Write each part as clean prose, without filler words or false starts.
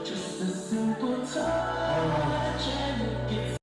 Just a simple touch and it gets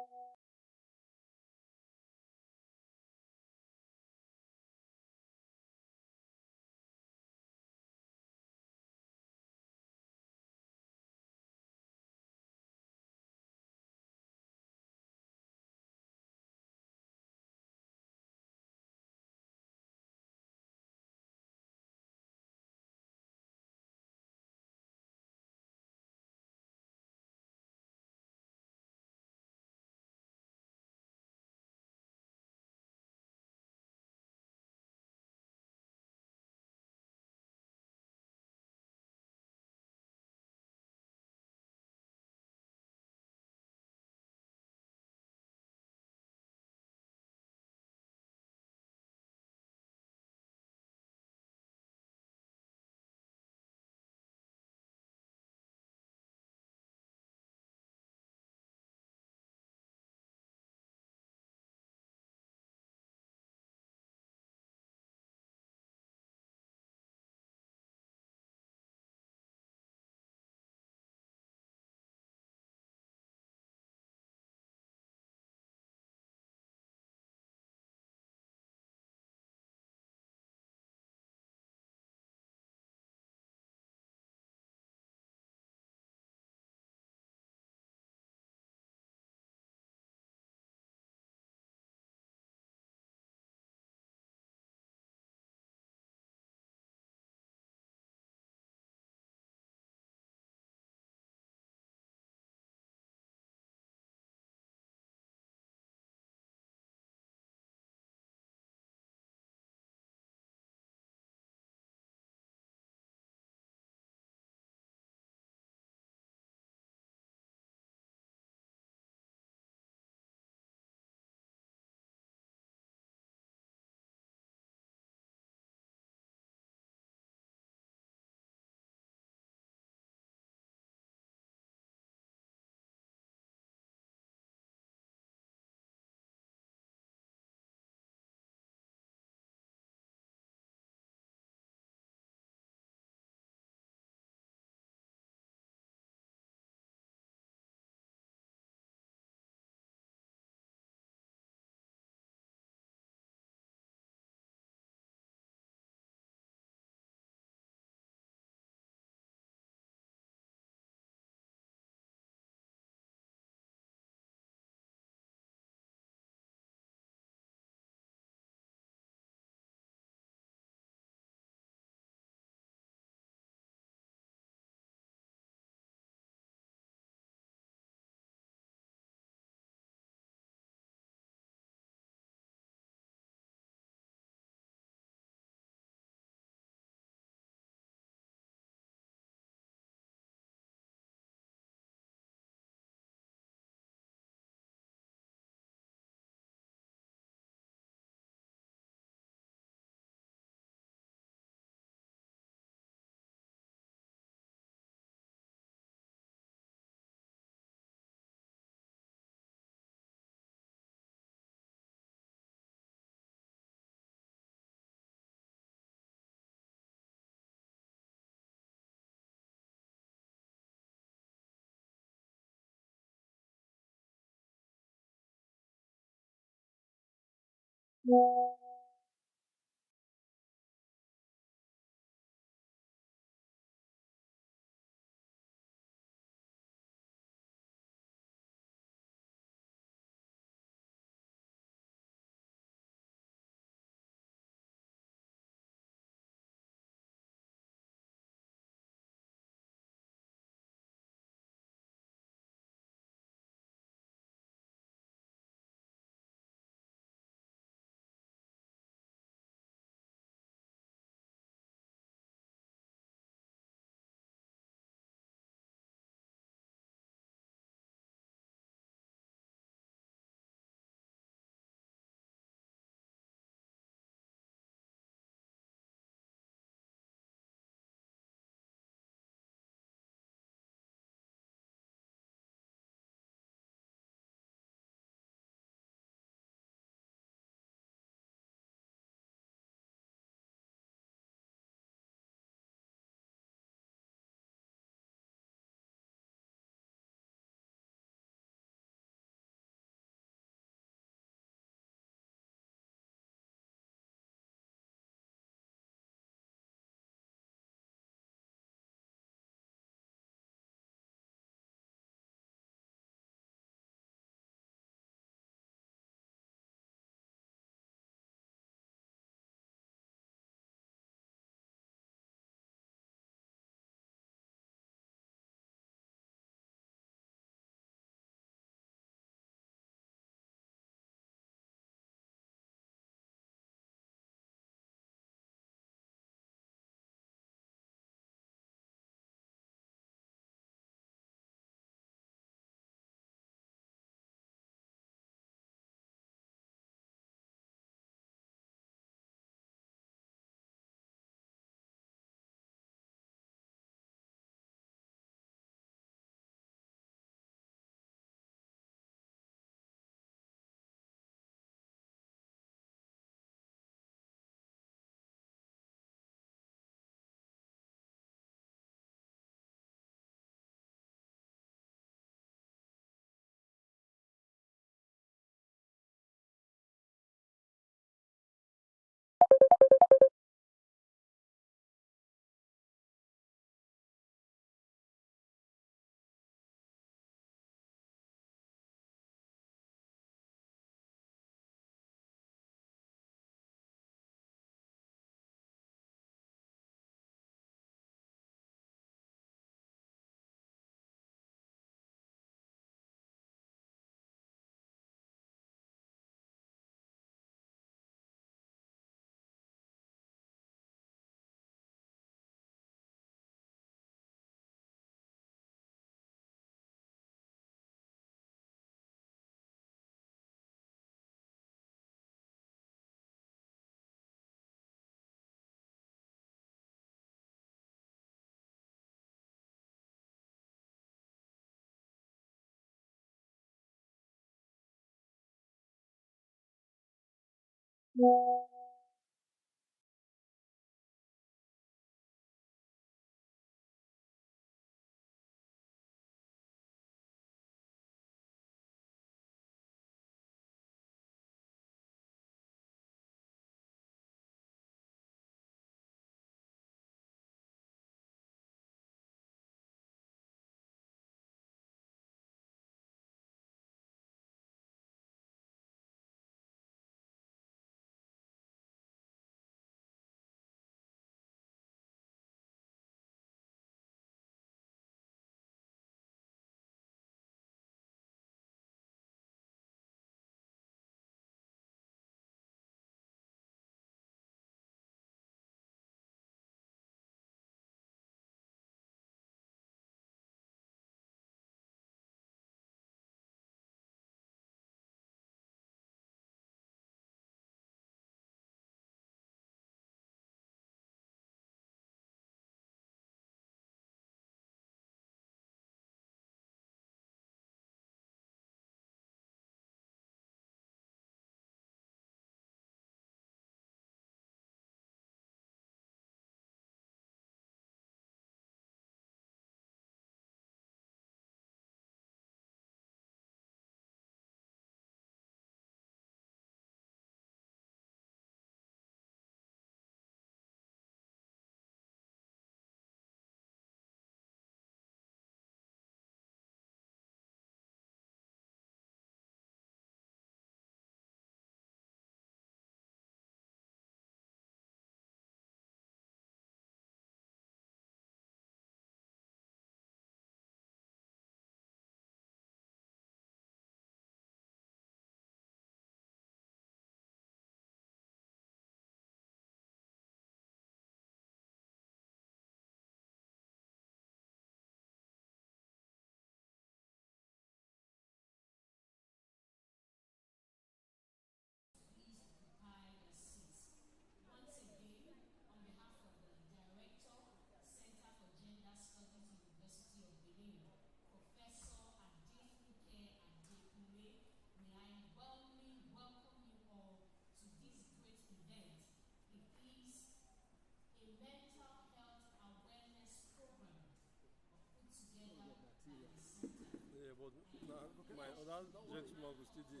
my other gentleman will still do.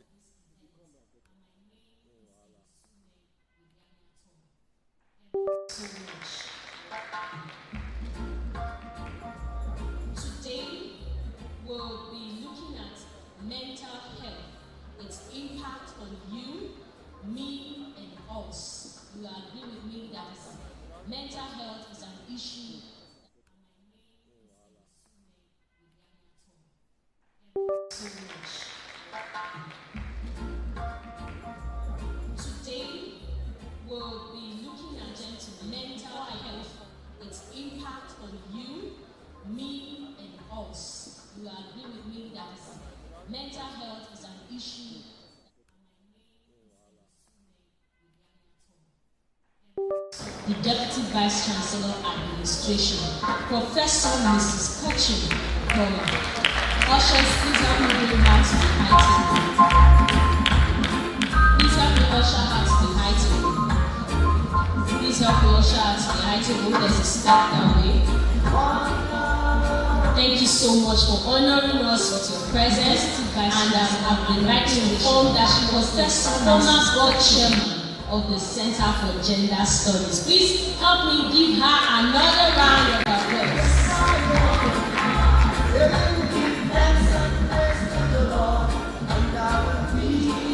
Today, we'll be looking at mental health, its impact on you, me, and us. You agree with me that mental health is an issue. Today, we'll be looking at mental health, its impact on you, me, and us. You agree with me that mental health is an issue. The Deputy Vice Chancellor Administration, Professor Mrs. Kachin Kola. Ushers, please help me bring her to the high table. Please help me usher her to the high table. Please help me usher her to the high table. There's a step that way. Thank you so much for honoring us with your presence. And I've been like to inform that she was the former board chairman of the Center for Gender Studies. Please help me give her another round of applause.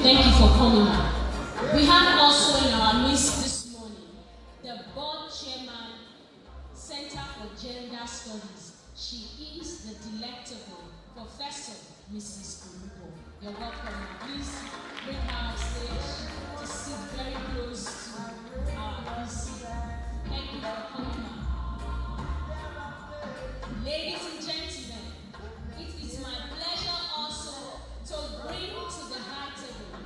Thank you for coming. We have also in our midst this morning the board chairman, Center for Gender Studies. She is the delectable Professor Mrs. Olubo. You're welcome. Please bring her on stage to sit very close to our PC. Thank you for coming. Ladies and gentlemen, it is my pleasure also to bring to the high table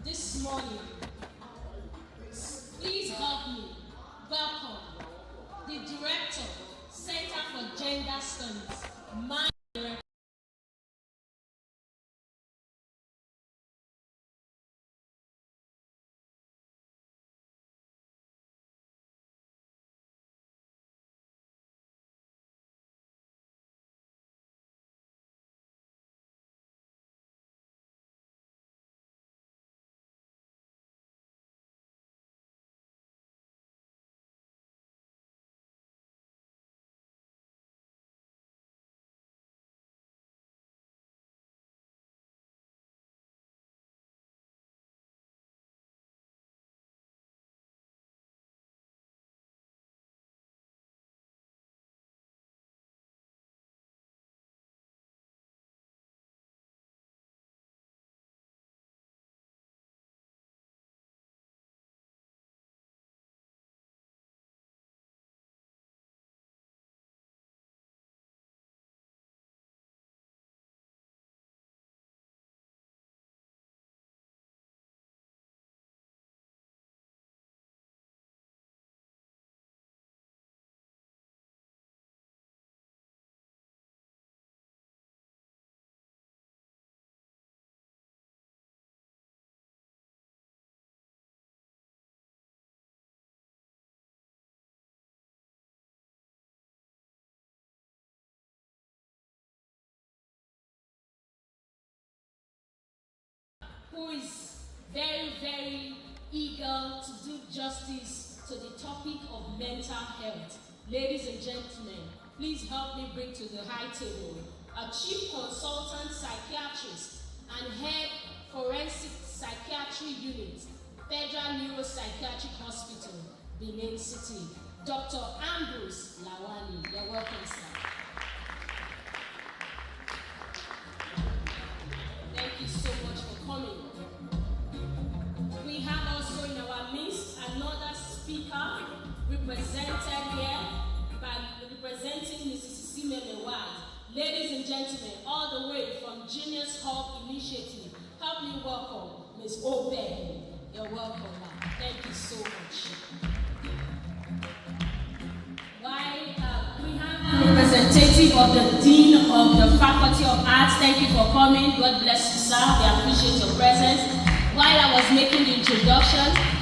this morning. Please help me welcome the Director, Center for Gender Studies, my director. Who is very, very eager to do justice to the topic of mental health. Ladies and gentlemen, please help me bring to the high table a Chief Consultant Psychiatrist and Head Forensic Psychiatry Unit, Federal Neuropsychiatric Hospital, Benin City, Dr. Ambrose Lawani. You're welcome, sir. Thank you so much for coming. We have also in our midst another speaker representing Mrs. Isime Lewad. Ladies and gentlemen, all the way from Genius Hub Initiative, help me welcome Ms. Obey. You're welcome, ma'am. Thank you so much. We have a representative of the Dean of the Faculty of Arts. Thank you for coming. God bless you, sir. We appreciate your presence. While I was making the introduction,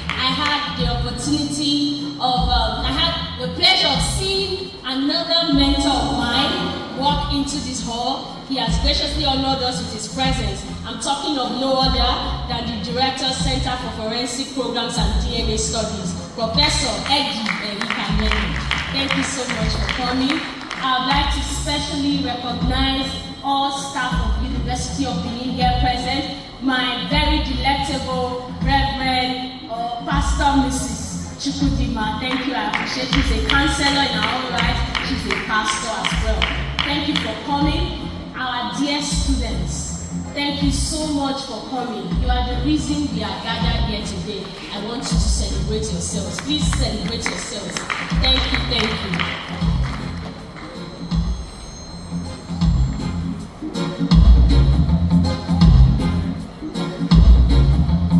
I had the opportunity of, I had the pleasure of seeing another mentor of mine walk into this hall. He has graciously honored us with his presence. I'm talking of no other than the Director, Center for Forensic Programs and DNA Studies, Professor Eddie Ehikameni. Thank you so much for coming. I would like to specially recognize all staff of University of Benin here present. My very delectable Reverend Pastor Mrs. Chukudima. Thank you, I appreciate. She's a counselor in her own right. She's a pastor as well. Thank you for coming. Our dear students, thank you so much for coming. You are the reason we are gathered here today. I want you to celebrate yourselves. Please celebrate yourselves. Thank you, thank you.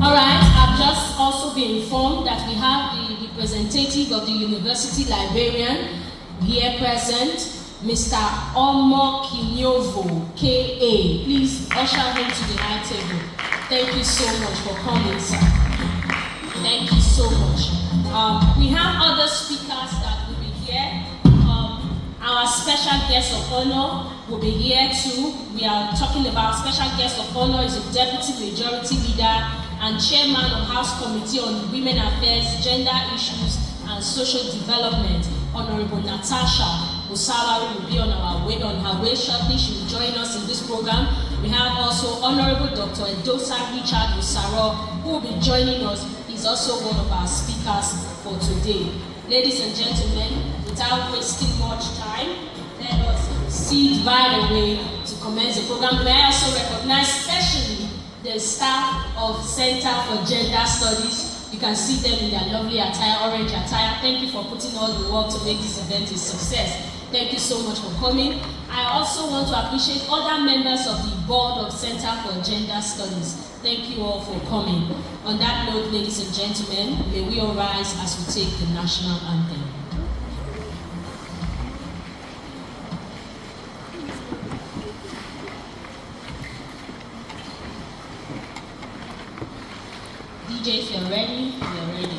Alright, I've just also been informed that we have the representative of the University Librarian here present, Mr. Omo Kinyovo, K.A. Please usher him to the high table. Thank you so much for coming, sir. Thank you so much. We have other speakers that will be here. Our special guest of honor will be here too. We are talking about special guest of honor is a deputy majority leader and chairman of House Committee on Women Affairs, Gender Issues and Social Development, Honorable Natasha Osawaru will be on her way shortly. She will join us in this program. We have also Honorable Dr. Edosa Richard Osaro, who will be joining us. He's also one of our speakers for today. Ladies and gentlemen, without wasting much time, let us proceed right away to commence the program. May I also recognize especially the staff of Center for Gender Studies. You can see them in their lovely attire, orange attire. Thank you for putting all the work to make this event a success. Thank you so much for coming. I also want to appreciate other members of the Board of Center for Gender Studies. Thank you all for coming. On that note, ladies and gentlemen, may we all rise as we take the national anthem. DJ, if you're ready, you're ready.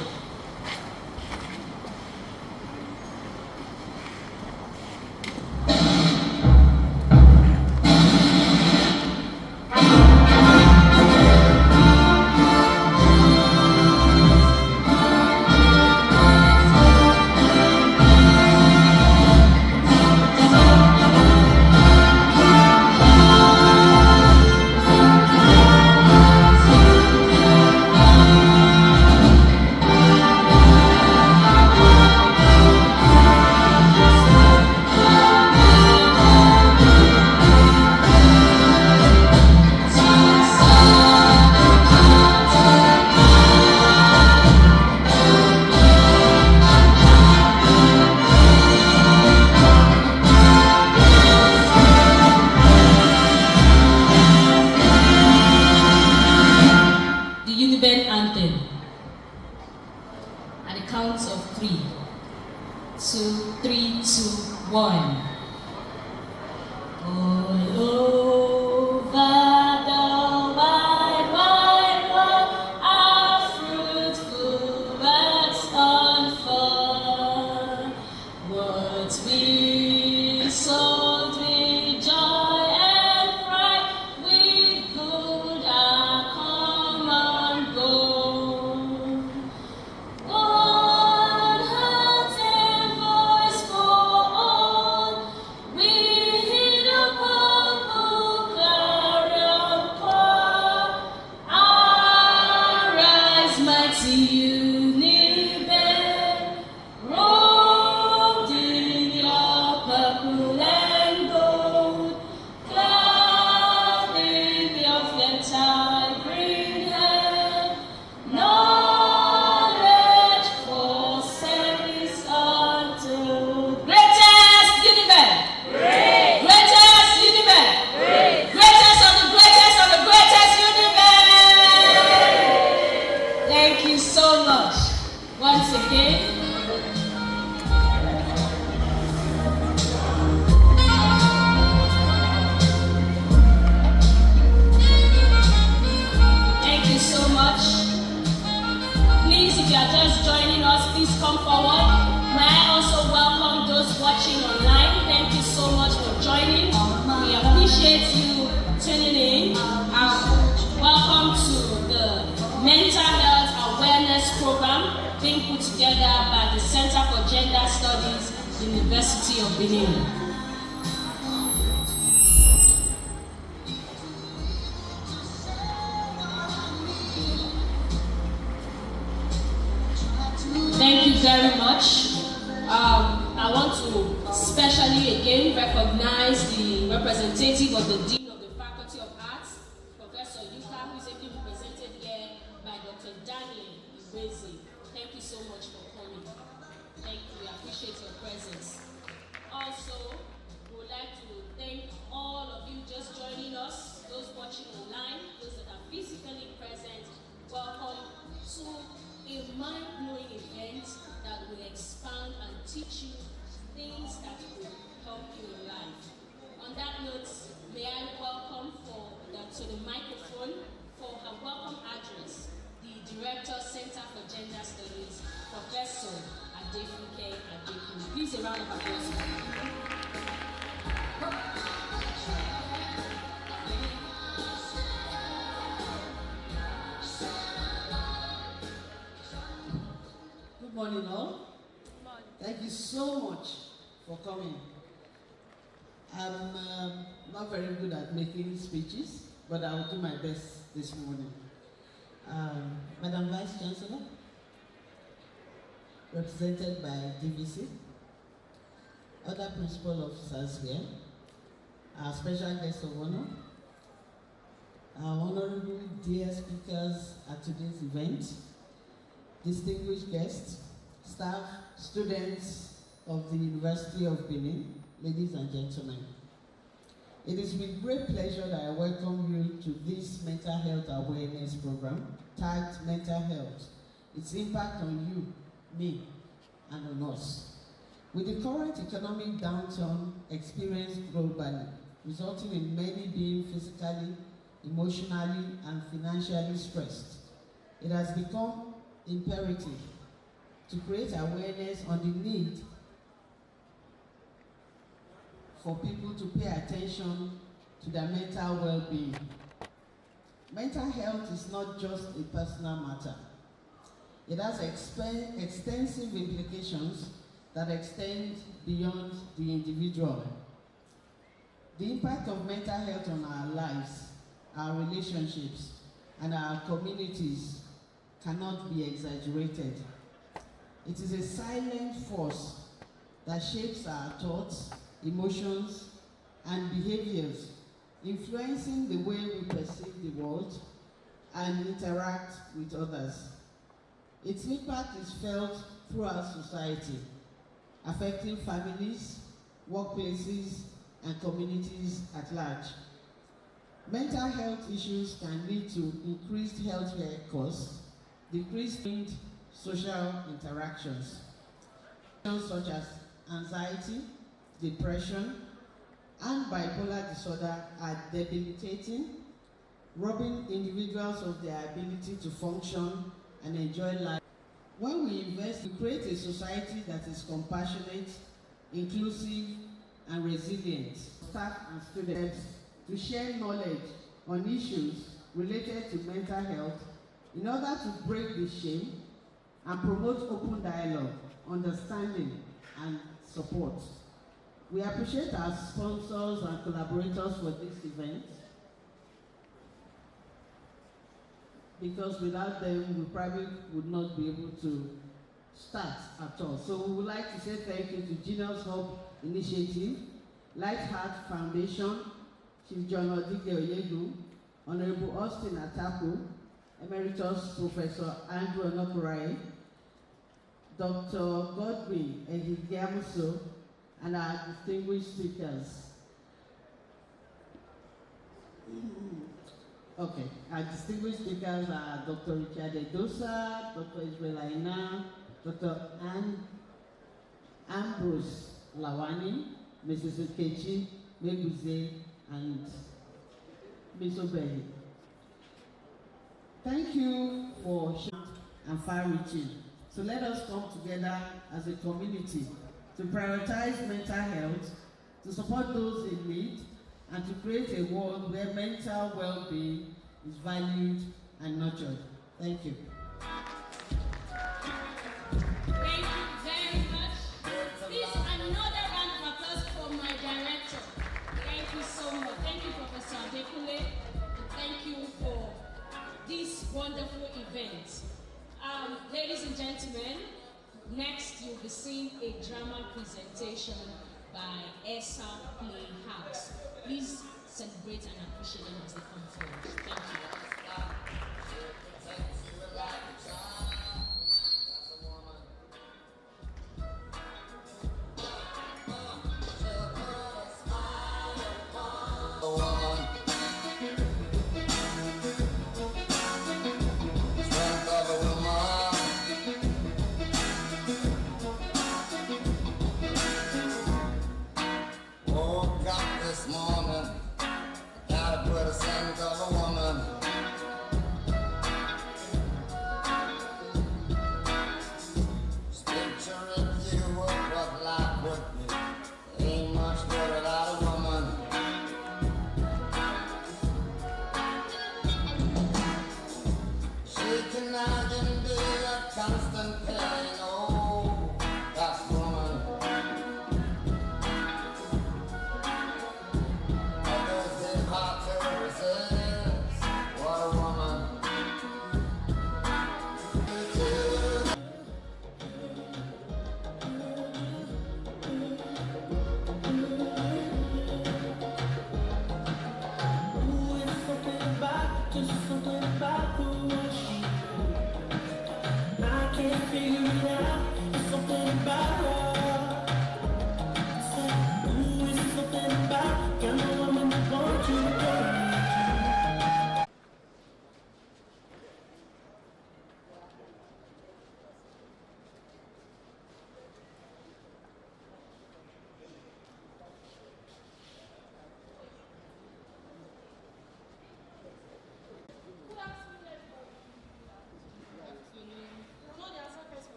joining. We appreciate you tuning in. Welcome to the Mental Health Awareness Program being put together by the Center for Gender Studies, University of Benin. Thank you very much. I want to specially again recognize the representative of the Dean of the Faculty of Arts, Professor Yuka, who is ably represented here by Dr. Daniel Iwezi. Thank you so much for coming. Thank you. We appreciate your presence. Also, we would like to thank all of you just joining us, those watching online, those that are physically present. Welcome to a mind-blowing event that will expand and teach you things that will help you in life. On that note, may I welcome to the microphone for her welcome address, the Director, Center for Gender Studies, Professor Adefunke Adekunle. Please, a round of applause. Good morning, all. Thank you so much for coming. I'm not very good at making speeches, but I will do my best this morning. Madam Vice Chancellor, represented by DVC, other principal officers here, our special guest of honor, our honorable dear speakers at today's event, distinguished guests, staff, students of the University of Benin, ladies and gentlemen. It is with great pleasure that I welcome you to this mental health awareness program tagged Mental Health, its impact on you, me, and on us. With the current economic downturn experienced globally, resulting in many being physically, emotionally, and financially stressed, it has become imperative to create awareness on the need for people to pay attention to their mental well-being. Mental health is not just a personal matter. It has extensive implications that extend beyond the individual. The impact of mental health on our lives, our relationships, and our communities cannot be exaggerated. It is a silent force that shapes our thoughts, emotions, and behaviors, influencing the way we perceive the world and interact with others. Its impact is felt throughout society, affecting families, workplaces, and communities at large. Mental health issues can lead to increased healthcare costs, decreased social interactions, such as anxiety, depression, and bipolar disorder are debilitating, robbing individuals of their ability to function and enjoy life. When we invest, we create a society that is compassionate, inclusive, and resilient. Staff and students to share knowledge on issues related to mental health in order to break the shame and promote open dialogue, understanding, and support. We appreciate our sponsors and collaborators for this event, because without them, we probably would not be able to start at all. So we would like to say thank you to Genius Hope Initiative, Light Heart Foundation, Chief John Odige Oyegu, Honorable Austin Ataku, Emeritus Professor Andrew Onokurai, Dr. Godwin Ehigiamuso, and our distinguished speakers. Okay, our distinguished speakers are Dr. Richard Edosa, Dr. Israel Aina, Dr. Ambrose Lawani, Mrs. Okechi Meguze, and Ms. Obehi. Thank you for sharing and far-reaching. So let us come together as a community to prioritize mental health to support those in need, and to create a world where mental well-being is valued and nurtured. Thank you. Thank you very much. Please, another round of applause for my director. Thank you so much. Thank you, Professor Adekule. And thank you for this wonderful event. Ladies and gentlemen, next you'll be seeing a drama presentation by Esa Playhouse. Please celebrate and appreciate them as they come forward. Thank you.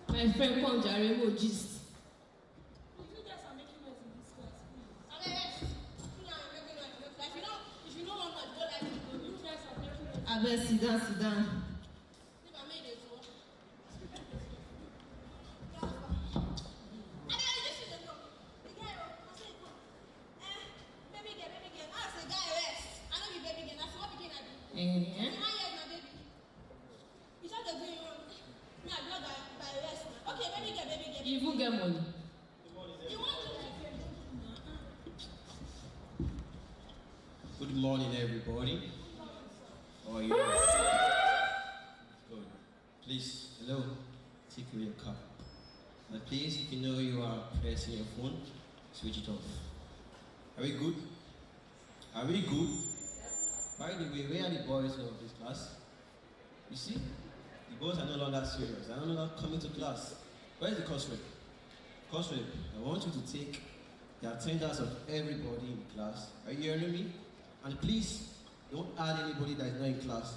My friend Ponjare will gist. You guys are making noise in this class, please. If you don't want to go like you guys are making noise. I bet sit down, sit down. You even get money. Good morning, everybody. How are you? Good. Please, hello. Take away your cup. And please, if you know you are pressing your phone, switch it off. Are we good? Are we good? By the way, where are the boys of this class? You see, the boys are no longer serious. They are no longer coming to class. Where is the course rep? Course rep, I want you to take the attendance of everybody in class. Are you hearing me? And please, don't add anybody that is not in class.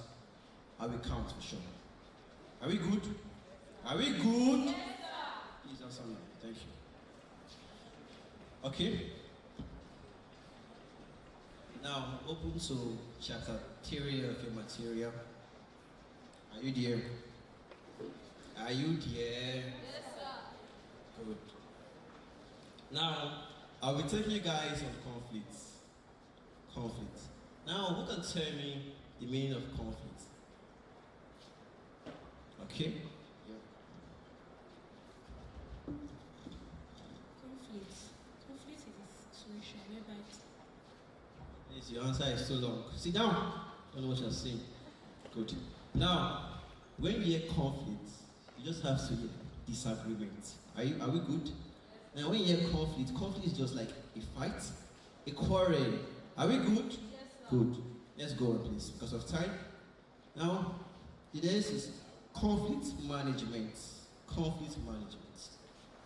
I will count for sure. Are we good? Are we good? Yes, sir. Please answer me. Thank you. Okay. Now, open to chapter 3 of your material. Are you there? Are you there? Yes, sir. Good. Now, I will take you guys on conflicts. Conflict. Now, who can tell me the meaning of conflict? Okay? Yeah. Conflict is a situation whereby Please, your answer is too long. Sit down. I don't know what you're saying. Good. Now, when you hear conflict, you just have to hear disagreement. Are we good? Now, when you hear conflict is just like a fight, a quarrel. Are we good? yes, sir. Good. Let's go on, please, because of time. Now, The next is conflict management. Conflict management.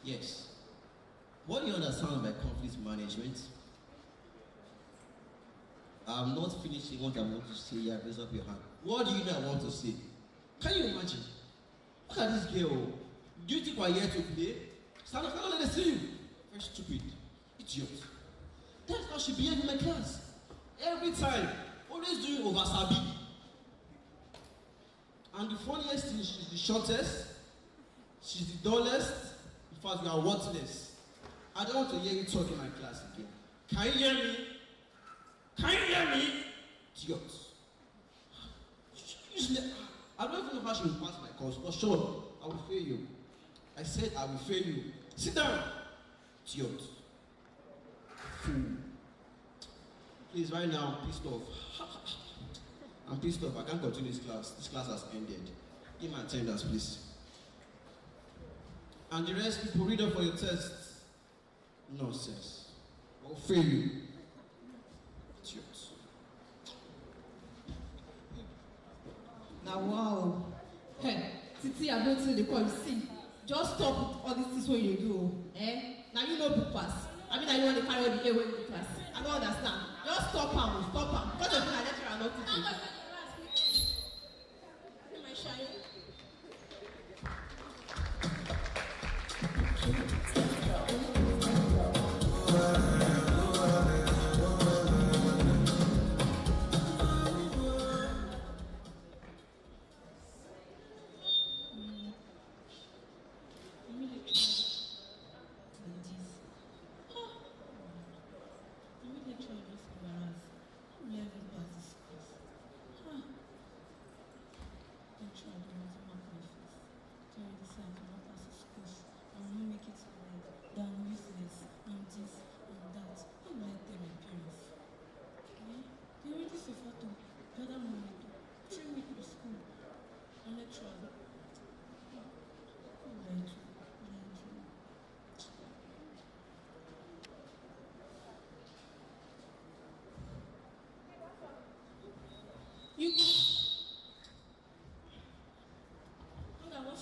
Yes. What do you understand by conflict management? I'm not finishing what I want to say yet. Raise up your hand. What do you know I want to say? Can you imagine? Look at this girl. Do you think we're here to play? Stand up, let us see you. Very stupid. Idiot. That's how she behaves in my class. Every time. Always doing over sabi. And the funniest thing, she's the shortest. She's the dullest. In fact, we are worthless. I don't want to hear you talk in my class again. Can you hear me? Can you hear me? Idiot. I don't even know how she will pass my course, but sure, I will fail you. I said I will fail you. Sit down. Idiot. Fool. Please, right now, I'm pissed off. I'm pissed off. I can't continue this class. This class has ended. Give my attendance, please. And the rest, people, read up for your tests. Nonsense. I'll fail you. Idiot. Now, wow. Hey, Titi, I don't see the call. You see, just stop all these things when you do. Eh? Now you know book pass. I mean, you want to carry the A when you class. I don't understand. Just stop am. Because of my lecturer, not teaching. Am I shy?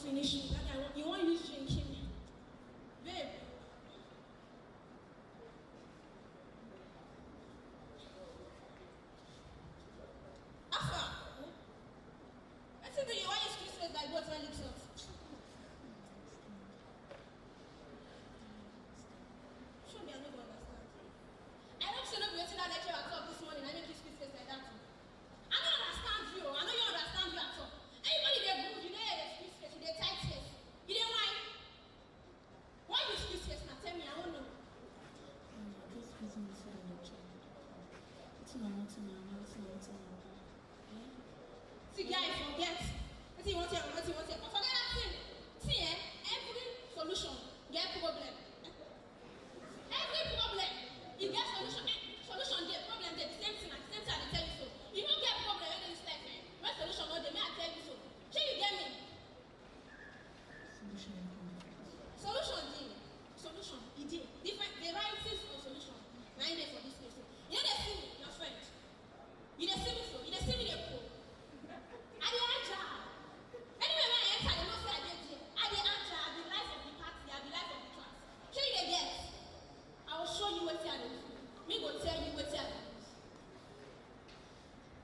Finishing. You want to use drinking? Babe. Afa. I think that you want to use Christmas like what my lips off. Show me, I don't understand. I don't say no waiting that lecture at all this morning. I make you Christmas like that. I don't understand you. I know you understand you at all. Everybody they move, you know they tight face. You know why? Why you speak face now? Tell me, I don't know. Just busy with the lecture. What's my See, guys, forget. What you want here? Forget that thing. See, every solution get problem. Every problem, you get solution. Solution there, problem there, the same thing. At the same time, I tell you so. You don't get problem when it's like, when solution not there, may I tell you so. Sure, you get me? Solution, it did. Different varieties of solution. 9 days for this person. You know they see me, your friend. You they see me so. You they see me they go. I dey answer. Anyway, when I enter, they know say I dey there. I dey answer. I be life of the party. I be life of the class. Sure you dey get? I will show you what I do. Me go tell you what I do.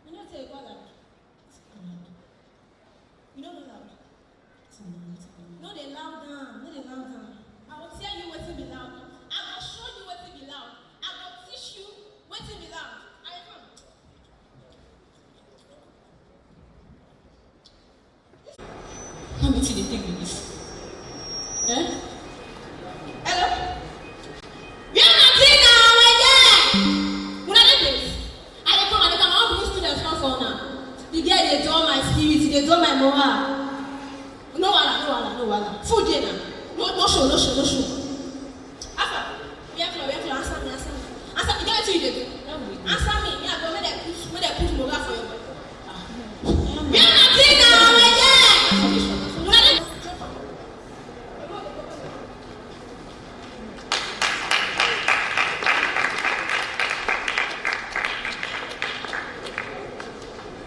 You know say you go loud. You know no loud. No, they loud down. No, they loud down. I will tell you what to be loud. I will show you what to be loud. I will teach you what to be loud. I come. How much did they take with this? Eh? Hello? We are not here now, my dear. What are they? I come. I want to students come for now. The girl, they draw my spirit. They draw my morale. No wala. Full day now. No show. After, we have to answer me. Answer me. Get to you, baby. Answer me. Yeah, go make them put more for you. We are not here now, my dear. What are they?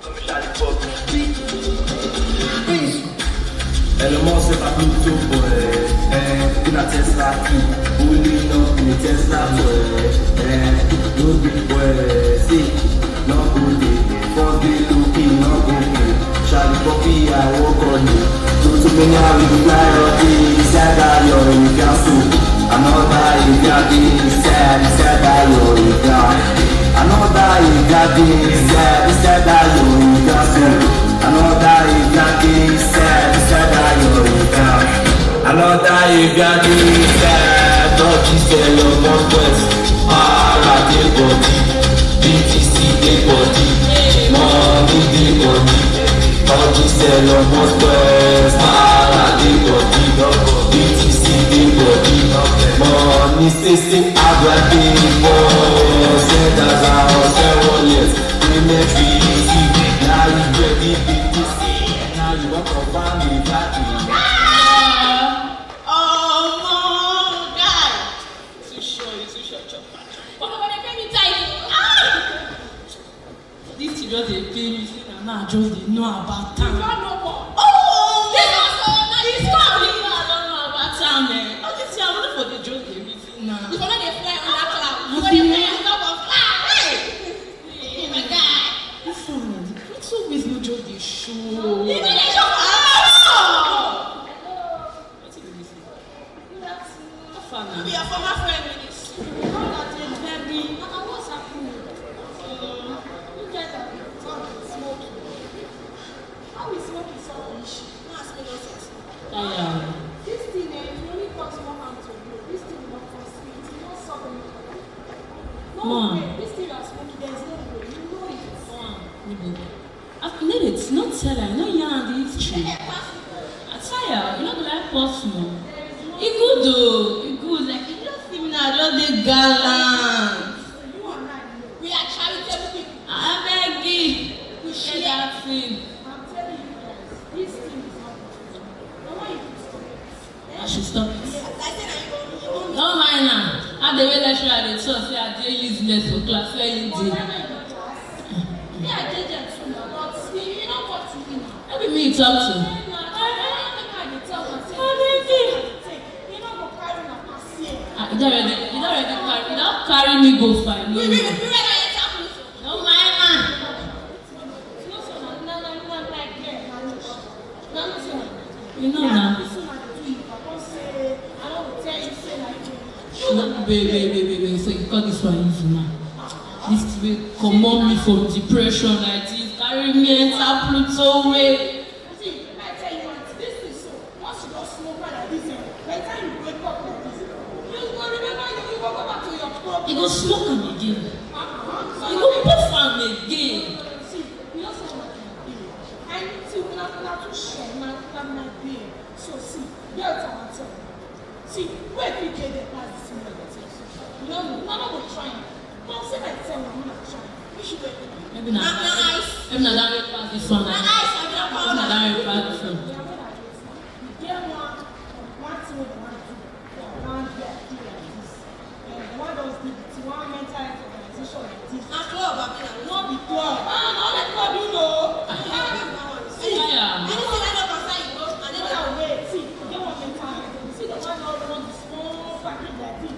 I'm shining for the street. Elon Musk est pas plutôt ouais. Pour la Tesla qui pulling up in the Tesla ouais. No big ouais, see, no good day. For the looking, no good day. Charlie Poppy, I walk on you. To me now we fly on the side that you're in the soup. Another you got this side that you're in the another you got this side that you're in the soup. Another you got this side that you're in the another you got this side. Dodgy sell your Northwest. Para the body, BTC the body, money the body. Dodgy sell your Northwest. Para the body, BTC the body. Money say I got the boy. Say that's how I yes. We make easy. Now you ready BTC. Now you want to find me back. Just dey pay me say na now I just dey know about town. You don't know what? Oh, this also na this one wey I don't know about town eh. All this year I wonder for the just dey reason now. You for not dey fly on that cloud. You for dey fly on top of cloud. Hey, my guy. This one na the pretty ways no just dey show. You know dey show for us. Wetin be this? How far na? You be your former friend with this. How na dey baby? What's happening? You get that? Smoking. How is smoking so rich? No, ask me nonsense. Tire. This thing, you only cost 1 hand to blow. This thing will not cost me. It will not solve anything. No Mom. way. This thing you are smoking, there is no way. You know it. I've made it, not tell her, not yarn the history. I tire, you know the life personal. It good though, it good. Like you just see me now, just dey gallant. You and I know. We are charitable people. I beg you, we share that thing. I'm telling you guys, this thing is not good. I want you to stop it. I should stop it. Yes, I said that you don't Don't mind now. I the way lecturer dey talk say I dey useless for class any day. Me, I did that too now, but you know what to do now. No be me you talk to. You don't carry me go find no. Don't mind man. You know now. Wait. So you call this one easy now. This will comot me from depression like this. Carry me enter Pluto way. You go smoke am again. You go puff am again. See, you know something like that. I need to not to share my being. So see, get out and tell me. See, where we get the pass this thing like that. You know, none of us trying. But say like tell me, I'm not trying. We should wait. Maybe not that way pass this one. Maybe not that way pass this one. You get one thing with one thing. One get do like this. The one does the one mental health organization like this. A club, I mean, not the club. Not the club, you know. See, anything I don't concern you, and then I wait. See, get one mental health. See the one that runs the small package like this.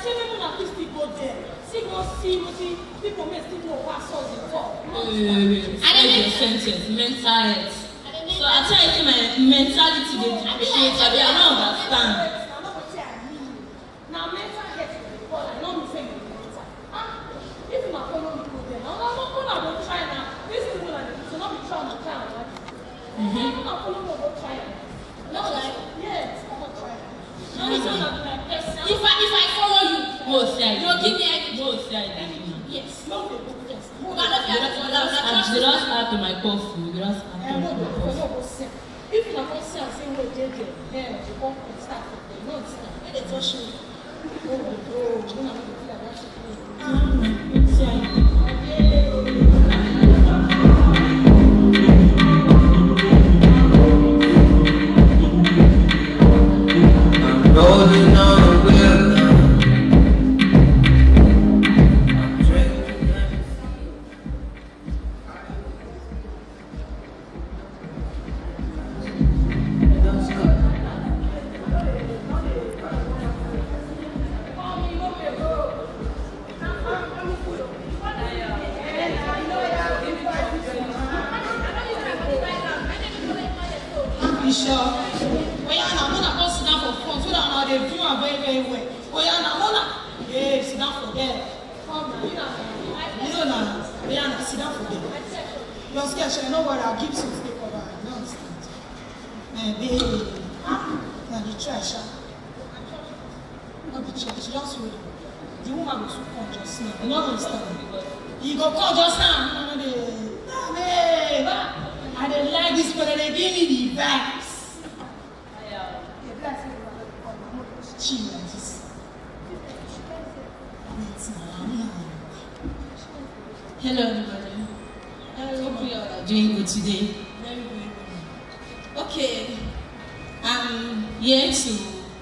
See, people that still go there. See, people may still know what source they talk. Wait. Your sentence, mental health. So I tell you my mentality dey depreciate, I don't understand. Now mental health is the call. I know me say you mental. If you not follow me go there, now don't try now. These people are to not be trying to try and like. If you not follow me go try. No like yes, I'm not trying. No, it's not like if I follow you, Most say you give me any. Most say Yes, no they go yes. I just add to my coffee. You just add to my coffee. If you not say I'm saying what they do, then you won't start. No, it's not. When they touch me, oh, you know how to feel like I'm rolling on the wheel now. I'm drinking that. Oh yeah, now Mona go sit down for front so that now they view am very very well. Oh yeah, now Mona, hey, sit down for there. Come now, you know now. Oh yeah, now sit down for there. You're scared, so no worry, I'll give you some sleep over. You don't understand. Babe, now the trash. Not the trash, just wait. The woman will soon come just now. You don't understand. You go call just now. Babe, I don't like this, but they give me the vibes. Chill like this. Hello, everybody. Hope you all are doing good today. Very, very good. Okay, I'm here to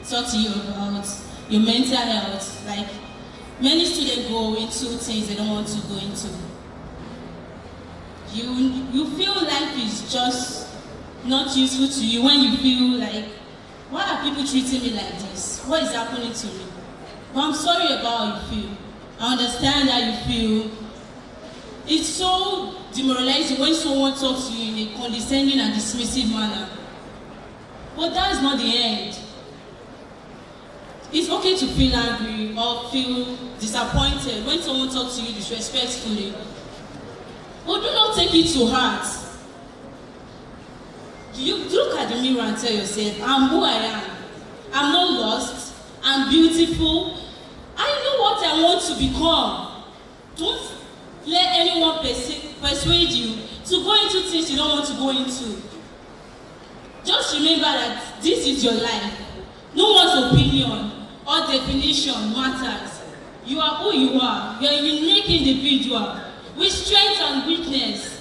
talk to you about your mental health. Like, many students go into things they don't want to go into. You feel life is just not useful to you when you feel like, why are people treating me like this? What is happening to me? But I'm sorry about how you feel. I understand how you feel. It's so demoralizing when someone talks to you in a condescending and dismissive manner. But that is not the end. It's okay to feel angry or feel disappointed when someone talks to you disrespectfully. But do not take it to heart. You look at the mirror and tell yourself, I'm who I am. I'm not lost. I'm beautiful. I know what I want to become. Don't let anyone persuade you to go into things you don't want to go into. Just remember that this is your life. No one's opinion or definition matters. You are who you are. You are a unique individual with strength and weakness.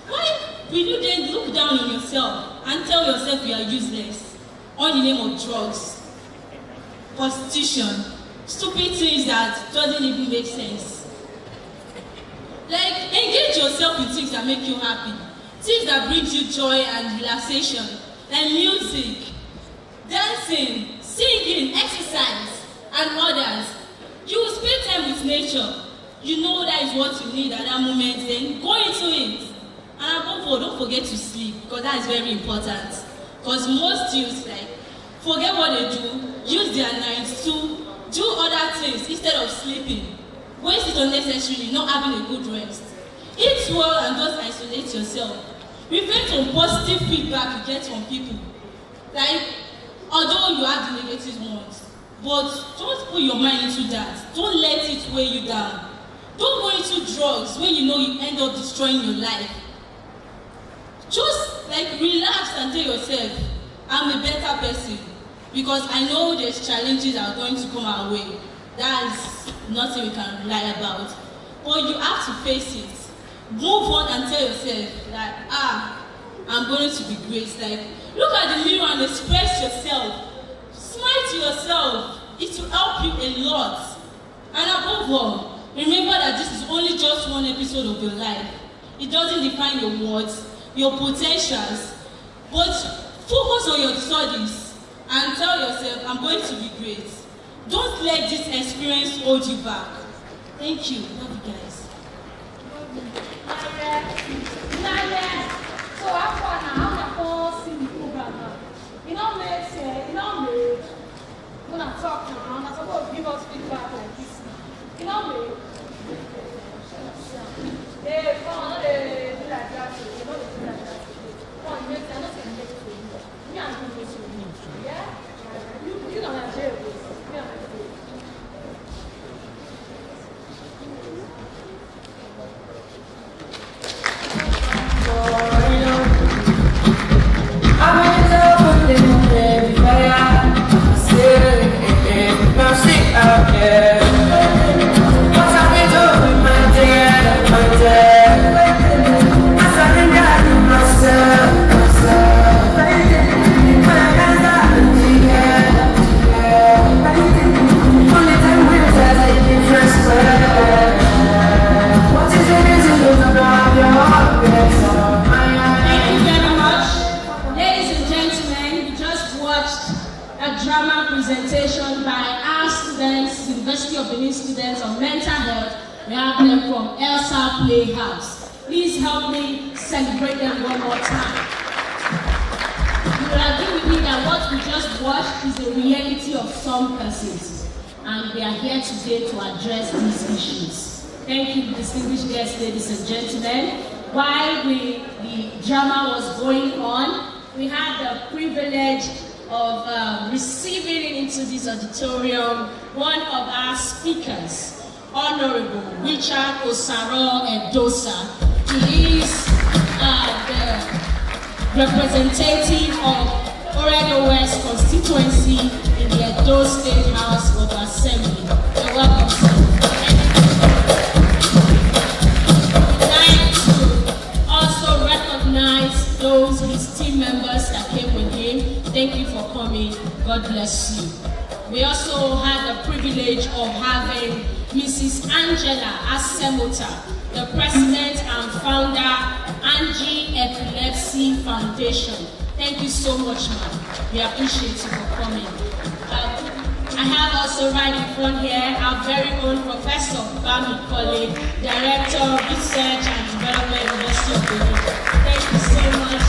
Why will you then look down on yourself and tell yourself you are useless all in the name of drugs, prostitution, stupid things that doesn't even make sense? Like, engage yourself in things that make you happy, things that bring you joy and relaxation, like music, dancing, singing, exercise, and others. You will spend time with nature. You know that is what you need at that moment, then go into it. And above all, don't forget to sleep, because that is very important. Because most youths, like, forget what they do, use their nights to do other things instead of sleeping. Waste it unnecessarily, not having a good rest. Eat well and don't isolate yourself. Reflect on positive feedback you get from people. Like, although you have the negative ones, but don't put your mind into that. Don't let it weigh you down. Don't go into drugs when you know you end up destroying your life. Just like relax and tell yourself, I'm a better person, because I know there's challenges that are going to come our way. That's nothing we can lie about. But you have to face it. Move on and tell yourself that, I'm going to be great. Like, look at the mirror and express yourself. Smile to yourself. It will help you a lot. And above all, remember that this is only just one episode of your life. It doesn't define your words, your potentials. But focus on your studies and tell yourself, I'm going to be great. Don't let this experience hold you back. Thank you. Love you guys. So after now, I'm going to see the program now. You know, when I talk now, I'm supposed to give us feedback like this now. You know, they come on, they do like that. You know, they do like that. Come on, you know, they make it to you. Me and you make it to you. Yeah? You don't have jail. Me and you. Presentation by our students, University of Benin students on mental health. We have them from Elsa Playhouse. Please help me celebrate them one more time. will agree with me that what we just watched is the reality of some persons, and we are here today to address these issues. Thank you, distinguished guests, ladies and gentlemen. While the drama was going on, we had the privilege of receiving into this auditorium one of our speakers, Honorable Richard Osaro Edosa. He is the representative of Oredo West constituency in the Edo State House of Assembly. You're welcome, sir. We'd like to also recognize those his team members that came with him. Thank you for coming. God bless you. We also had the privilege of having Mrs. Angela Asemota, the president and founder, Angie Epilepsy Foundation. Thank you so much, ma'am. We appreciate you for coming. I have also right in front here our very own Professor Bami Kole, Director of Research and Development, University of Benin. Thank you so much.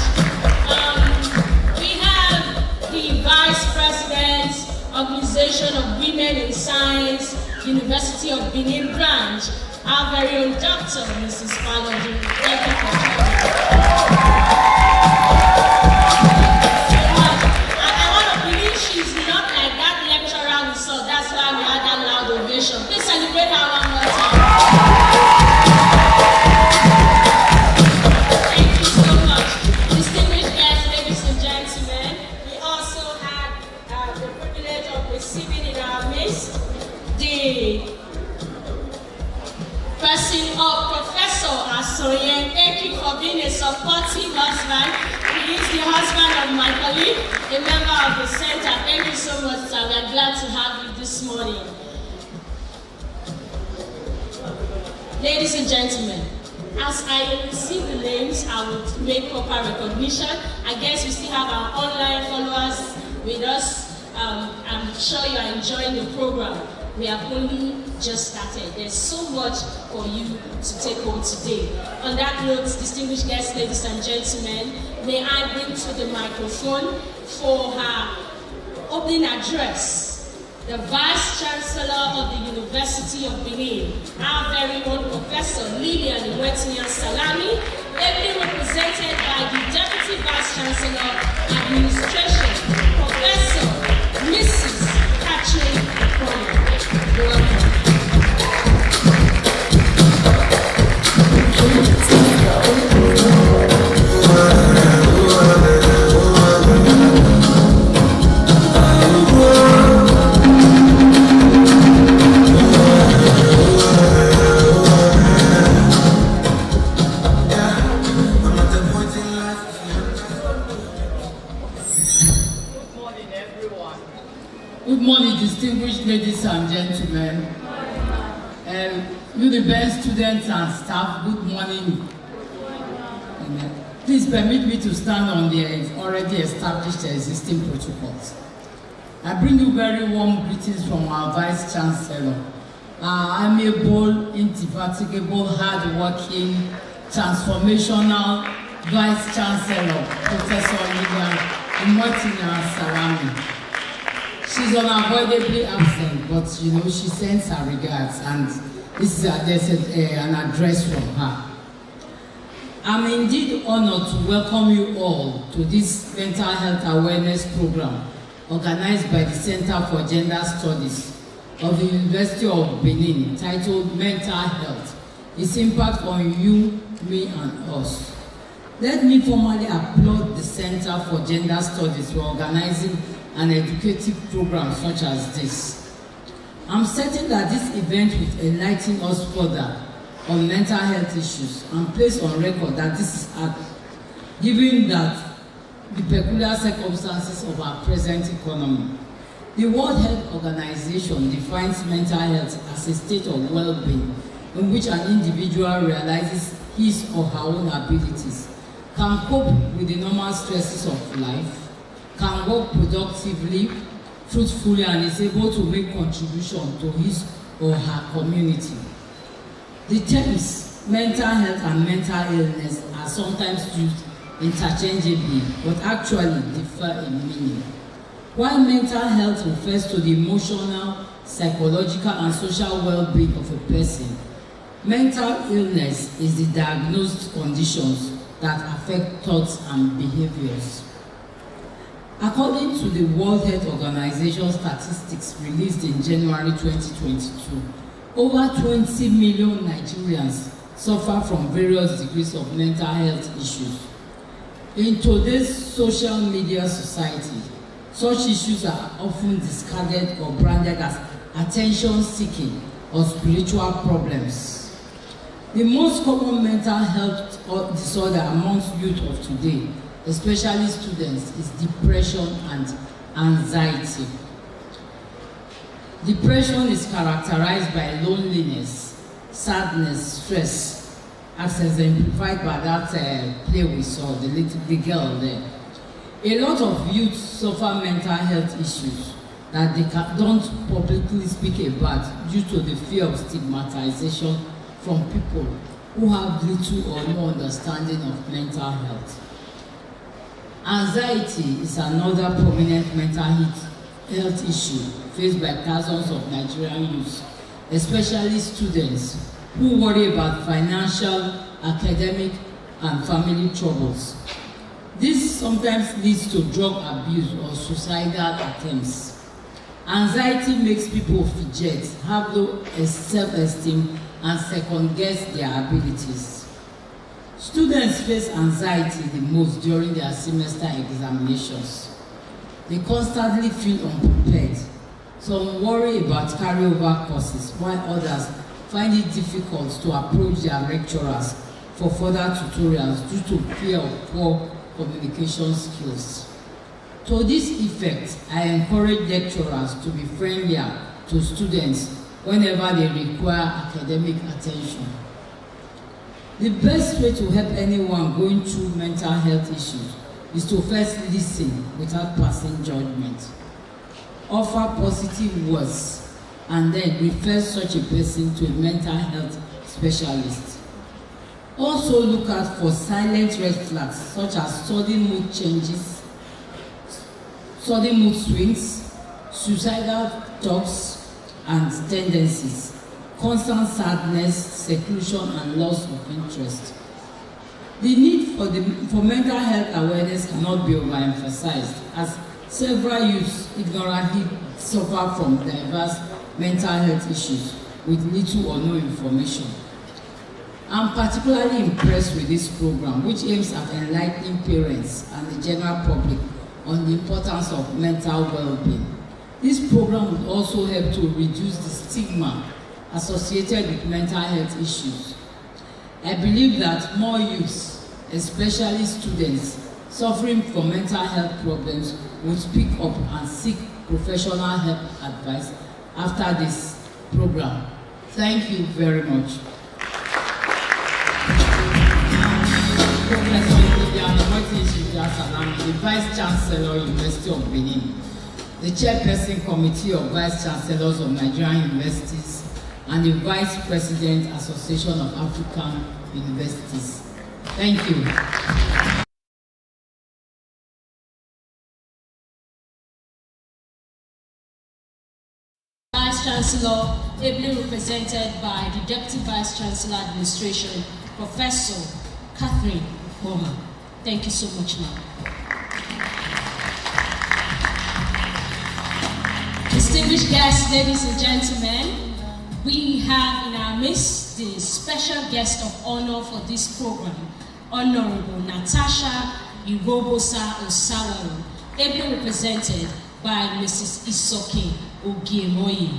We have the Vice President, Organization of Women in Science, University of Benin Branch, our very own Dr. Mrs. Faloji. Thank you for coming. I want to believe she's not like that lecturer we saw. That's why we had that loud ovation. Please celebrate her one more time. Thank you so much. Distinguished guests, ladies and gentlemen, we also had the privilege of receiving in our midst the person of Professor Asoye. Thank you for being a supportive husband. He is the husband of my colleague, a member of the center. Thank you so much, sir. We are glad to have you this morning. Ladies and gentlemen, as I receive the names, I will make proper recognition. I guess we still have our online followers with us. I'm sure you are enjoying the program. We have only just started. There's so much for you to take home today. On that note, distinguished guests, ladies and gentlemen, may I bring to the microphone for her opening address the Vice Chancellor of the University of Benin, our very own Professor Lilian Iwetiyan Salami, ably represented by the Deputy Vice Chancellor, Administration, Professor Mrs. Catherine Okoye. You're welcome. Good morning, distinguished ladies and gentlemen. You the best students and staff, good morning. Please permit me to stand on the already established existing protocols. I bring you very warm greetings from our Vice Chancellor, our amiable, indefatigable, hard-working, transformational Vice Chancellor, Professor Lilian Iwetiyan Salami. She's unavoidably absent, but you know, she sends her regards, and this is an address from her. I'm indeed honored to welcome you all to this mental health awareness program organized by the Center for Gender Studies of the University of Benin, titled Mental Health, Its Impact on You, Me, and Us. Let me formally applaud the Center for Gender Studies for organizing an educative program such as this. I'm certain that this event will enlighten us further on mental health issues and place on record that this is given that the peculiar circumstances of our present economy. The World Health Organization defines mental health as a state of well-being in which an individual realizes his or her own abilities, can cope with the normal stresses of life, can work productively, fruitfully, and is able to make contribution to his or her community. The terms mental health and mental illness are sometimes used interchangeably but actually differ in meaning. While mental health refers to the emotional, psychological, and social well-being of a person, mental illness is the diagnosed conditions that affect thoughts and behaviors. According to the World Health Organization statistics released in January 2022, over 20 million Nigerians suffer from various degrees of mental health issues. In today's social media society, such issues are often discarded or branded as attention-seeking or spiritual problems. The most common mental health disorder amongst youth of today, especially students, is depression and anxiety. Depression is characterized by loneliness, sadness, stress, as exemplified by that play we saw, the girl there. A lot of youth suffer mental health issues that they don't publicly speak about due to the fear of stigmatization from people who have little or no understanding of mental health. Anxiety is another prominent mental health issue faced by thousands of Nigerian youths, especially students who worry about financial, academic, and family troubles. This sometimes leads to drug abuse or suicidal attempts. Anxiety makes people fidget, have low self-esteem, and second-guess their abilities. Students face anxiety the most during their semester examinations. They constantly feel unprepared. Some worry about carryover courses, while others find it difficult to approach their lecturers for further tutorials due to fear of poor communication skills. To this effect, I encourage lecturers to be friendlier to students whenever they require academic attention. The best way to help anyone going through mental health issues is to first listen without passing judgment. Offer positive words and then refer such a person to a mental health specialist. Also look out for silent red flags such as sudden mood changes, sudden mood swings, suicidal thoughts and tendencies, constant sadness, seclusion, and loss of interest. The need for mental health awareness cannot be overemphasized, as several youths ignorantly suffer from diverse mental health issues with little or no information. I'm particularly impressed with this program, which aims at enlightening parents and the general public on the importance of mental well-being. This program would also help to reduce the stigma associated with mental health issues. I believe that more youths, especially students suffering from mental health problems, will speak up and seek professional help advice after this program. Thank you very much. Professor the Vice Chancellor, University of Benin, the Chairperson Committee of Vice Chancellors of Nigerian Universities, and the Vice President, Association of African Universities. Thank you. Vice Chancellor, ably represented by the Deputy Vice Chancellor Administration, Professor Catherine Boma. Thank you so much, ma'am. Distinguished guests, ladies and gentlemen, we have in our midst the special guest of honor for this program, Honorable Natasha Irobosa Osawaro, ably represented by Mrs. Isoke Ogiemoye.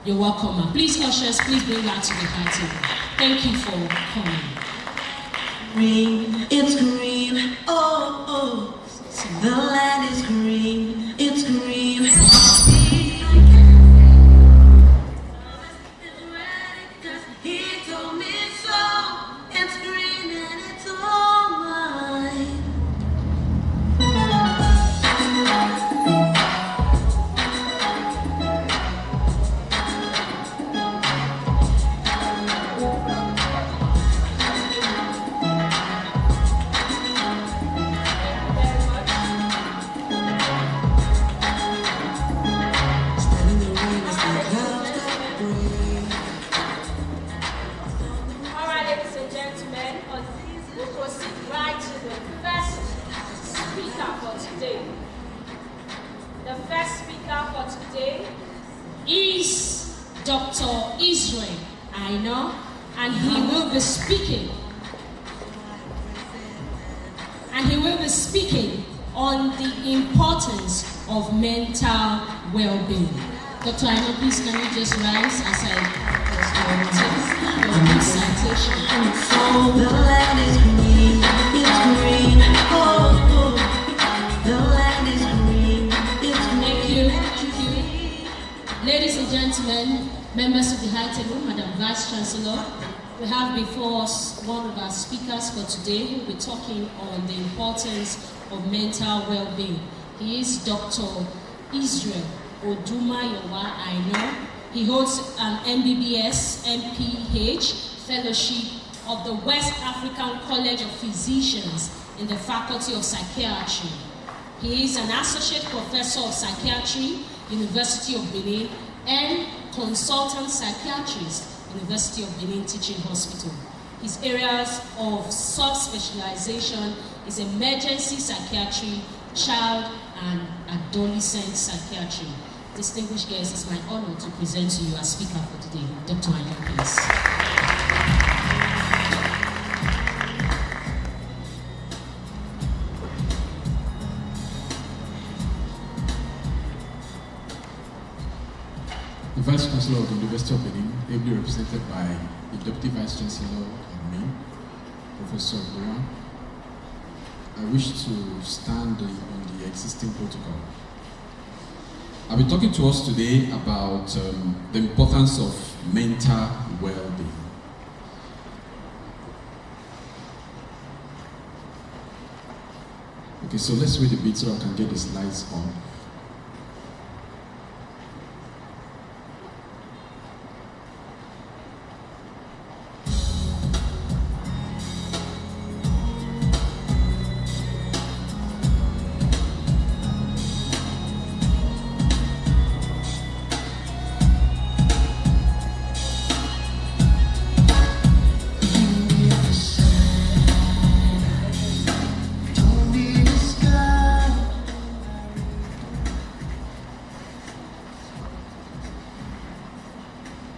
You're welcome, ma'am. Please, ushers, please bring that to the high table. Thank you for coming. Green, it's green, oh, oh, the land is green, it's green. He told me so, it's green and it's all mine. The first speaker for today is Dr. Israel Aina, and he will be speaking. On the importance of mental well-being. Dr. Aina, please can you just rise as I take your big citation. Oh, the land is green, it's green. Oh, the land is green, it's green. Thank you. Ladies and gentlemen, members of the high table, Madam Vice Chancellor, we have before us one of our speakers for today who will be talking on the importance of mental well-being. He is Dr. Israel Odumayowa Aina. He holds an MBBS, MPH fellowship of the West African College of Physicians in the Faculty of Psychiatry. He is an associate professor of psychiatry, University of Benin, and consultant psychiatrist, University of Benin Teaching Hospital. His areas of subspecialization is emergency psychiatry, child and adolescent psychiatry. Distinguished guests, it's my honor to present to you as speaker for today, Dr. Aina, please. The Vice Chancellor of the University of Benin, ably represented by the Deputy Vice Chancellor and me, Professor Bura, I wish to stand on the existing protocol. I'll be talking to us today about the importance of mental well-being. Okay, so let's wait a bit so I can get the slides on.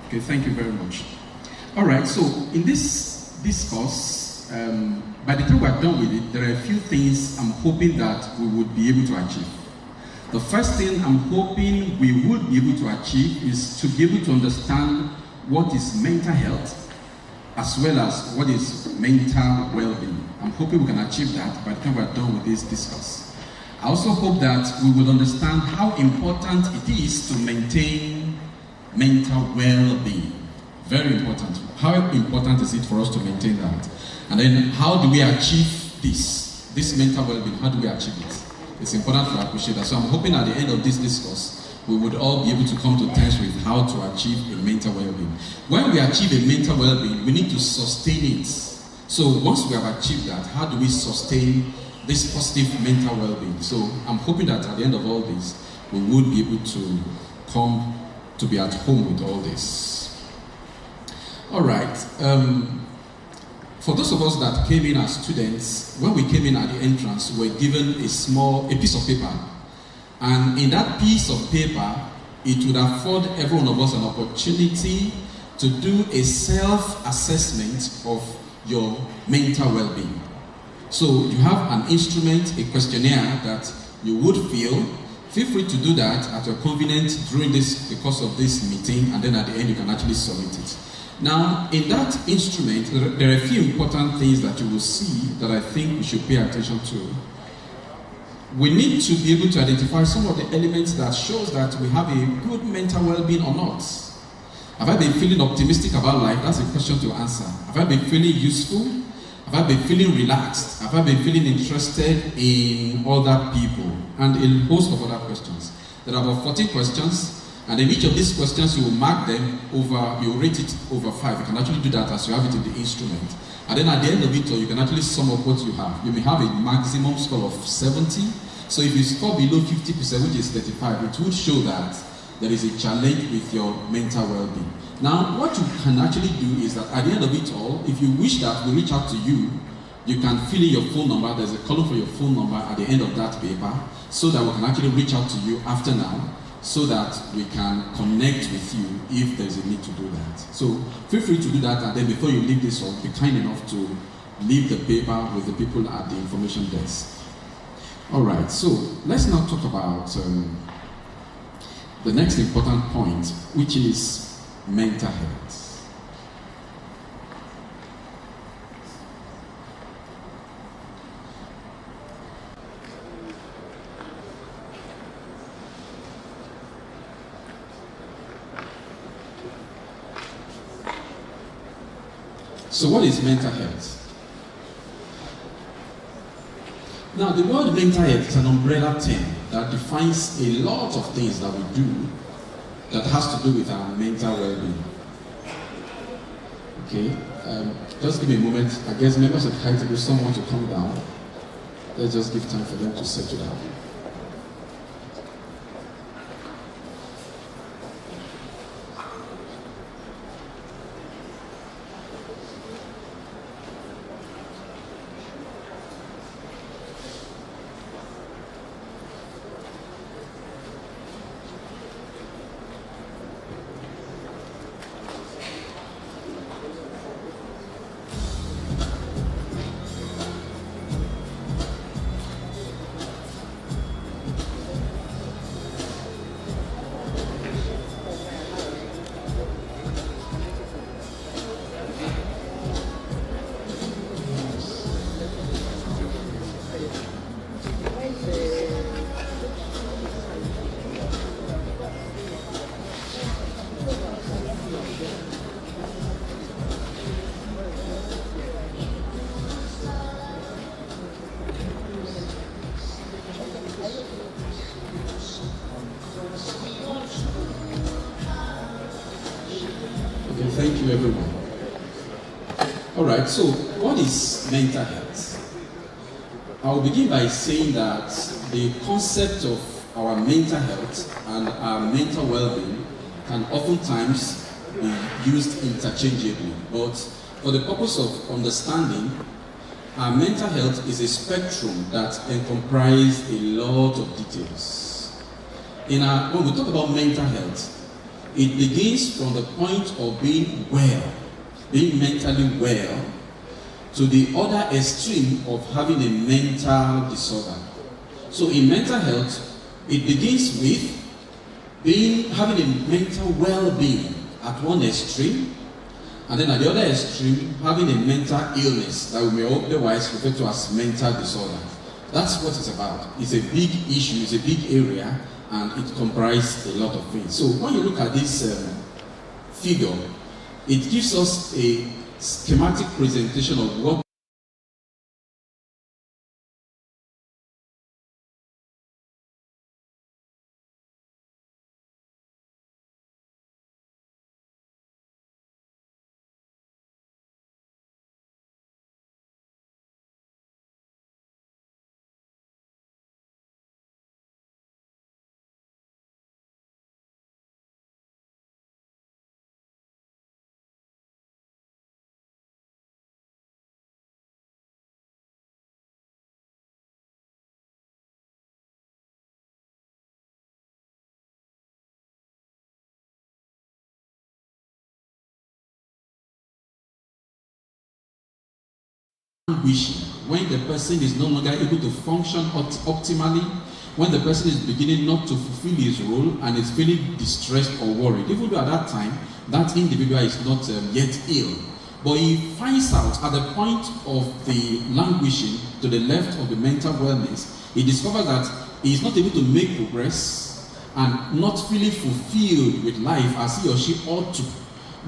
Okay, thank you very much. All right, so in this discourse, by the time we're done with it, there are a few things I'm hoping that we would be able to achieve. The first thing I'm hoping we would be able to achieve is to be able to understand what is mental health as well as what is mental well-being. I'm hoping we can achieve that by the time we're done with this discourse. I also hope that we would understand how important it is to maintain mental well-being. Very important. How important is it for us to maintain that? And then how do we achieve this mental well-being? How do we achieve it? It's important to appreciate that. So I'm hoping at the end of this discourse, we would all be able to come to terms with how to achieve a mental well-being. When we achieve a mental well-being, we need to sustain it. So once we have achieved that, how do we sustain this positive mental well-being? So I'm hoping that at the end of all this, we would be able to come to be at home with all this. All right. For those of us that came in as students, when we came in at the entrance, we were given a piece of paper. And in that piece of paper, it would afford every one of us an opportunity to do a self-assessment of your mental well-being. So you have an instrument, a questionnaire that you would fill. Feel free to do that at your convenience during the course of this meeting, and then at the end you can actually submit it. Now, in that instrument, there are a few important things that you will see that I think we should pay attention to. We need to be able to identify some of the elements that shows that we have a good mental well-being or not. Have I been feeling optimistic about life? That's a question to answer. Have I been feeling useful? Have I been feeling relaxed? Have I been feeling interested in other people? And a host of other questions. There are about 14 questions. And in each of these questions, you will mark them over, you will rate it over 5. You can actually do that as you have it in the instrument. And then at the end of it, you can actually sum up what you have. You may have a maximum score of 70. So if you score below 50%, which is 35, it would show that there is a challenge with your mental well-being. Now, what you can actually do is that at the end of it all, if you wish that we reach out to you, you can fill in your phone number. There's a column for your phone number at the end of that paper. so that we can actually reach out to you after now, so that we can connect with you if there's a need to do that. So feel free to do that, and then before you leave this hall, be kind enough to leave the paper with the people at the information desk. All right, so let's now talk about the next important point, which is mental health. So what is mental health? Now, the word mental health is an umbrella term that defines a lot of things that we do that has to do with our mental well-being. Okay, just give me a moment. I guess members of the high table, someone to come down. Let's just give time for them to settle down. Thank you, everyone. All right, so what is mental health? I will begin by saying that the concept of our mental health and our mental well-being can oftentimes be used interchangeably, but for the purpose of understanding, our mental health is a spectrum that encompasses a lot of details. When we talk about mental health, it begins from the point of being well, being mentally well, to the other extreme of having a mental disorder. So in mental health, it begins with having a mental well-being at one extreme, and then at the other extreme, having a mental illness that we may otherwise refer to as mental disorder. That's what it's about. It's a big issue, it's a big area, and it comprises a lot of things. So when you look at this figure, it gives us a schematic presentation of what wishing, when the person is no longer able to function optimally, when the person is beginning not to fulfill his role and is feeling distressed or worried, even though at that time that individual is not yet ill, but he finds out at the point of the languishing to the left of the mental wellness, he discovers that he is not able to make progress and not feeling fulfilled with life as he or she ought to.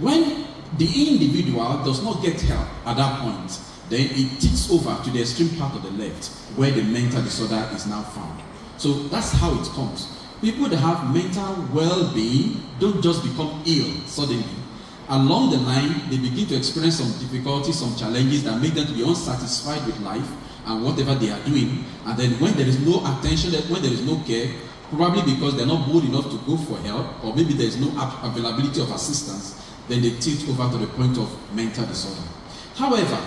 When the individual does not get help at that point, then it tips over to the extreme part of the left where the mental disorder is now found. So that's how it comes. People that have mental well-being don't just become ill suddenly. Along the line, they begin to experience some difficulties, some challenges that make them to be unsatisfied with life and whatever they are doing. And then when there is no attention, when there is no care, probably because they're not bold enough to go for help, or maybe there is no availability of assistance, then they tilt over to the point of mental disorder. However,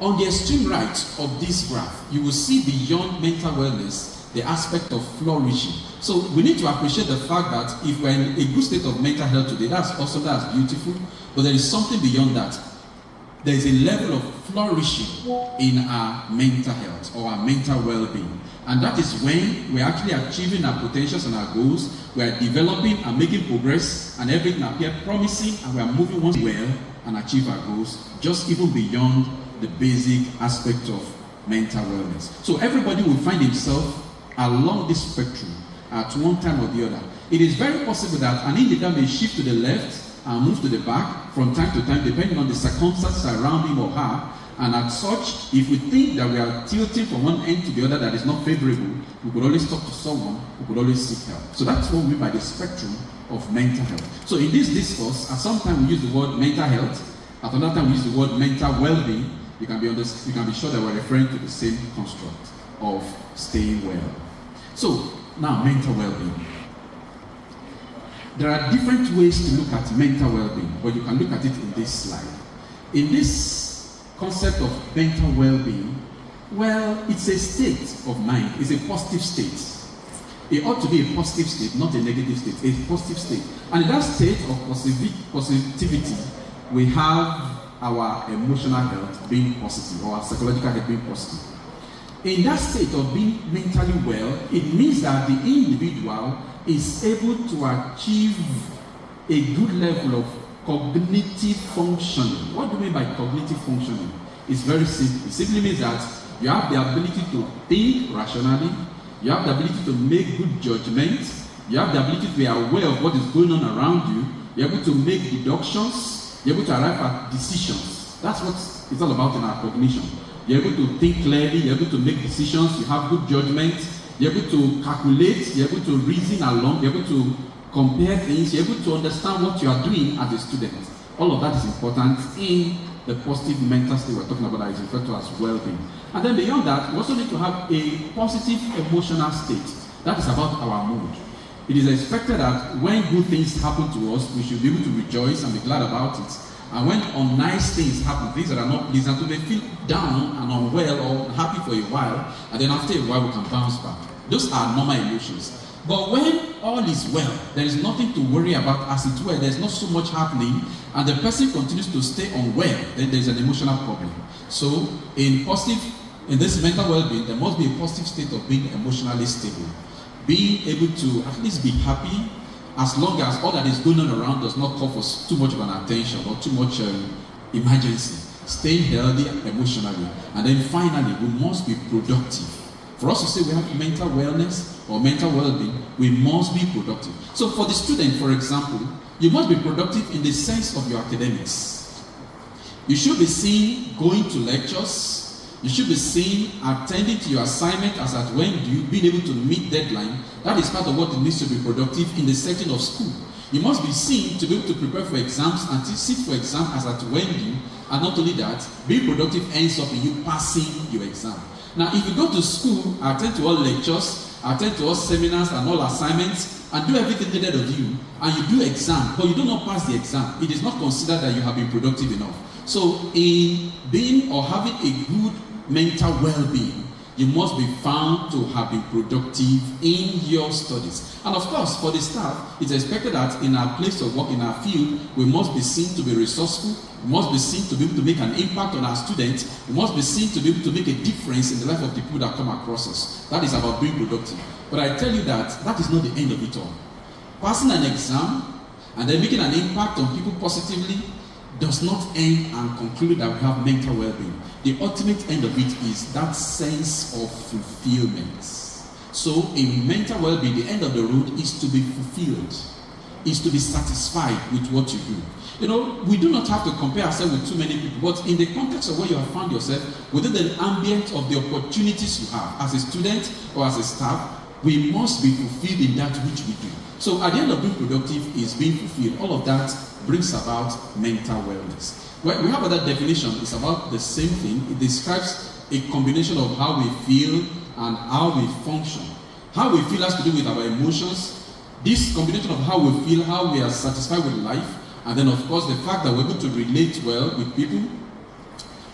on the extreme right of this graph, you will see beyond mental wellness the aspect of flourishing. So we need to appreciate the fact that if we're in a good state of mental health today, that's awesome, that's beautiful, but there is something beyond that. There is a level of flourishing in our mental health or our mental well-being. And that is when we're actually achieving our potentials and our goals, we're developing and making progress, and everything appears promising, and we're moving on well and achieve our goals, just even beyond the basic aspect of mental wellness. So everybody will find himself along this spectrum at one time or the other. It is very possible that an individual may shift to the left and move to the back from time to time, depending on the circumstances around him or her. And as such, if we think that we are tilting from one end to the other that is not favorable, we could always talk to someone, we could always seek help. So that's what we mean by the spectrum of mental health. So in this discourse, at some time we use the word mental health, at another time we use the word mental well-being. You can be sure that we're referring to the same construct of staying well. So now, mental well-being. There are different ways to look at mental well-being, but you can look at it in this slide. In this concept of mental well-being, well, it's a state of mind. It's a positive state. It ought to be a positive state, not a negative state. A positive state. And in that state of positivity, we have our emotional health being positive, or our psychological health being positive. In that state of being mentally well, it means that the individual is able to achieve a good level of cognitive functioning. What do we mean by cognitive functioning? It's very simple. It simply means that you have the ability to think rationally, you have the ability to make good judgments, you have the ability to be aware of what is going on around you, you're able to make deductions, you're able to arrive at decisions. That's what it's all about in our cognition. You're able to think clearly, you're able to make decisions, you have good judgment, you're able to calculate, you're able to reason along, you're able to compare things, you're able to understand what you are doing as a student. All of that is important in the positive mental state we're talking about that is referred to as well-being. And then beyond that, we also need to have a positive emotional state. That is about our mood. It is expected that when good things happen to us, we should be able to rejoice and be glad about it. And when unnice things happen, things that are not pleasant, we may feel down and unwell or happy for a while, and then after a while we can bounce back. Those are normal emotions. But when all is well, there is nothing to worry about, as it were, there's not so much happening, and the person continues to stay unwell, then there's an emotional problem. So in this mental well-being, there must be a positive state of being emotionally stable. Being able to at least be happy, as long as all that is going on around does not call for too much of an attention or too much emergency. Staying healthy emotionally. And then finally, we must be productive. For us to say we have mental wellness or mental well-being, we must be productive. So for the student, for example, you must be productive in the sense of your academics. You should be seen going to lectures. You should be seen attending to your assignment as at when due, being able to meet deadline. That is part of what it means to be productive in the setting of school. You must be seen to be able to prepare for exams and to sit for exam as at when due. And not only that, being productive ends up in you passing your exam. Now, if you go to school, attend to all lectures, attend to all seminars and all assignments, and do everything needed of you, and you do exam, but you do not pass the exam, it is not considered that you have been productive enough. So, in being or having a good mental well-being, you must be found to have been productive in your studies. And of course, for the staff, it's expected that in our place of work, in our field, we must be seen to be resourceful, we must be seen to be able to make an impact on our students, we must be seen to be able to make a difference in the life of the people that come across us. That is about being productive. But I tell you that that is not the end of it all. Passing an exam and then making an impact on people positively does not end and conclude that we have mental well-being. The ultimate end of it is that sense of fulfillment. So in mental well-being, the end of the road is to be fulfilled, is to be satisfied with what you do. You know, we do not have to compare ourselves with too many people, but in the context of where you have found yourself, within the ambient of the opportunities you have as a student or as a staff, we must be fulfilled in that which we do. So at the end of being productive is being fulfilled. All of that brings about mental wellness. Well, we have other definition. It's about the same thing. It describes a combination of how we feel and how we function. How we feel has to do with our emotions. This combination of how we feel, how we are satisfied with life, and then of course the fact that we're able to relate well with people.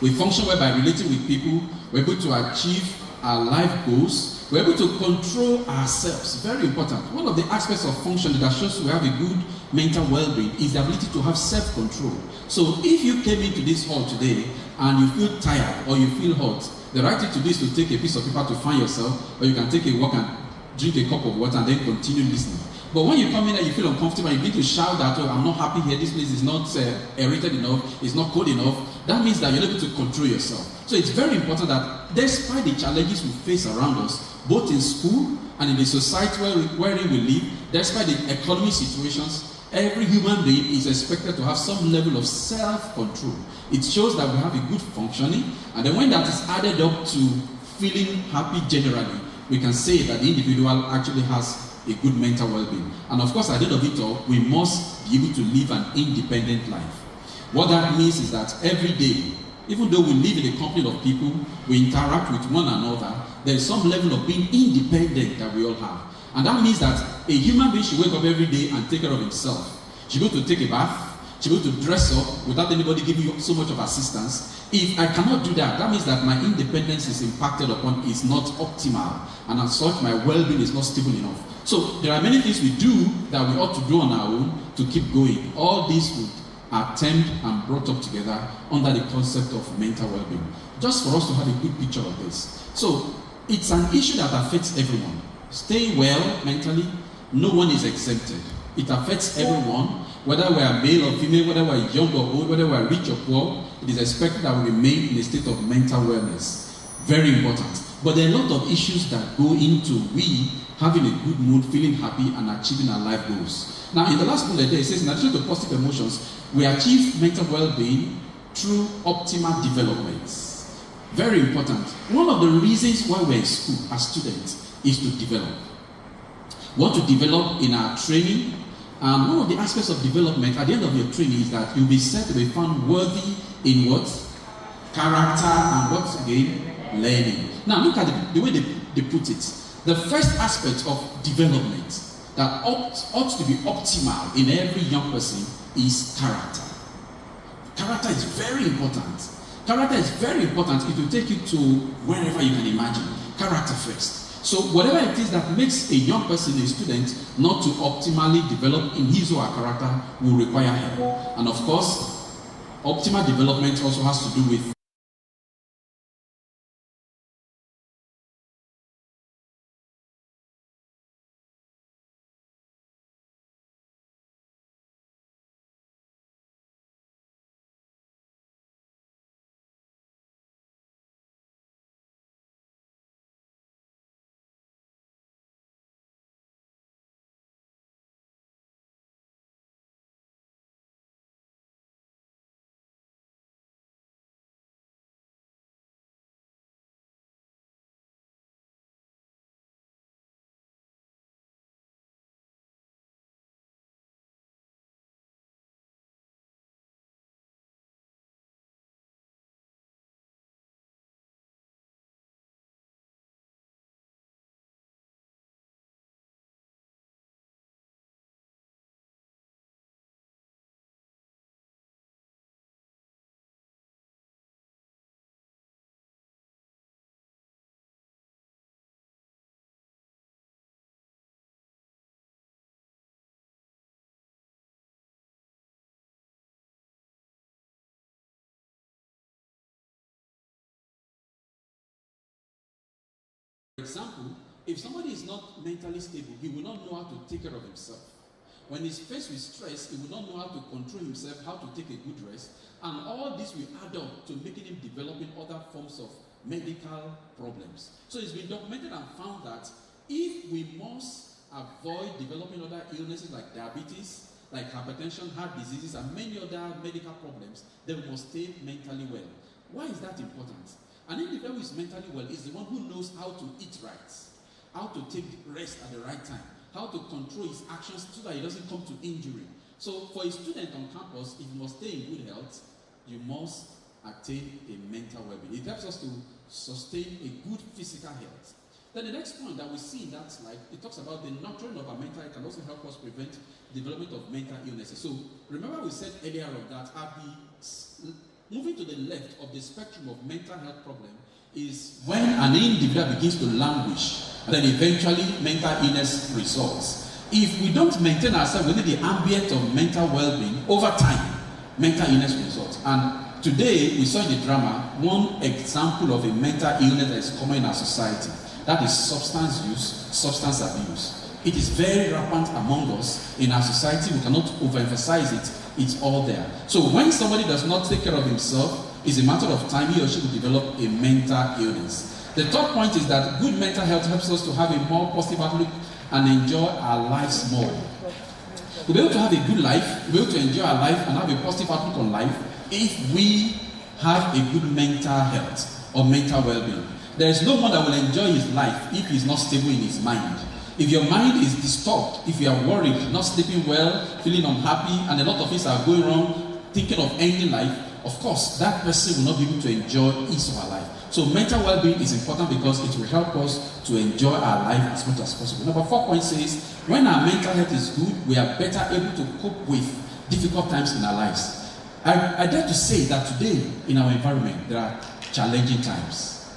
We function well by relating with people. We're able to achieve our life goals. We're able to control ourselves. Very important. One of the aspects of functioning that shows we have a good mental well-being is the ability to have self-control. So if you came into this hall today and you feel tired or you feel hot, the right thing to do is to take a piece of paper to fan yourself, or you can take a walk and drink a cup of water and then continue listening. But when you come in and you feel uncomfortable and you begin to shout that, oh, I'm not happy here, this place is not aerated enough, it's not cold enough, that means that you're able to control yourself. So it's very important that despite the challenges we face around us, both in school and in the society wherein we live, despite the economic situations, every human being is expected to have some level of self-control. It shows that we have a good functioning, and then when that is added up to feeling happy generally, we can say that the individual actually has a good mental well-being. And of course, at the end of it all, we must be able to live an independent life. What that means is that every day, even though we live in a company of people, we interact with one another, there is some level of being independent that we all have. And that means that a human being should wake up every day and take care of himself. She go to take a bath, she go to dress up without anybody giving you so much of assistance. If I cannot do that, that means that my independence is impacted upon, is not optimal, and as such my well-being is not stable enough. So there are many things we do that we ought to do on our own to keep going. All these would are termed and brought up together under the concept of mental well-being. Just for us to have a good picture of this. So it's an issue that affects everyone. Staying well mentally, no one is exempted. It affects everyone, whether we are male or female, whether we are young or old, whether we are rich or poor. It is expected that we remain in a state of mental wellness. Very important. But there are a lot of issues that go into we having a good mood, feeling happy, and achieving our life goals. Now, in the last bullet there, it says, in addition to positive emotions, we achieve mental well-being through optimal development. Very important. One of the reasons why we're in school as students is to develop. We want to develop in our training, and one of the aspects of development at the end of your training is that you'll be said to be found worthy in what? Character and what again? Learning. Now look at the way they put it. The first aspect of development that ought to be optimal in every young person is character. Character is very important. Character is very important. It will take you to wherever you can imagine. Character first. So whatever it is that makes a young person, a student, not to optimally develop in his or her character will require help. And of course, optimal development also has to do with For example, if somebody is not mentally stable, he will not know how to take care of himself. When he's faced with stress, he will not know how to control himself, how to take a good rest, and all this will add up to making him developing other forms of medical problems. So it's been documented and found that if we must avoid developing other illnesses like diabetes, like hypertension, heart diseases, and many other medical problems, then we must stay mentally well. Why is that important? An individual who is mentally well is the one who knows how to eat right, how to take rest at the right time, how to control his actions so that he doesn't come to injury. So for a student on campus, if you must stay in good health, you must attain a mental well-being. It helps us to sustain a good physical health. Then the next point that we see in that slide, it talks about the nurturing of our mental health can also help us prevent development of mental illnesses. So remember we said earlier on that at the moving to the left of the spectrum of mental health problem is when an individual begins to languish, and then eventually mental illness results. If we don't maintain ourselves within the ambient of mental well-being, over time, mental illness results. And today, we saw in the drama one example of a mental illness that is common in our society. That is substance use, substance abuse. It is very rampant among us in our society. We cannot overemphasize it. It's all there. So when somebody does not take care of himself, it's a matter of time he or she will develop a mental illness. The third point is that good mental health helps us to have a more positive outlook and enjoy our lives more. We'll be able to have a good life, we'll be able to enjoy our life and have a positive outlook on life if we have a good mental health or mental well-being. There is no one that will enjoy his life if he's not stable in his mind. If your mind is disturbed, if you are worried, not sleeping well, feeling unhappy, and a lot of things are going wrong, thinking of ending life, of course, that person will not be able to enjoy his or her life. So mental well-being is important because it will help us to enjoy our life as much as possible. Number 4 point says, when our mental health is good, we are better able to cope with difficult times in our lives. I dare to say that today, in our environment, there are challenging times.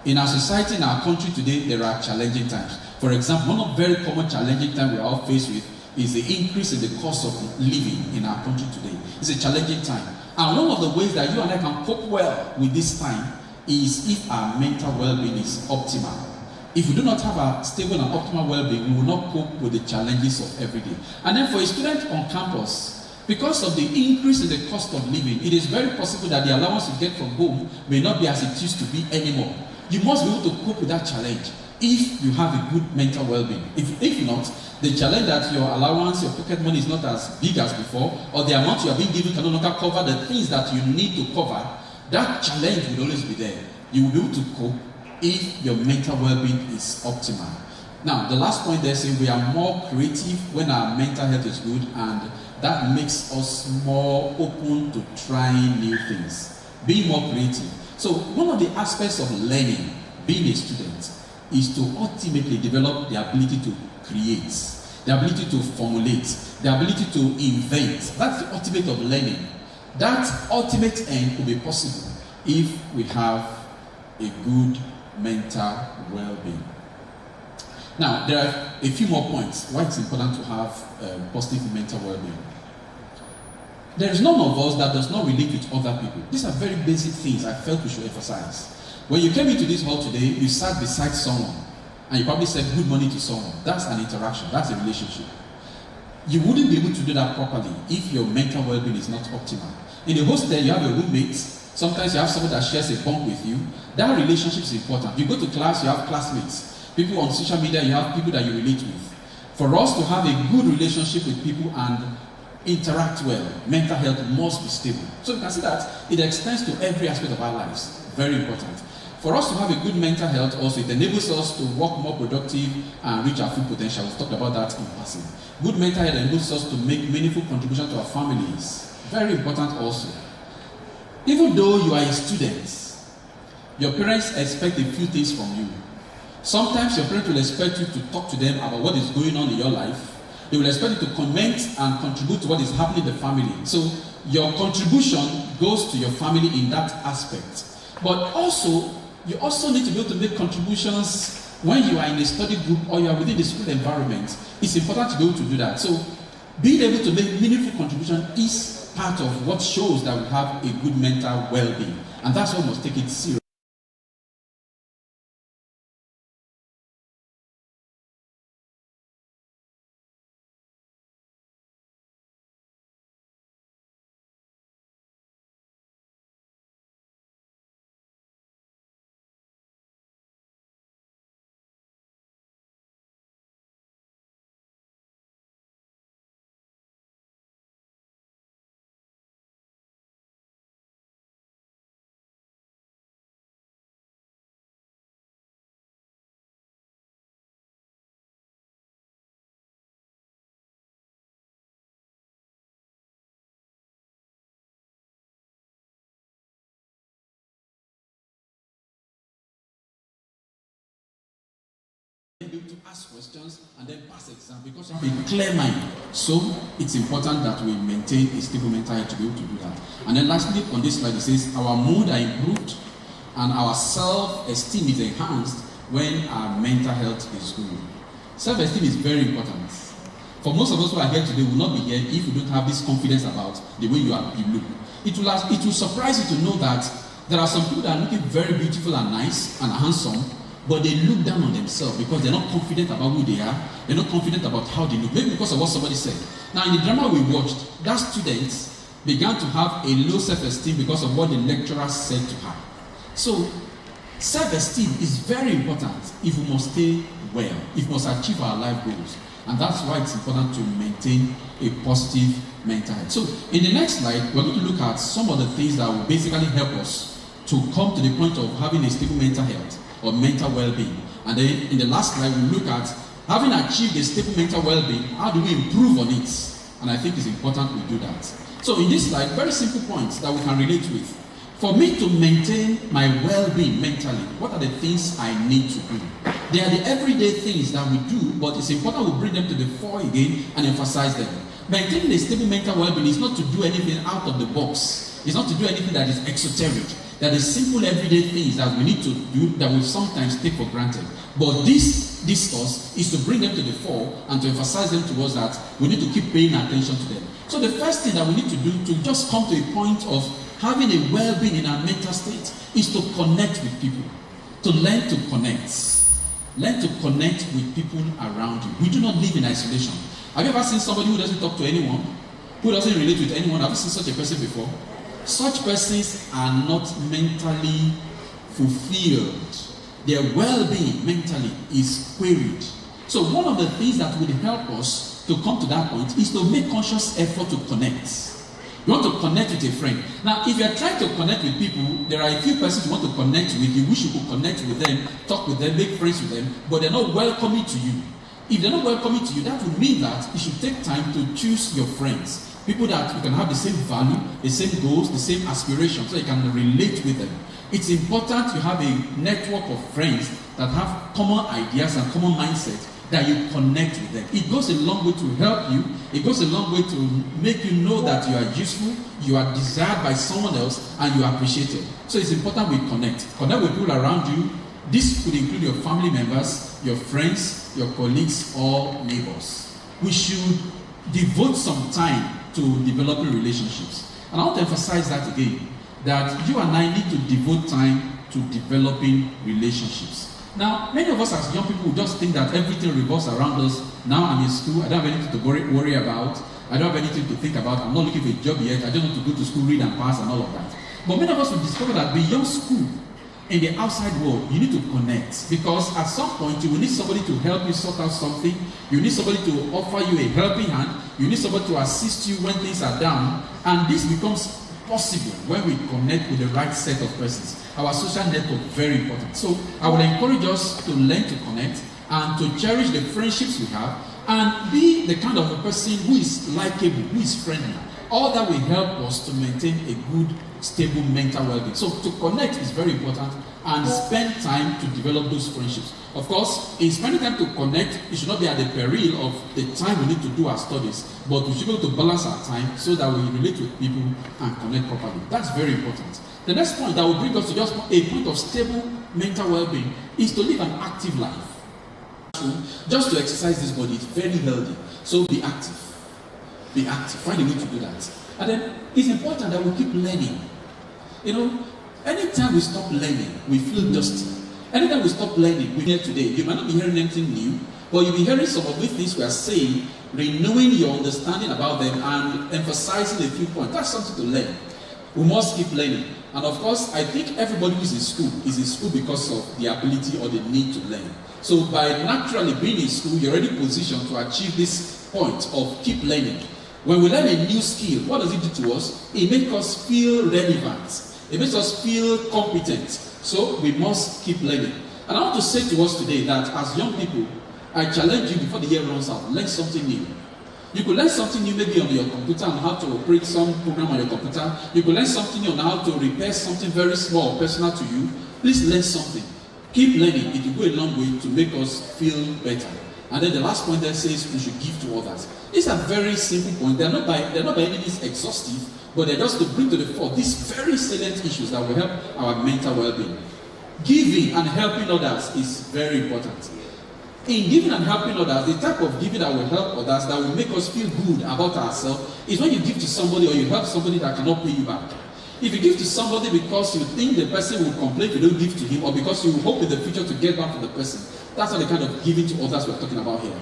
In our society, in our country today, there are challenging times. For example, one of the very common challenging times we are all faced with is the increase in the cost of living in our country today. It's a challenging time. And one of the ways that you and I can cope well with this time is if our mental well-being is optimal. If we do not have a stable and optimal well-being, we will not cope with the challenges of every day. And then for a student on campus, because of the increase in the cost of living, it is very possible that the allowance you get from home may not be as it used to be anymore. You must be able to cope with that challenge if you have a good mental well-being. If not, the challenge that your allowance, your pocket money is not as big as before, or the amount you are being given can no longer cover the things that you need to cover, that challenge will always be there. You will be able to cope if your mental well-being is optimal. Now, the last point there saying we are more creative when our mental health is good, and that makes us more open to trying new things, being more creative. So one of the aspects of learning, being a student, is to ultimately develop the ability to create, the ability to formulate, the ability to invent. That's the ultimate of learning. That ultimate end will be possible if we have a good mental well-being. Now, there are a few more points why it's important to have positive mental well-being. There is none of us that does not relate with other people. These are very basic things I felt we should emphasize. When you came into this hall today, you sat beside someone and you probably said good morning to someone. That's an interaction, that's a relationship. You wouldn't be able to do that properly if your mental well-being is not optimal. In a hostel, you have a roommate. Sometimes you have someone that shares a bunk with you. That relationship is important. You go to class, you have classmates. People on social media, you have people that you relate with. For us to have a good relationship with people and interact well, mental health must be stable. So you can see that it extends to every aspect of our lives. Very important. For us to have a good mental health also, it enables us to work more productive and reach our full potential. We've talked about that in passing. Good mental health enables us to make meaningful contribution to our families. Very important also. Even though you are a student, your parents expect a few things from you. Sometimes your parents will expect you to talk to them about what is going on in your life. They will expect you to comment and contribute to what is happening in the family. So your contribution goes to your family in that aspect. But also, you also need to be able to make contributions when you are in a study group or you are within the school environment. It's important to be able to do that. So being able to make meaningful contribution is part of what shows that we have a good mental well-being. And that's why we must take it seriously. Be able to ask questions and then pass exam because you have a clear mind. So it's important that we maintain a stable mental health to be able to do that. And then lastly, on this slide, it says our mood are improved and our self-esteem is enhanced when our mental health is good. Self-esteem is very important. For most of us who are here today, will not be here if you don't have this confidence about the way you look. It will surprise you to know that there are some people that are looking very beautiful and nice and handsome, but they look down on themselves because they're not confident about who they are. They're not confident about how they look. Maybe because of what somebody said. Now, in the drama we watched, that student began to have a low self-esteem because of what the lecturer said to her. So, self-esteem is very important if we must stay well, if we must achieve our life goals. And that's why it's important to maintain a positive mental health. So, in the next slide, we're going to look at some of the things that will basically help us to come to the point of having a stable mental health or mental well-being. And then in the last slide, we'll look at having achieved a stable mental well-being, how do we improve on it? And I think it's important we do that. So in this slide, very simple points that we can relate with. For me to maintain my well-being mentally, what are the things I need to do? They are the everyday things that we do, but it's important we bring them to the fore again and emphasize them. Maintaining a stable mental well-being is not to do anything out of the box. It's not to do anything that is exoteric. There are the simple everyday things that we need to do that we sometimes take for granted. But this discourse is to bring them to the fore and to emphasize them to us that we need to keep paying attention to them. So the first thing that we need to do to just come to a point of having a well-being in our mental state is to connect with people. To learn to connect. Learn to connect with people around you. We do not live in isolation. Have you ever seen somebody who doesn't talk to anyone? Who doesn't relate with anyone? Have you seen such a person before? Such persons are not mentally fulfilled. Their well-being mentally is queried. So one of the things that would help us to come to that point is to make conscious effort to connect. You want to connect with a friend. Now, if you are trying to connect with people, there are a few persons you want to connect with. You wish you could connect with them, talk with them, make friends with them, but they're not welcoming to you. If they're not welcoming to you, that would mean that you should take time to choose your friends. People that you can have the same value, the same goals, the same aspirations, so you can relate with them. It's important you have a network of friends that have common ideas and common mindset that you connect with them. It goes a long way to help you. It goes a long way to make you know that you are useful, you are desired by someone else, and you are appreciated. So it's important we connect. Connect with people around you. This could include your family members, your friends, your colleagues, or neighbors. We should devote some time to developing relationships. And I want to emphasize that again, that you and I need to devote time to developing relationships. Now, many of us as young people just think that everything revolves around us. Now I'm in school, I don't have anything to worry about. I don't have anything to think about. I'm not looking for a job yet. I just want to go to school, read and pass and all of that. But many of us will discover that beyond school, in the outside world, you need to connect. Because at some point, you will need somebody to help you sort out something. You need somebody to offer you a helping hand. You need somebody to assist you when things are down. And this becomes possible when we connect with the right set of persons. Our social network is very important. So I would encourage us to learn to connect and to cherish the friendships we have and be the kind of a person who is likable, who is friendly. All that will help us to maintain a good, stable mental well-being. So to connect is very important and spend time to develop those friendships. Of course, in spending time to connect, it should not be at the peril of the time we need to do our studies, but we should be able to balance our time so that we relate with people and connect properly. That's very important. The next point that will bring us to just a point of stable mental well-being is to live an active life. Just to exercise this body is very healthy. So be active. Be active. Find a way to do that. And then it's important that we keep learning. You know, anytime we stop learning, we feel dusty. Anytime we stop learning, we hear today. You might not be hearing anything new, but you'll be hearing some of the things we are saying, renewing your understanding about them and emphasizing a few points. That's something to learn. We must keep learning. And of course, I think everybody who is in school because of the ability or the need to learn. So by naturally being in school, you're already positioned to achieve this point of keep learning. When we learn a new skill, what does it do to us? It makes us feel relevant. It makes us feel competent. So we must keep learning. And I want to say to us today that as young people, I challenge you before the year runs out, learn something new. You could learn something new maybe on your computer on how to operate some program on your computer. You could learn something new on how to repair something very small or personal to you. Please learn something. Keep learning. It will go a long way to make us feel better. And then the last point there says we should give to others. These are very simple points. They're not by any means exhaustive, but they're just to bring to the fore these very salient issues that will help our mental well-being. Giving and helping others is very important. In giving and helping others, the type of giving that will help others, that will make us feel good about ourselves, is when you give to somebody or you help somebody that cannot pay you back. If you give to somebody because you think the person will complain if you don't give to him, or because you hope in the future to get back to the person, that's not the kind of giving to others we're talking about here.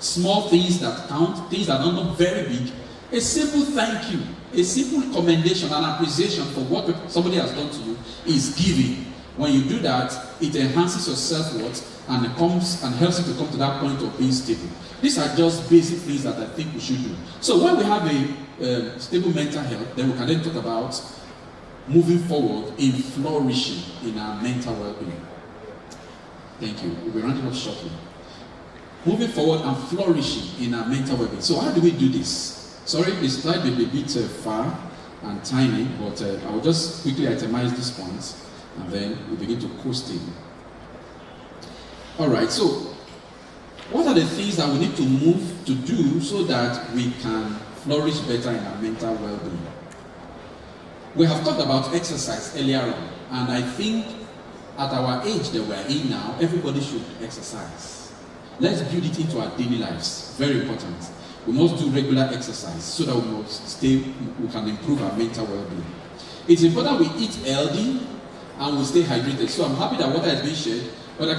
Small things that count, things that are not very big. A simple thank you, a simple commendation and appreciation for what somebody has done to you is giving. When you do that, it enhances your self-worth and it comes and helps you to come to that point of being stable. These are just basic things that I think we should do. So when we have a stable mental health, then we can then talk about moving forward in flourishing in our mental well-being. Thank you. We'll be rounding up shortly. Moving forward and flourishing in our mental well-being. So how do we do this? Sorry, the slide may be a bit far and tiny, but I will just quickly itemize these points and then we begin to coast in. Alright, so what are the things that we need to move to do so that we can flourish better in our mental well-being? We have talked about exercise earlier on, and I think at our age that we're in now, everybody should exercise. Let's build it into our daily lives. Very important. We must do regular exercise so that we can improve our mental well-being. It's important we eat healthy and we stay hydrated. So I'm happy that water is being shared, but I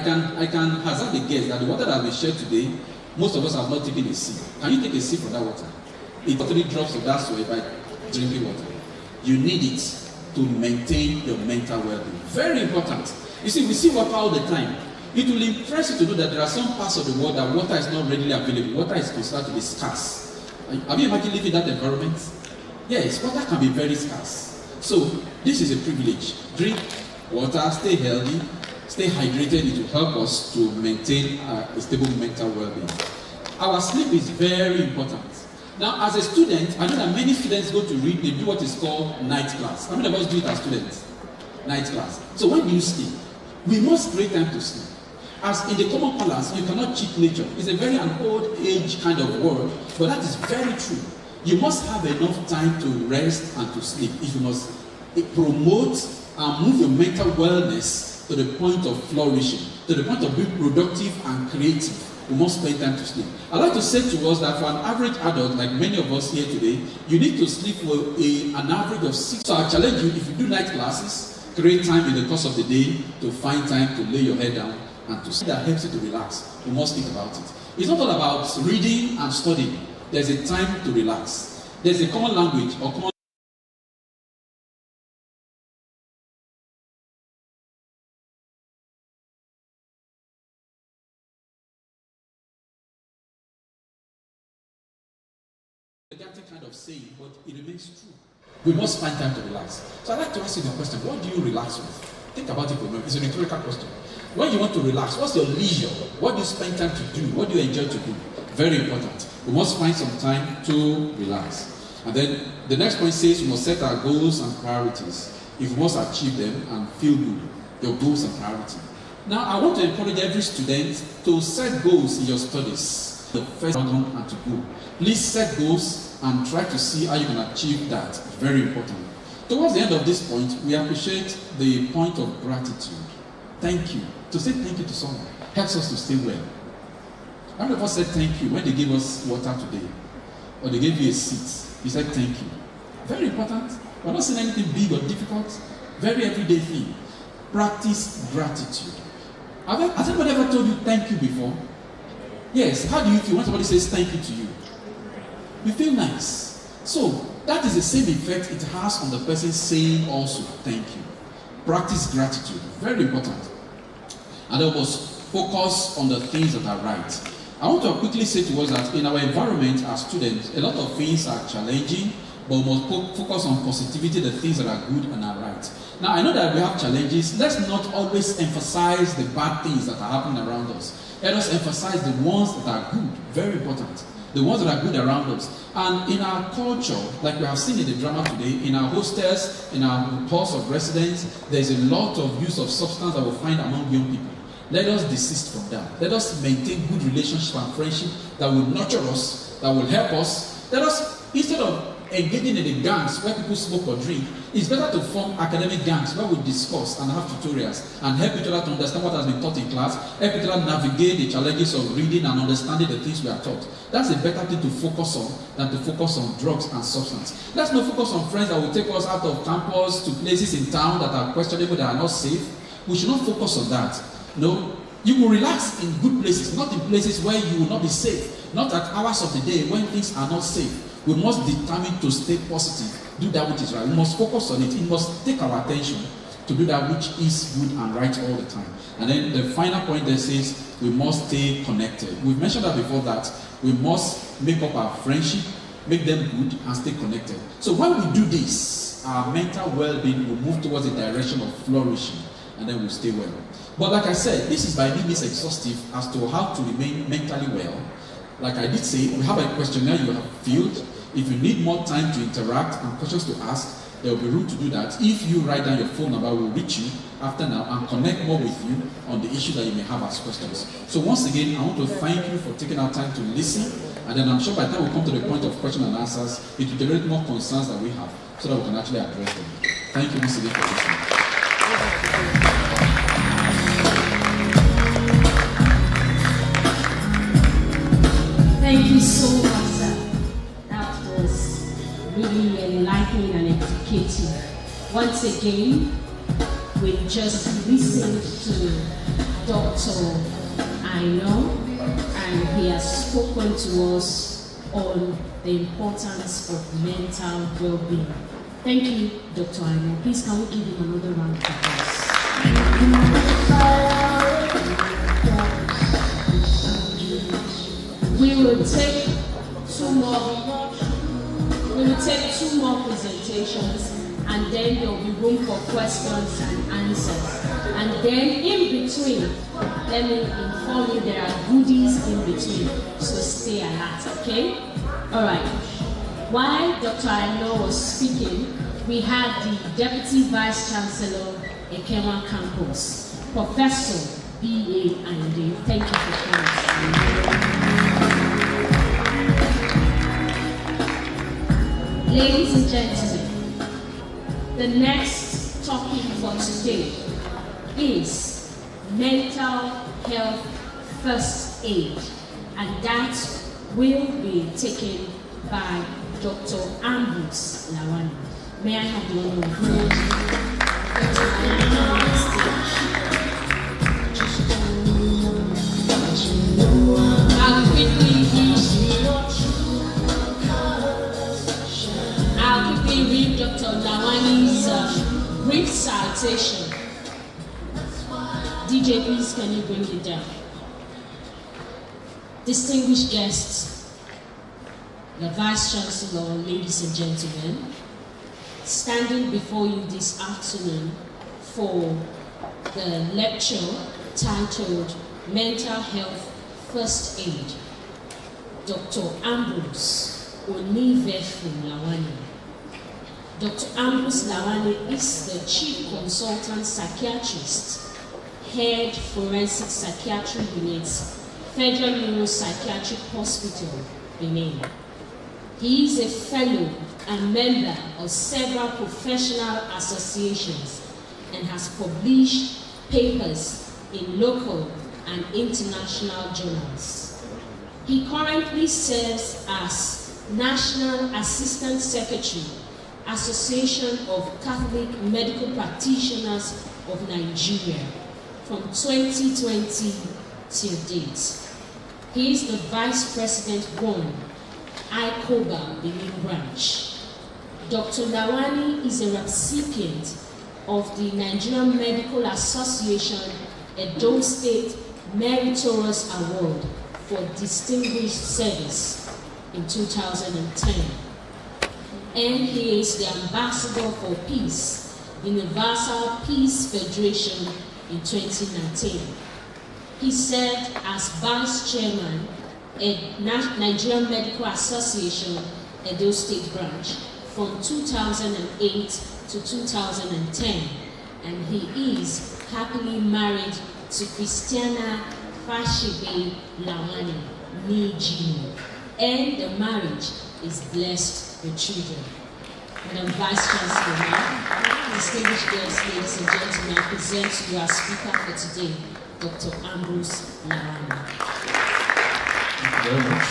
can hazard the guess that the water that has been shared today, most of us have not taken a sip. Can you take a sip of that water? It's 3 drops of that soil by drinking water. You need it to maintain your mental well-being. Very important. You see, we see water all the time. It will impress you to know that there are some parts of the world that water is not readily available. Water is considered to be scarce. Have you imagined living in that environment? Yes, water can be very scarce. So, this is a privilege. Drink water, stay healthy, stay hydrated. It will help us to maintain a stable mental well-being. Our sleep is very important. Now, as a student, I know that many students go to read, they do what is called night class. How many of us do it as students? Night class. So when do you sleep? We must create time to sleep. As in the common parlance, you cannot cheat nature. It's a very an old age kind of word, but that is very true. You must have enough time to rest and to sleep if you must promote and move your mental wellness to the point of flourishing, to the point of being productive and creative. We must spend time to sleep. I'd like to say to us that for an average adult, like many of us here today, you need to sleep for an average of 6. So I challenge you, if you do night classes, create time in the course of the day to find time to lay your head down and to sleep. That helps you to relax. We must think about it. It's not all about reading and studying. There's a time to relax. There's a common language or common kind of saying, but it remains true. We must find time to relax. So I'd like to ask you the question, what do you relax with? Think about it for a moment. It's a rhetorical question. When you want to relax, what's your leisure? What do you spend time to do? What do you enjoy to do? Very important. We must find some time to relax. And then the next point says we must set our goals and priorities. If we must achieve them and feel good, your goals and priorities. Now, I want to encourage every student to set goals in your studies. The first one and to go. Please set goals and try to see how you can achieve that. Very important. Towards the end of this point, we appreciate the point of gratitude. Thank you. To say thank you to someone helps us to stay well. How many of us said thank you when they gave us water today? Or they gave you a seat? You said thank you. Very important. We're not saying anything big or difficult. Very everyday thing. Practice gratitude. Has anybody ever told you thank you before? Yes. How do you feel when somebody says thank you to you? You feel nice. So, that is the same effect it has on the person saying also thank you. Practice gratitude. Very important. And then we must focus on the things that are right. I want to quickly say to us that in our environment as students, a lot of things are challenging, but we must focus on positivity, the things that are good and are right. Now, I know that we have challenges. Let's not always emphasize the bad things that are happening around us. Let us emphasize the ones that are good. Very important. The ones that are good around us. And in our culture, like we have seen in the drama today, in our hostels, in our halls of residence, there's a lot of use of substance that we find among young people. Let us desist from that. Let us maintain good relationship and friendship that will nurture us, that will help us. Let us, instead of engaging in the gangs where people smoke or drink, it's better to form academic gangs where we discuss and have tutorials and help each other to understand what has been taught in class, help each other navigate the challenges of reading and understanding the things we are taught. That's a better thing to focus on than to focus on drugs and substance. Let's not focus on friends that will take us out of campus to places in town that are questionable, that are not safe. We should not focus on that. No, you will relax in good places, not in places where you will not be safe, not at hours of the day when things are not safe. We must determine to stay positive, do that which is right. We must focus on it. It must take our attention to do that which is good and right all the time. And then the final point there says we must stay connected. We've mentioned that before, that we must make up our friendship, make them good, and stay connected. So when we do this, our mental well-being will move towards a direction of flourishing, and then we'll stay well. But like I said, this is by no means exhaustive as to how to remain mentally well. Like I did say, we have a questionnaire you have filled. If you need more time to interact and questions to ask, there will be room to do that. If you write down your phone number, we'll reach you after now and connect more with you on the issue that you may have as questions. So once again, I want to thank you for taking our time to listen, and then I'm sure by the time we come to the point of question and answers, it will generate more concerns that we have so that we can actually address them. Thank you once again for listening. Thank you so much, sir. That was really enlightening and educative. Once again, we just listened to Dr. Aino, and he has spoken to us on the importance of mental well-being. Thank you, Dr. Aino. Please, can we give him another round of applause? We will take two more presentations, and then there will be room for questions and answers. And then in between, let me inform you there are goodies in between, so stay alert, okay? All right. While Dr. Aino was speaking, we had the Deputy Vice Chancellor, Ekenwa Campus, Professor B.A. Ayinde. Thank you for coming. Ladies and gentlemen, the next topic for today is mental health first aid, and that will be taken by Dr. Ambrose Lawani. May I have the honor of Dr. Lawani on stage? I'll quickly read Dr. Lawani's brief citation. DJ, please, can you bring it down? Distinguished guests, the Vice Chancellor, ladies and gentlemen, standing before you this afternoon for the lecture titled Mental Health First Aid, Dr. Ambrose Onivefu Lawani. Dr. Ambrose Lawani is the Chief Consultant Psychiatrist, Head Forensic Psychiatry Unit, Federal Neuropsychiatric Hospital, Benin. He is a fellow and member of several professional associations and has published papers in local and international journals. He currently serves as National Assistant Secretary, Association of Catholic Medical Practitioners of Nigeria from 2020 till date. He is the Vice President 1, ICOBA Benin Branch. Dr. Lawani is a recipient of the Nigerian Medical Association Edo State Meritorious Award for Distinguished Service in 2010. And he is the Ambassador for Peace, Universal Peace Federation in 2019. He served as Vice Chairman at Nigerian Medical Association Edo State Branch from 2008 to 2010, and he is happily married to Christiana Fashibe Lawani Nijino, and the marriage is blessed with children. Madam Vice Chancellor, now, distinguished guests, ladies and gentlemen, I present to you our speaker for today, Dr. Ambrose Narana. Thank you very much.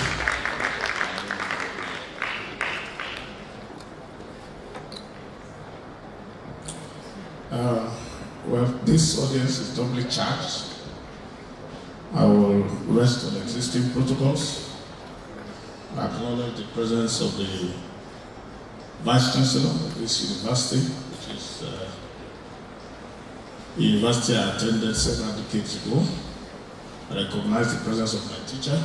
Well, this audience is doubly charged. I will rest on existing protocols. I acknowledge the presence of the Vice Chancellor of this university, which is the university I attended several decades ago. I recognize the presence of my teacher,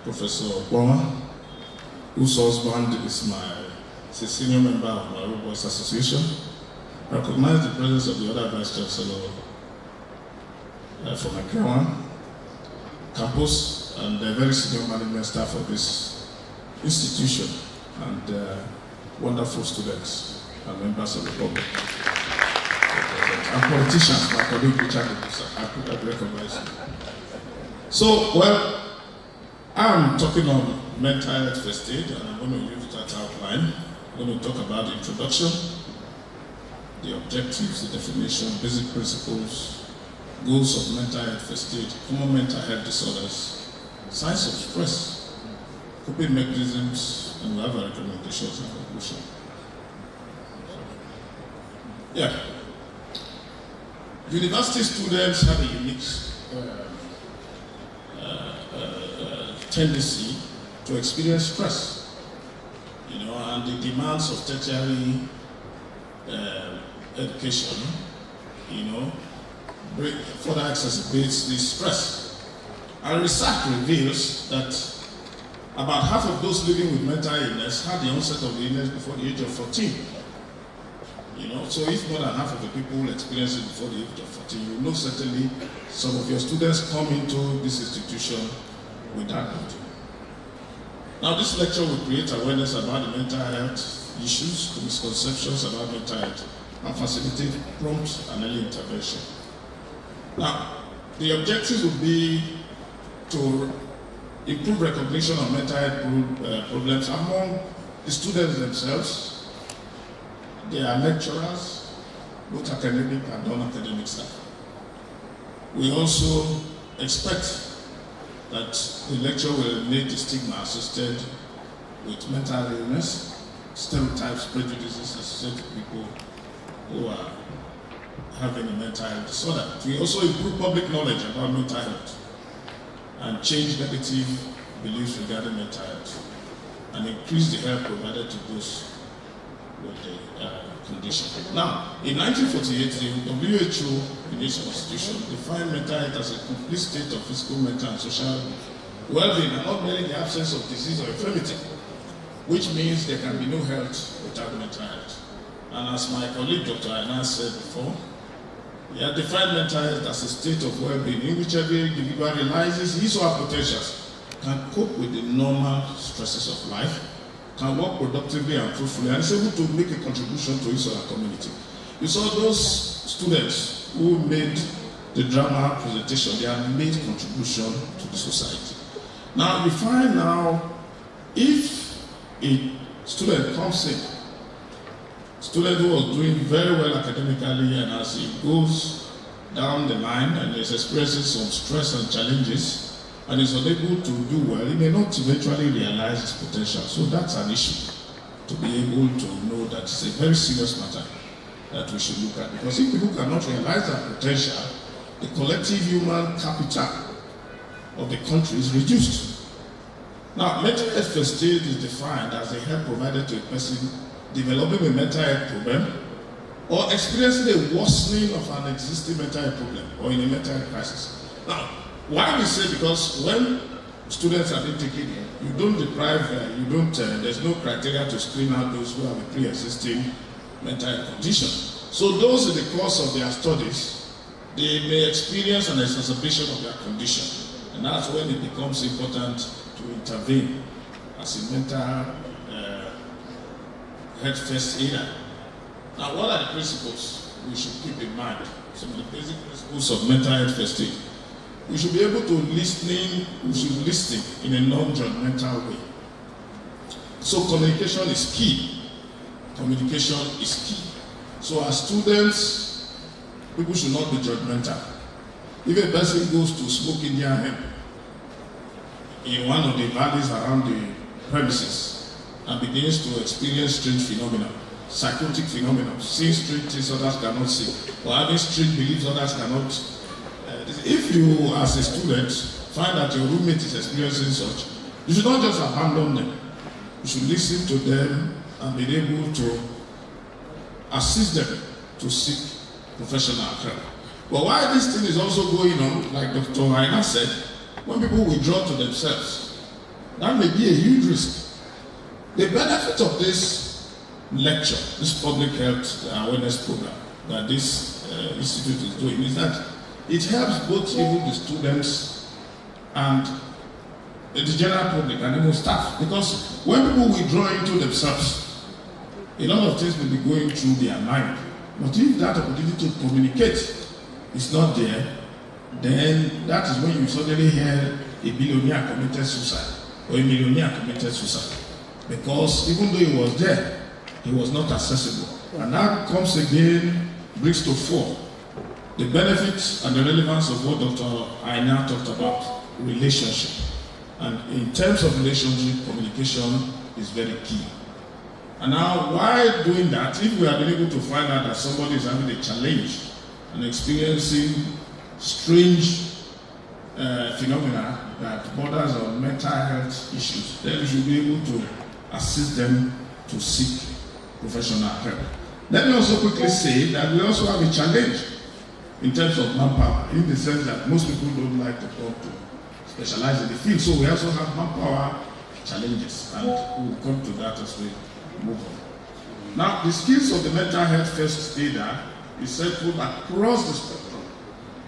Professor Obama, whose husband is a senior member of my Boys Association. I recognize the presence of the other Vice Chancellor from Akron campus and the very senior management staff of this institution and wonderful students and members of the public. And politicians, my colleague Richard, I could recognize you. So, well, I'm talking on mental health first aid, and I'm going to use that outline. I'm going to talk about the introduction, the objectives, the definition, basic principles, goals of mental health first aid, common mental health disorders, signs of stress, coping mechanisms, and we have our recommendations and conclusion. Yeah. University students have a unique tendency to experience stress, and the demands of tertiary education, further exacerbates this stress. And research reveals that about half of those living with mental illness had the onset of the illness before the age of 14. So if more than half of the people experience it before the age of 14, you know certainly some of your students come into this institution with that motive. Now this lecture will create awareness about the mental health issues, the misconceptions about mental health, and facilitate prompt and early intervention. Now, the objectives will be to improve recognition of mental health problems among the students themselves, their lecturers, both academic and non-academic staff. We also expect that the lecture will eliminate the stigma associated with mental illness, stereotypes, prejudices associated with people who are having a mental health disorder. We also improve public knowledge about mental health and change negative beliefs regarding mental health and increase the help provided to those with the condition. Now, in 1948, the WHO in its constitution defined mental health as a complete state of physical, mental, and social well-being, and not merely the absence of disease or infirmity, which means there can be no health without mental health. And as my colleague Dr. Aina said before, he had defined mental health as a state of well-being in which every individual realizes his or her potentials, can cope with the normal stresses of life, can work productively and fruitfully, and is able to make a contribution to his or her community. You saw those students who made the drama presentation, they have made contribution to the society. Now, you find now, if a student comes in, student who was doing very well academically, and as he goes down the line and is experiencing some stress and challenges, and is unable to do well, he may not eventually realize his potential. So that's an issue, to be able to know that it's a very serious matter that we should look at. Because if people cannot realize their potential, the collective human capital of the country is reduced. Now, mental health first aid is defined as the help provided to a person developing a mental health problem or experiencing a worsening of an existing mental health problem or in a mental health crisis. Now, why we say, because when students are being taken in, you don't deprive, there's no criteria to screen out those who have a pre-existing mental health condition. So those in the course of their studies, they may experience an exacerbation of their condition. And that's when it becomes important to intervene as a mental health first aider. Now, what are the principles we should keep in mind? Some of the basic principles of mental health first aid. We should be able to listen in a non-judgmental way. So communication is key. Communication is key. So as students, people should not be judgmental. If a person goes to smoke Indian hemp in one of the valleys around the premises and begins to experience strange phenomena, psychotic phenomena, seeing strange things others cannot see, or having strange beliefs others cannot. If you, as a student, find that your roommate is experiencing such, you should not just abandon them. You should listen to them and be able to assist them to seek professional help. But while this thing is also going on, like Dr. Aina said, when people withdraw to themselves, that may be a huge risk. The benefit of this lecture, this public health awareness program that this institute is doing, is that it helps both even the students and the general public and even staff. Because when people withdraw into themselves, a lot of things will be going through their mind. But if that opportunity to communicate is not there, then that is when you suddenly hear a billionaire committed suicide or a millionaire committed suicide. Because even though he was there, he was not accessible. And that comes again, brings to fore the benefits and the relevance of what Dr. Aina talked about, relationship. And in terms of relationship, communication is very key. And now, while doing that, if we have been able to find out that somebody is having a challenge and experiencing strange phenomena that borders on mental health issues, then we should be able to assist them to seek professional help. Let me also quickly say that we also have a challenge in terms of manpower, in the sense that most people don't like to talk to specialize in the field. So we also have manpower challenges, and we'll come to that as we move on. Now, the skills of the mental health first aider is set forth across the spectrum,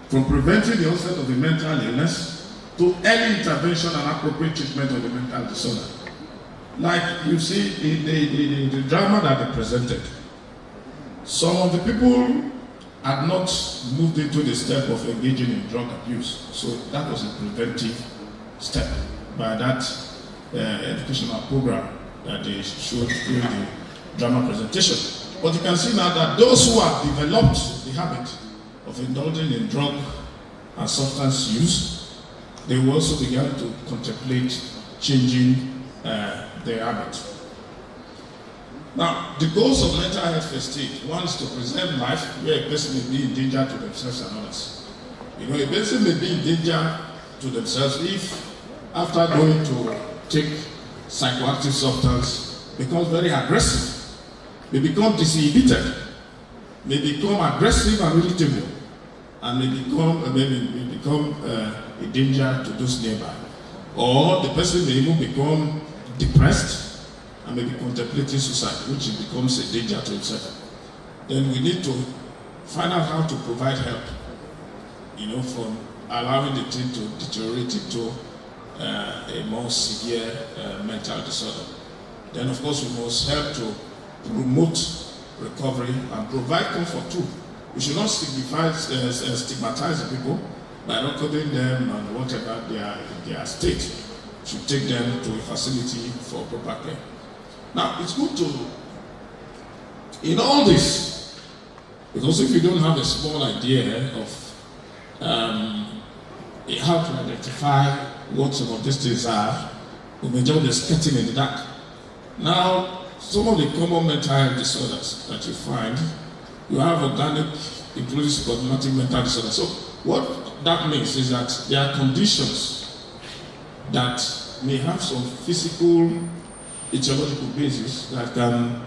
from preventing the onset of the mental illness to early intervention and appropriate treatment of the mental disorder. Like you see in the drama that they presented, some of the people had not moved into the step of engaging in drug abuse. So that was a preventive step by that educational program that they showed during the drama presentation. But you can see now that those who have developed the habit of indulging in drug and substance use, they will also begin to contemplate changing their habit. Now, the goals of mental health first aid, one is to preserve life where a person may be in danger to themselves and others. You know, a person may be in danger to themselves if, after going to take psychoactive substance, becomes very aggressive, may become disinhibited, may become aggressive and irritable, and may become a danger to those nearby. Or the person may even become depressed and maybe contemplating suicide, which becomes a danger to himself. Then we need to find out how to provide help, you know, from allowing the thing to deteriorate into a more severe mental disorder. Then, of course, we must help to promote recovery and provide comfort too. We should not stigmatize the people by recording them and whatever their state. We should take them to a facility for proper care. Now, it's good to, in all this, because if you don't have a small idea of how to identify what some of these things are, we may just be skating in the dark. Now, some of the common mental health disorders that you find, you have organic, including psychosomatic mental disorders. So, what that means is that there are conditions that may have some physical, etiological basis that can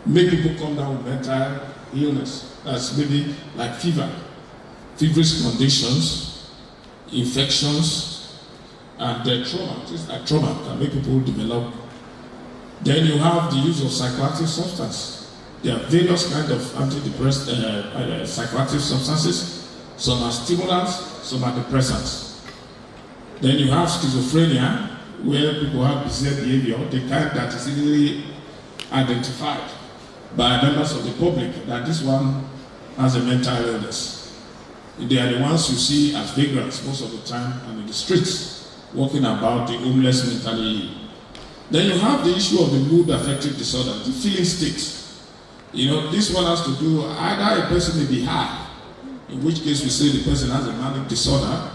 make people come down with mental illness. That's maybe like fever, feverish conditions, infections, and trauma. Things like trauma can make people develop. Then you have the use of psychoactive substance. There are various kinds of antidepressant psychoactive substances. Some are stimulants, some are depressants. Then you have schizophrenia, where people have bizarre behavior, the kind that is easily identified by members of the public that this one has a mental illness. They are the ones you see as vagrants most of the time and in the streets, walking about the homeless mentally ill. Then you have the issue of the mood affective disorder, the feeling state. You know, this one has to do, either a person may be high, in which case we say the person has a manic disorder,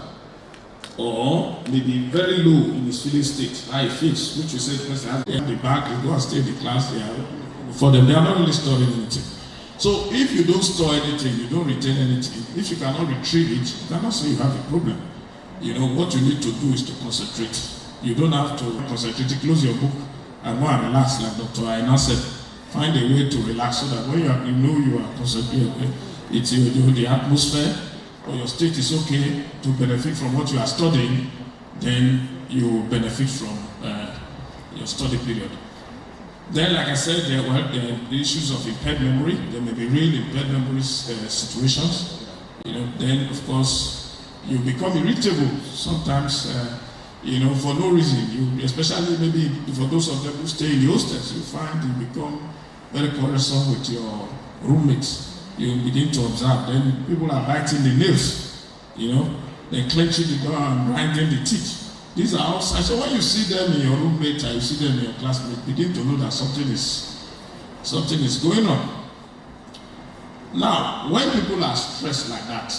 or may be very low in his feeling state, how he feels, which we say the person has the back, they go and stay in the class, for them, they are not really storing anything. So if you don't store anything, you don't retain anything, if you cannot retrieve it, you cannot say you have a problem. You know, what you need to do is to concentrate. You don't have to concentrate, close your book and go and relax, like Dr. Aina said. Find a way to relax so that when you know you are concentrating, it's the atmosphere, or your state is okay to benefit from what you are studying, then you benefit from your study period. Then, like I said, there were the issues of impaired memory. There may be real impaired memory situations. You know, then of course you become irritable sometimes. You know, for no reason. You, especially maybe for those of them who stay in the hostels, you find you become very quarrelsome with your roommates. You begin to observe. Then people are biting the nails. You know, they're clenching the door and grinding the teeth. These are outside. So when you see them in your roommate and you see them in your classmates, begin to know that something is going on. Now, when people are stressed like that,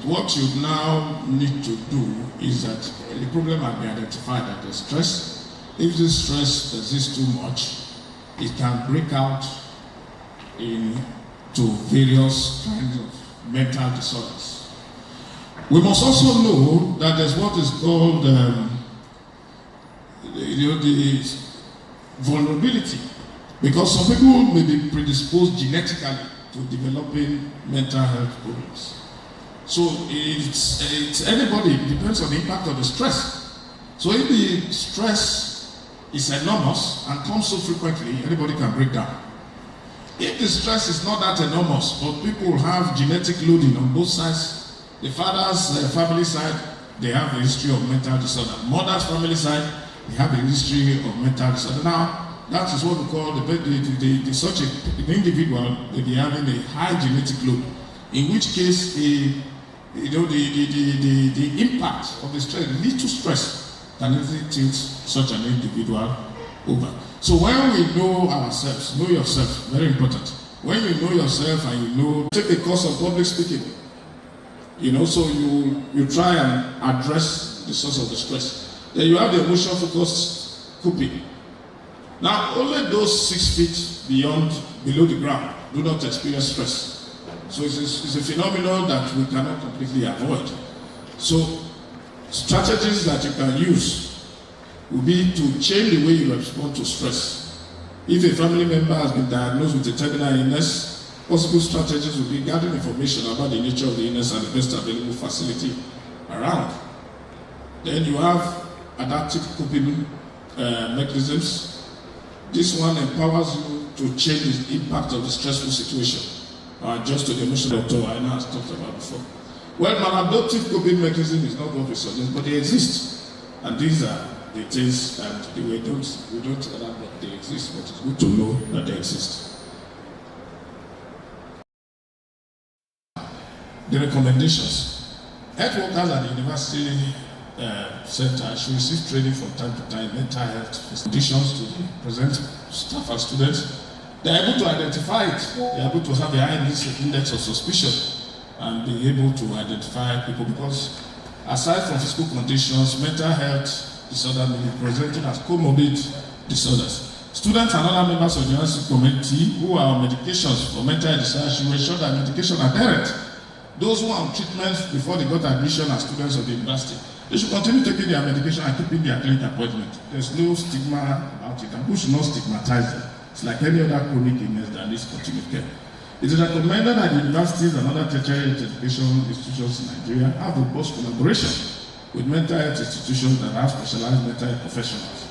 what you now need to do is that the problem might be identified that there's stress. If this stress exists too much, it can break out into various kinds of mental disorders. We must also know that there's what is called the vulnerability, because some people may be predisposed genetically to developing mental health problems. So it's anybody, it depends on the impact of the stress. So if the stress is enormous and comes so frequently, anybody can break down. If the stress is not that enormous, but people have genetic loading on both sides, the father's family side, they have a history of mental disorder. Mother's family side, they have a history of mental disorder. Now, that is what we call such an individual may be having a high genetic load, in which case the impact of the stress, little stress, can easily tilt such an individual over. So when we know ourselves, know yourself, very important. When you know yourself and you know, take a course of public speaking, you know, so you try and address the source of the stress. Then you have the emotion focused coping. Now, only those 6 feet below the ground do not experience stress. So it's a phenomenon that we cannot completely avoid. So strategies that you can use will be to change the way you respond to stress. If a family member has been diagnosed with a terminal illness, possible strategies will be gathering information about the nature of the illness and the best available facility around. Then you have adaptive coping mechanisms. This one empowers you to change the impact of the stressful situation, or adjust to the emotion Dr. Aina has talked about before. Well, maladaptive coping mechanism is not what we suggest, but they exist. And these are the things, and we don't allow that they exist, but it's good to know that they exist. The recommendations. Health workers at the university center should receive training from time to time in mental health conditions to present staff and students. They are able to identify it. They are able to have a high index of suspicion and be able to identify people, because aside from physical conditions, mental health disorder may be presented as comorbid disorders. Students and other members of the university committee who are on medications for mental health disorders should ensure that medication are adherent. Those who are on treatment before they got admission as students of the university, they should continue taking their medication and keeping their clinic appointment. There's no stigma about it, and we should not stigmatize them. It's like any other chronic illness that needs continued care. It is recommended that universities and other tertiary education institutions in Nigeria have robust collaboration with mental health institutions that have specialized mental health professionals.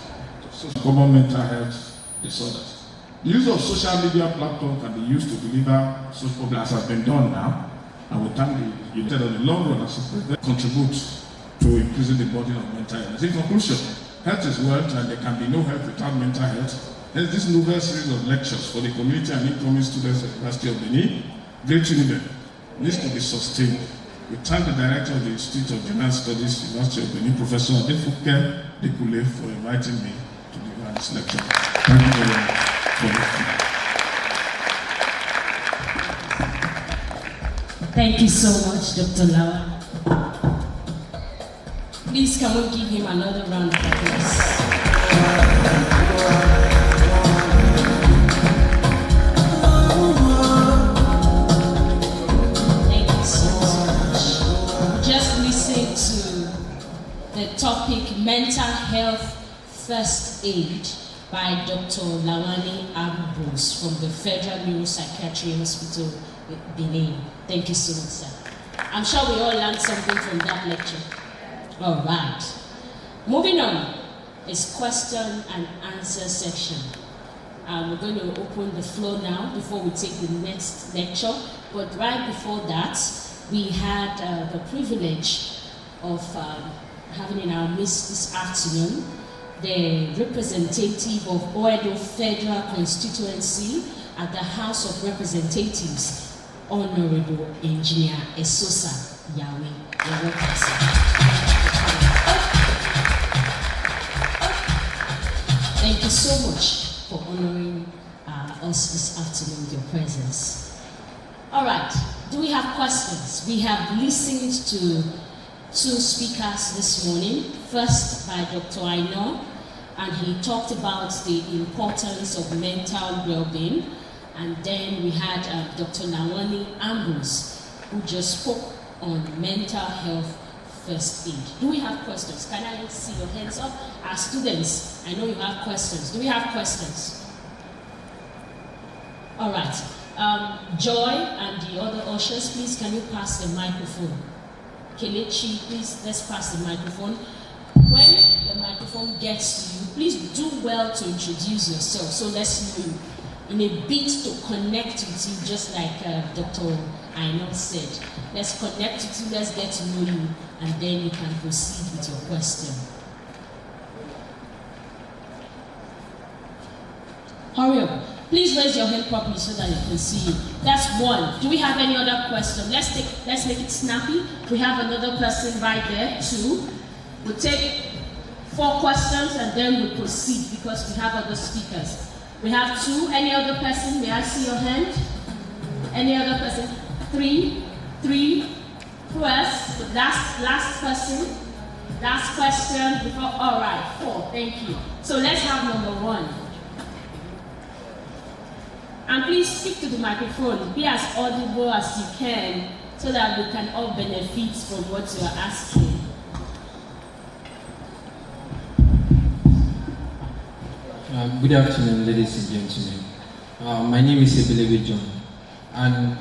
So common mental health disorders. The use of social media platforms can be used to deliver such programs, as has been done now. And we thank the United on the long run as contribute to increasing the burden of mental illness. In conclusion, health is wealth, and there can be no health without mental health. Hence, this novel series of lectures for the community and incoming students at the University of Benin, Great Union, needs to be sustained. We thank the Director of the Institute of General Studies, University of Benin, Professor Adefuke Dekule, for inviting me to the event. this lecture. Thank you very much for listening. Thank you so much, Dr. Lawa. Please, can we give him another round of applause? Thank you so much. Just listen to the topic Mental Health First Aid by Dr. Lawani Ambrose from the Federal Neuropsychiatry Hospital, Benin. Thank you so much, sir. I'm sure we all learned something from that lecture. All right. Moving on is question and answer section. We're going to open the floor now before we take the next lecture. But right before that, we had the privilege of having in our midst this afternoon the representative of Oedo Federal Constituency at the House of Representatives, Honorable Engineer Esosa Yahweh. You're welcome, sir. Thank you so much for honoring us this afternoon with your presence. All right, do we have questions? We have listened to two speakers this morning. First by Dr. Aino, and he talked about the importance of mental well-being. And then we had Dr. Lawani Ambrose, who just spoke on mental health first aid. Do we have questions? Can I see your hands up? Our students, I know you have questions. Do we have questions? All right. Joy and the other ushers, please, can you pass the microphone? Kelechi, please, let's pass the microphone. When the microphone gets to you, please do well to introduce yourself. So let's know you. In a bid to connect with you, just like Dr. Aino said. Let's connect with you, let's get to know you, and then you can proceed with your question. Hurry up. Please raise your hand properly so that you can see you. That's one. Do we have any other question? Let's make it snappy. We have another person right there, two. We'll take 4 questions and then we'll proceed because we have other speakers. We have 2. Any other person? May I see your hand? Any other person? 3. Who else? Last person. Last question before. All right, 4. Thank you. So let's have number 1. And please speak to the microphone. Be as audible as you can so that we can all benefit from what you are asking. Good afternoon, ladies and gentlemen. My name is Ebelewe John, and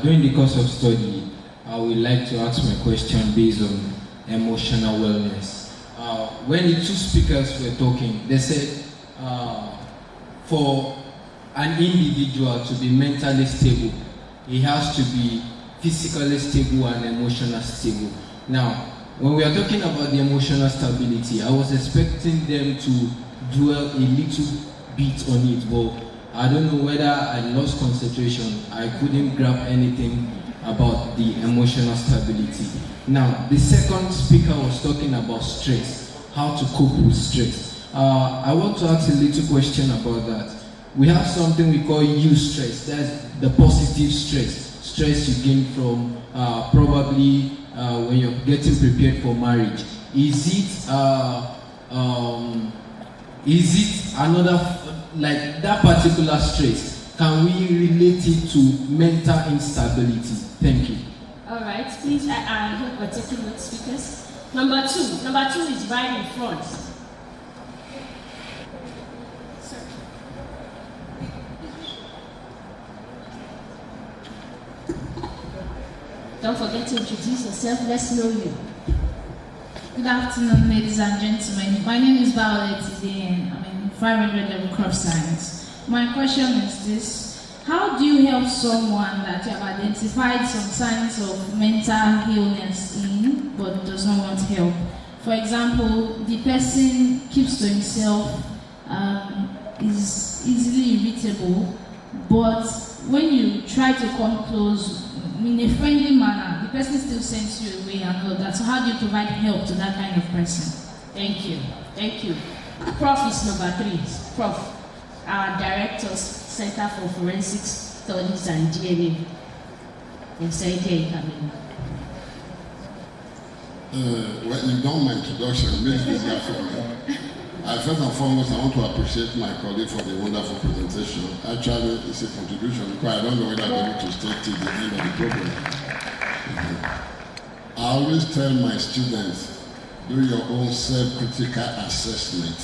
during the course of study, I would like to ask my question based on emotional wellness. When the 2 speakers were talking, they said for an individual to be mentally stable, he has to be physically stable and emotionally stable. Now, when we are talking about the emotional stability, I was expecting them to dwell a little bit on it, but I don't know whether I lost concentration. I couldn't grab anything about the emotional stability. Now, the second speaker was talking about stress, how to cope with stress. I want to ask a little question about that. We have something we call eustress, that's the positive stress. Stress you gain from probably when you're getting prepared for marriage. Is it another, like that particular stress, can we relate it to mental instability? Thank you. All right, please, I hope we're taking note, speakers. Number 2. Number 2 is right in front. Sir. Don't forget to introduce yourself. Let's know you. Good afternoon, ladies and gentlemen. My name is Violet Ide. I'm in 500 level crop science. My question is this: how do you help someone that you have identified some signs of mental illness in but does not want help? For example, the person keeps to himself, is easily irritable, but when you try to come close in a friendly manner, the person still sends you away and all that. So how do you provide help to that kind of person? Thank you. Thank you. Prof is number 3. Prof, our directors, Center for Forensic Studies and DNA. Well, you've done my introduction, it makes it easier for me. First and foremost, I want to appreciate my colleague for the wonderful presentation. Actually, it's a contribution because I don't know whether I'm able to stay till the end of the program. I always tell my students, do your own self-critical assessment.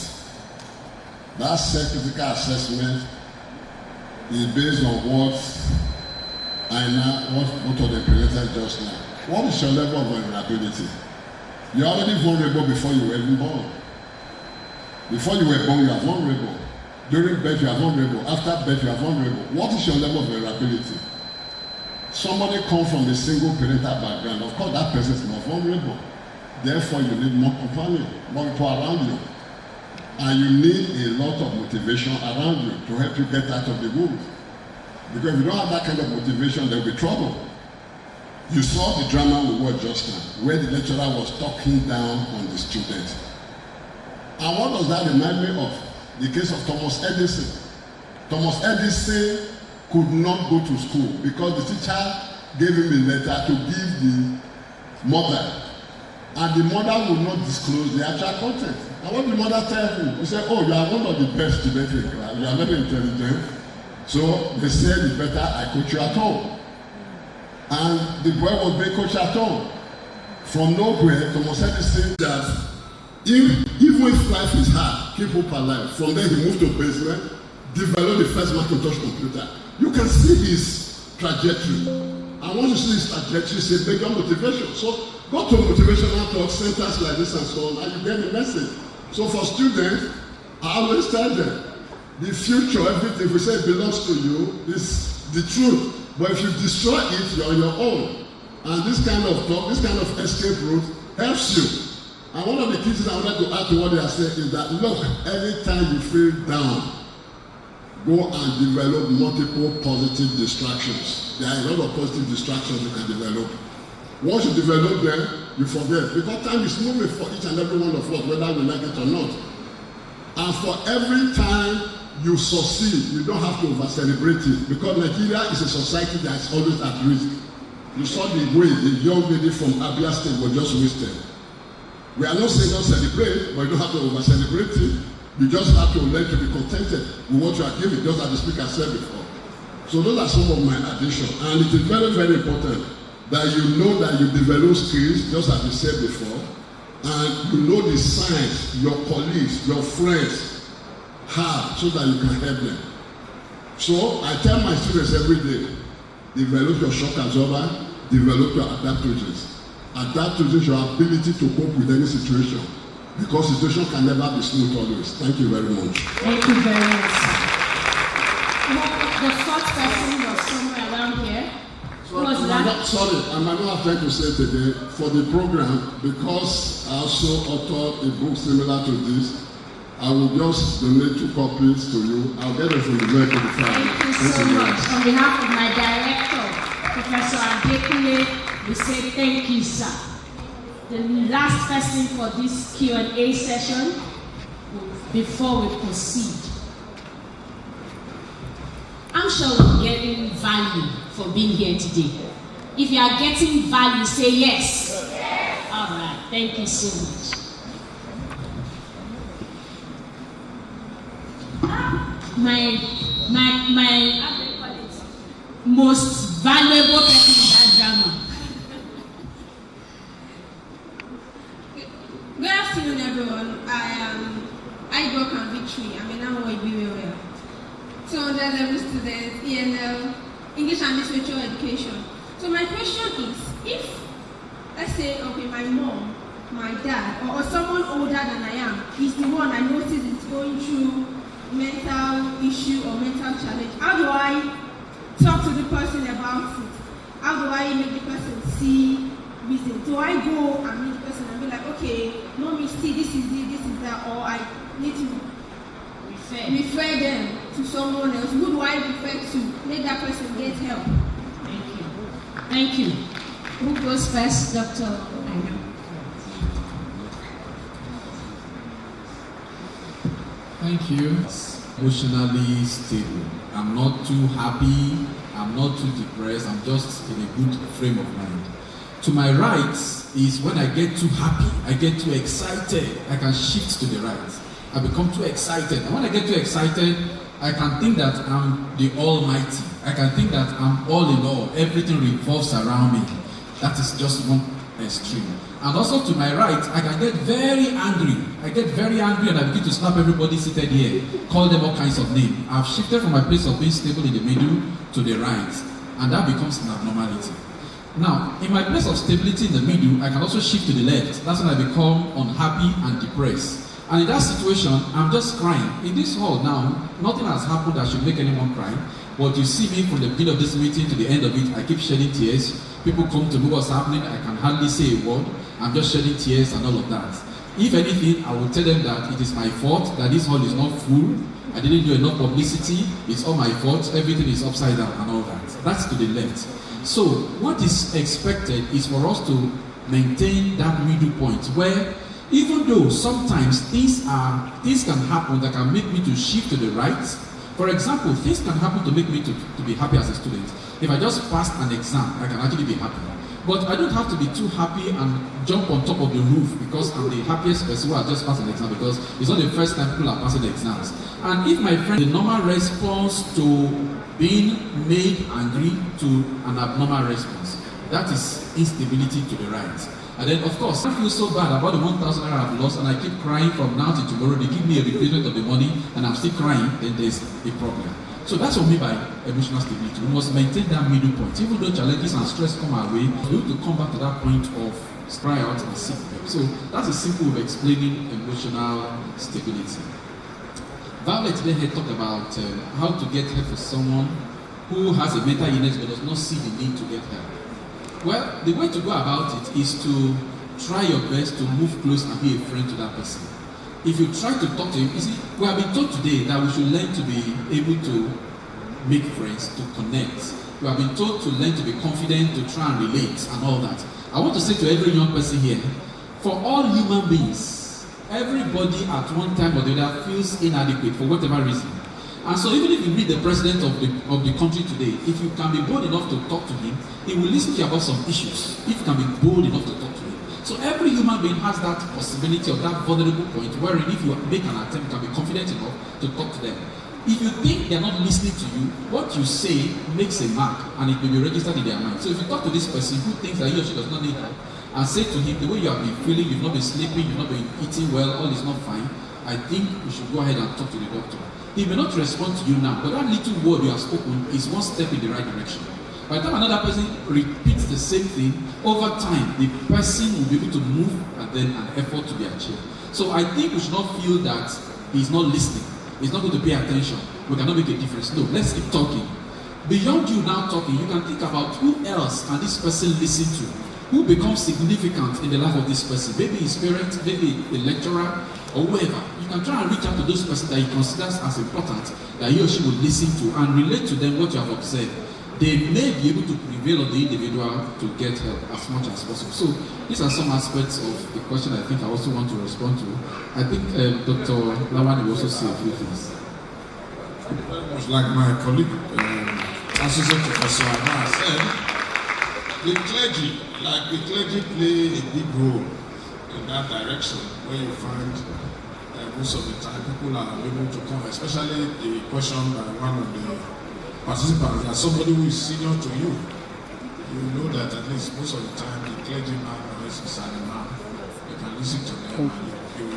That self-critical assessment is based on what both of them presented just now. What is your level of vulnerability? You're already vulnerable before you were even born. Before you were born, you are vulnerable. During birth, you are vulnerable. After birth, you are vulnerable. What is your level of vulnerability? Somebody comes from a single parental background. Of course, that person is more vulnerable. Therefore, you need more companion, more people around you. And you need a lot of motivation around you to help you get out of the wood. Because if you don't have that kind of motivation, there will be trouble. You saw the drama we watched just now, where the lecturer was talking down on the student. And what does that remind me of? The case of Thomas Edison. Thomas Edison could not go to school because the teacher gave him a letter to give the mother. And the mother would not disclose the actual content. And what the mother tell him? He said, oh, you are one of the best students in class. You are very intelligent. So they said it's better I coach you at home. And the boy was being coached at home. From nowhere, Thomas Edison that even if life is hard, keep hope alive. From there he moved to basement, developed the first Macintosh computer. You can see his trajectory. And once you see his trajectory, it's a bigger motivation. So go to motivational talk centers like this and so on, and you get the message. So for students, I always tell them, the future, everything we say belongs to you, is the truth. But if you destroy it, you're on your own. And this kind of talk, this kind of escape route helps you. And one of the key things I wanted to add to what they are saying is that, look, anytime you feel down, go and develop multiple positive distractions. There are a lot of positive distractions you can develop. Once you develop them, you forget. Because time is moving for each and every one of us, whether we like it or not. And for every time you succeed, you don't have to over-celebrate it. Because Nigeria is a society that is always at risk. You saw the way the young lady from Abia State was just wasted. We are not saying don't celebrate, but you don't have to over-celebrate it. You just have to learn to be contented with what you are given, just as the speaker said before. So those are some of my additions. And it is very, very important that you know that you develop skills, just as we said before, and you know the signs your colleagues, your friends have so that you can help them. So I tell my students every day, develop your shock absorber, develop your adaptogens. Adaptogens is your ability to cope with any situation. Because situation can never be smooth always. Thank you very much. Thank you very much. The fourth person was somewhere around here. Who was that? Sorry, I might not have time to say today for the program because I also authored a book similar to this. I will just donate 2 copies to you. I'll get it from the very front. Thank you so much. On behalf of my director, Professor Adekule, we say thank you, sir. The last person for this Q&A session before we proceed. I'm sure we're getting value for being here today. If you are getting value, say yes. Yes. All right. Thank you so much. My most valuable person in that drama. Good afternoon, everyone. I am Ibrock and Victory. I'm a now Iberia. 200 level students, ENL, English and Literature Education. So my question is, if, let's say, okay, my mom, my dad, or someone older than I am, is the one I notice is going through mental issue or mental challenge, how do I talk to the person about it? How do I make the person see reason? Do I go and meet the person and be like, okay, mommy, see, this is it, this is that, or I need to refer them to someone else? Who do I refer to? Make that person get help. Thank you. Thank you. Who goes first, Dr. Thank you. Emotionally stable. I'm not too happy, I'm not too depressed, I'm just in a good frame of mind. To my right is when I get too happy, I get too excited, I can shift to the right. I become too excited. And when I get too excited, I can think that I'm the Almighty. I can think that I'm all in all. Everything revolves around me. That is just one extreme. And also to my right, I can get very angry. I get very angry and I begin to slap everybody seated here, call them all kinds of names. I've shifted from my place of being stable in the middle to the right, and that becomes an abnormality. Now, in my place of stability in the middle, I can also shift to the left. That's when I become unhappy and depressed. And in that situation, I'm just crying. In this hall now, nothing has happened that should make anyone cry. But you see me from the beginning of this meeting to the end of it, I keep shedding tears. People come to know what's happening, I can hardly say a word. I'm just shedding tears and all of that. If anything, I will tell them that it is my fault, that this hall is not full. I didn't do enough publicity. It's all my fault. Everything is upside down and all that. That's to the left. So what is expected is for us to maintain that middle point where even though sometimes things can happen that can make me to shift to the right. For example, things can happen to make me to be happy as a student. If I just passed an exam, I can actually be happy. But I don't have to be too happy and jump on top of the roof because I'm the happiest person who has just passed an exam, because it's not the first time people are passing exams. And if my friend, the normal response to being made angry to an abnormal response, that is instability to the right. And then, of course, I feel so bad about the 1,000 I've lost and I keep crying from now to tomorrow. They give me a replacement of the money and I'm still crying, then there's a problem. So that's what we mean by emotional stability. We must maintain that middle point. Even though challenges and stress come our way, we need to come back to that point of cry out and seek help. So that's a simple way of explaining emotional stability. Violet today had talked about how to get help for someone who has a mental illness but does not see the need to get help. Well, the way to go about it is to try your best to move close and be a friend to that person. If you try to talk to him, you see, we have been taught today that we should learn to be able to make friends, to connect. We have been taught to learn to be confident, to try and relate and all that. I want to say to every young person here, for all human beings, everybody at one time or the other feels inadequate for whatever reason. And so even if you meet the president of the country today, if you can be bold enough to talk to him, he will listen to you about some issues, if you can be bold enough to talk to him. So every human being has that possibility of that vulnerable point wherein if you make an attempt, you can be confident enough to talk to them. If you think they're not listening to you, what you say makes a mark and it will be registered in their mind. So if you talk to this person who thinks that he or she does not need help and say to him, the way you have been feeling, you've not been sleeping, you've not been eating well, all is not fine, I think you should go ahead and talk to the doctor. He may not respond to you now, but that little word you have spoken is one step in the right direction. By the time another person repeats the same thing, over time, the person will be able to move and then an effort to be achieved. So I think we should not feel that he's not listening, he's not going to pay attention, we cannot make a difference. No, let's keep talking. Beyond you now talking, you can think about who else can this person listen to, who becomes significant in the life of this person, maybe his parent, maybe a lecturer, or whoever. You can try and reach out to those persons that he considers as important, that he or she would listen to and relate to them what you have observed. They may be able to prevail on the individual to get help as much as possible. So these are some aspects of the question I think I also want to respond to. I think Dr. Lawani will also say a few things. Very much like my colleague, Associate Professor Anna said, the clergy play a big role in that direction, where you find most of the time people are able to come, especially the question by one of the participants, as somebody who is senior to you. You know that at least most of the time the clergyman or his man, you can listen to them. You,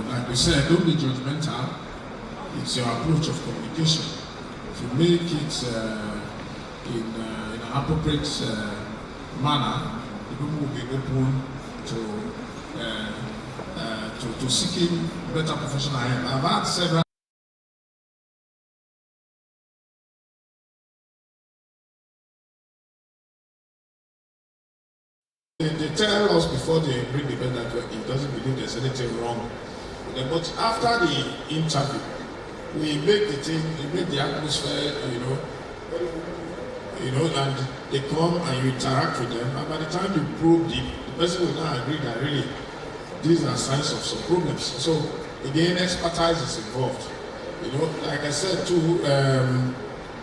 like we said, don't be judgmental. It's your approach of communication. If you make it in an appropriate manner, the people will be open to seeking better professional help. I've had several. They tell us before they bring the bed that he doesn't believe there's anything wrong. But after the interview, we make the atmosphere, and they come and you interact with them. And by the time you probe the person will now agree that really these are signs of some problems. So Again, expertise is involved. You know, like I said too,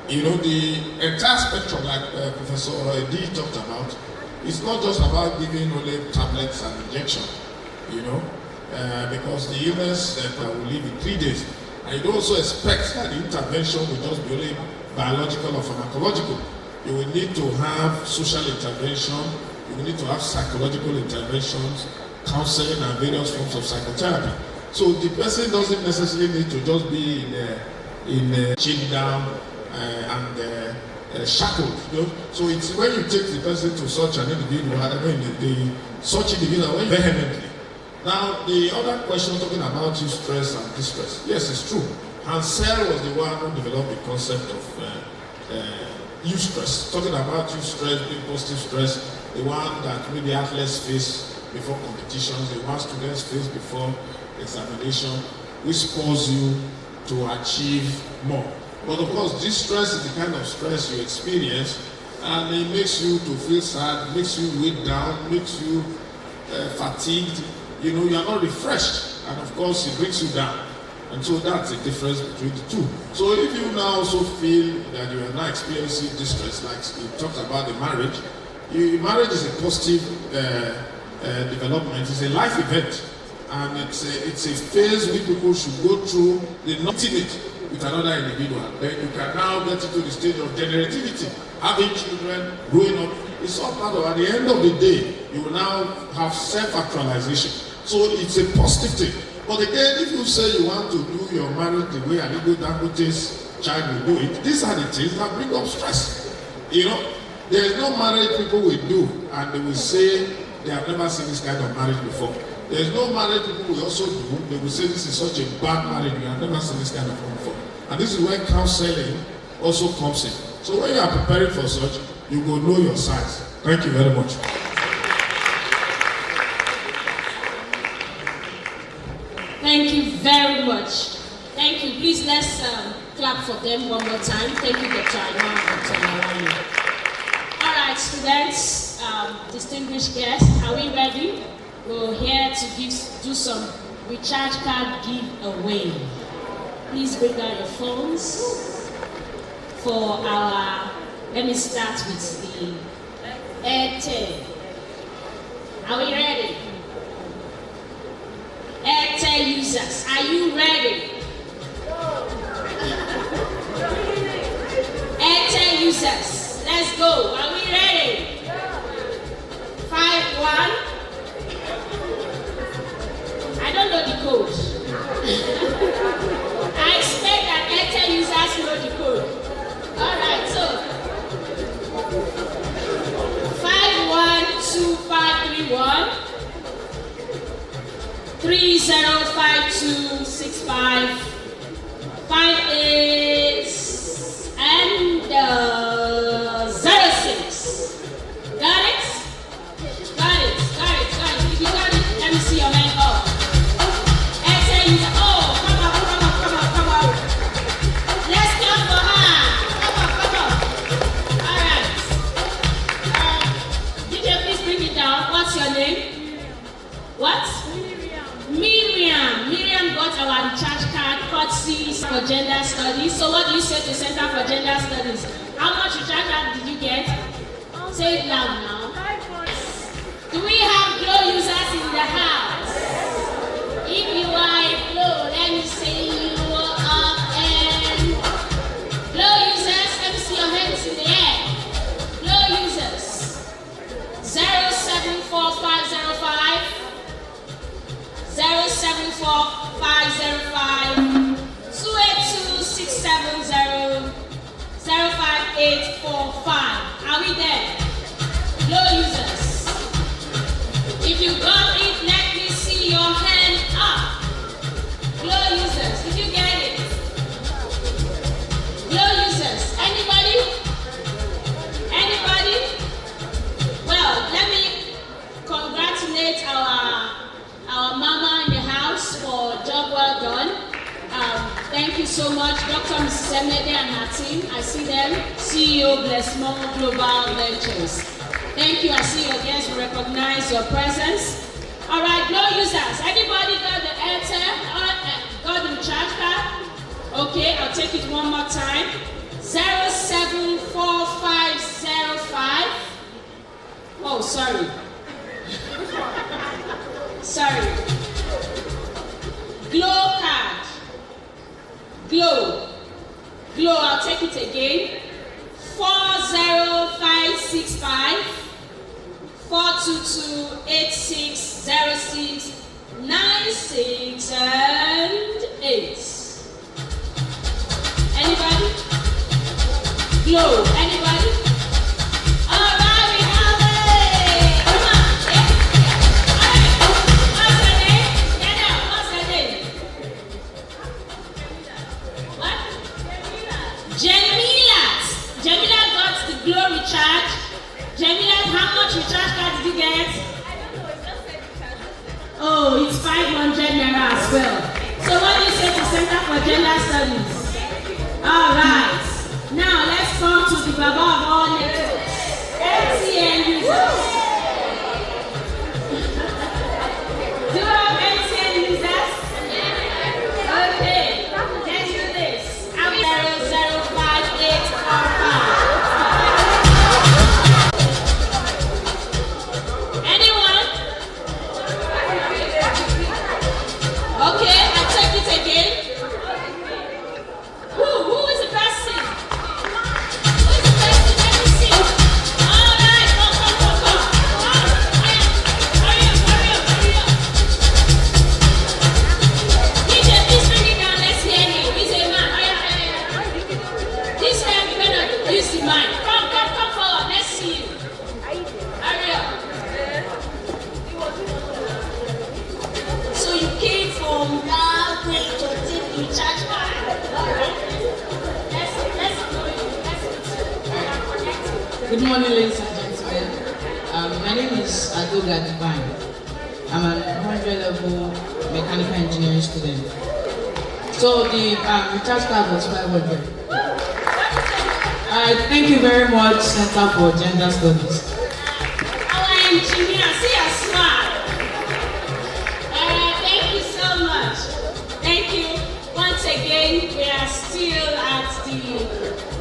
you know, the entire spectrum, like Professor D talked about, it's not just about giving only tablets and injection, you know, because the illness will live in 3 days. And you don't also expect that the intervention will just be only biological or pharmacological. You will need to have social intervention, you will need to have psychological interventions, counseling and various forms of psychotherapy. So the person doesn't necessarily need to just be chained down and shackled. You know? So it's when you take the person to such an individual, I mean, such individual vehemently. Now, the other question talking about eustress and distress. Yes, it's true. Hansel was the one who developed the concept of eustress. Talking about eustress, being positive stress, the one that maybe athletes face before competitions, the one students face before examination, which spurs you to achieve more. But of course, this stress is the kind of stress you experience, and it makes you to feel sad, makes you weighed down, makes you fatigued. You know, you are not refreshed, and of course, it brings you down. And so that's the difference between the two. So if you now also feel that you are not experiencing distress, like you talked about the marriage, marriage is a positive development, it's a life event. And it's a phase which people should go through, the not intimate with another individual. Then you can now get into the stage of generativity, having children, growing up. It's all part of, at the end of the day, you will now have self-actualization. So it's a positive thing. But again, if you say you want to do your marriage the way Aliko Dangote's child will do it, these are the things that bring up stress. You know, there is no marriage people will do, and they will say they have never seen this kind of marriage before. There is no marriage people will also do. They will say this is such a bad marriage, you have never seen this kind of thing before. And this is where counseling also comes in. So when you are preparing for such, you will know your size. Thank you very much. Thank you very much. Thank you. Please let's clap for them one more time. Thank you, Dr. Aima and Dr. Malani. All right, students, distinguished guests, are we ready? We're here to do some recharge card giveaway. Please bring out your phones for our, let me start with the Airtel. Are we ready? Airtel users, are you ready? Airtel users, let's go. Are we ready? 5-1. I don't know the code. I expect that Airtel users know the code. All right, so 512531 305265 58 and 06. Got it? Got it. If you got it, let me see your hand up. Airtel user. Oh, come on. Let's clap for her. Come on. All right. DJ, please bring it down. What's your name? What? Miriam got our recharge card courtesy for gender studies. So what do you say to Center for Gender Studies? How much recharge card did you get? Say it loud now. Do we have Glow users in the house? If you are a Glow, let me see you up and Glow users, let me see your hands in the air. Glow users 074505 074505 282-670 05845. Are we there? Glow users. If you got it, let me see your hand up. Glow users, did you get it? Glow users, anybody? Well, let me congratulate our mama in the house for a job well done. Thank you so much, Dr. Mrs. Emede and her team. I see them. CEO Blessmore Global Ventures. Thank you. I see your guests recognize your presence. All right, Glow users. Anybody got the Airtel? recharge card? Okay, I'll take it one more time. 074505. Oh, sorry. Sorry. Glow card. Glow. Glow, I'll take it again. 40565 4228606 96 and 8. Anybody? Glow. Anybody? All right, we have it. Come on. Yeah. All right. What's her name? Get out. What's her name? What? Jemilat. Jemilat got the glow recharge. Jemilat, how much recharge card did you get? Oh, it's 500 naira as well. So what do you say to Center for Gender Studies? All right. Now let's come to the Baba of all networks. MTN users. Do you have MTN users? Okay. Let's do this. I'm 005845. Anyone? Okay, I'll take it again. Who is the person? Who is the person? Let me see. All right, come. Hurry up. DJ, please bring it down. Let's hear him. He's a man. Hurry up. This time we're gonna use the mic. Come forward. Let's see you. Hurry up. So you came from that way to take the charge card. Good morning, ladies and gentlemen. My name is Adoga Divine. I'm an 100-level mechanical engineering student. So the recharge card was 500. Thank you very much, Center for Gender Studies. Our engineer, see a smile. Thank you so much. Thank you. Once again, we are still at the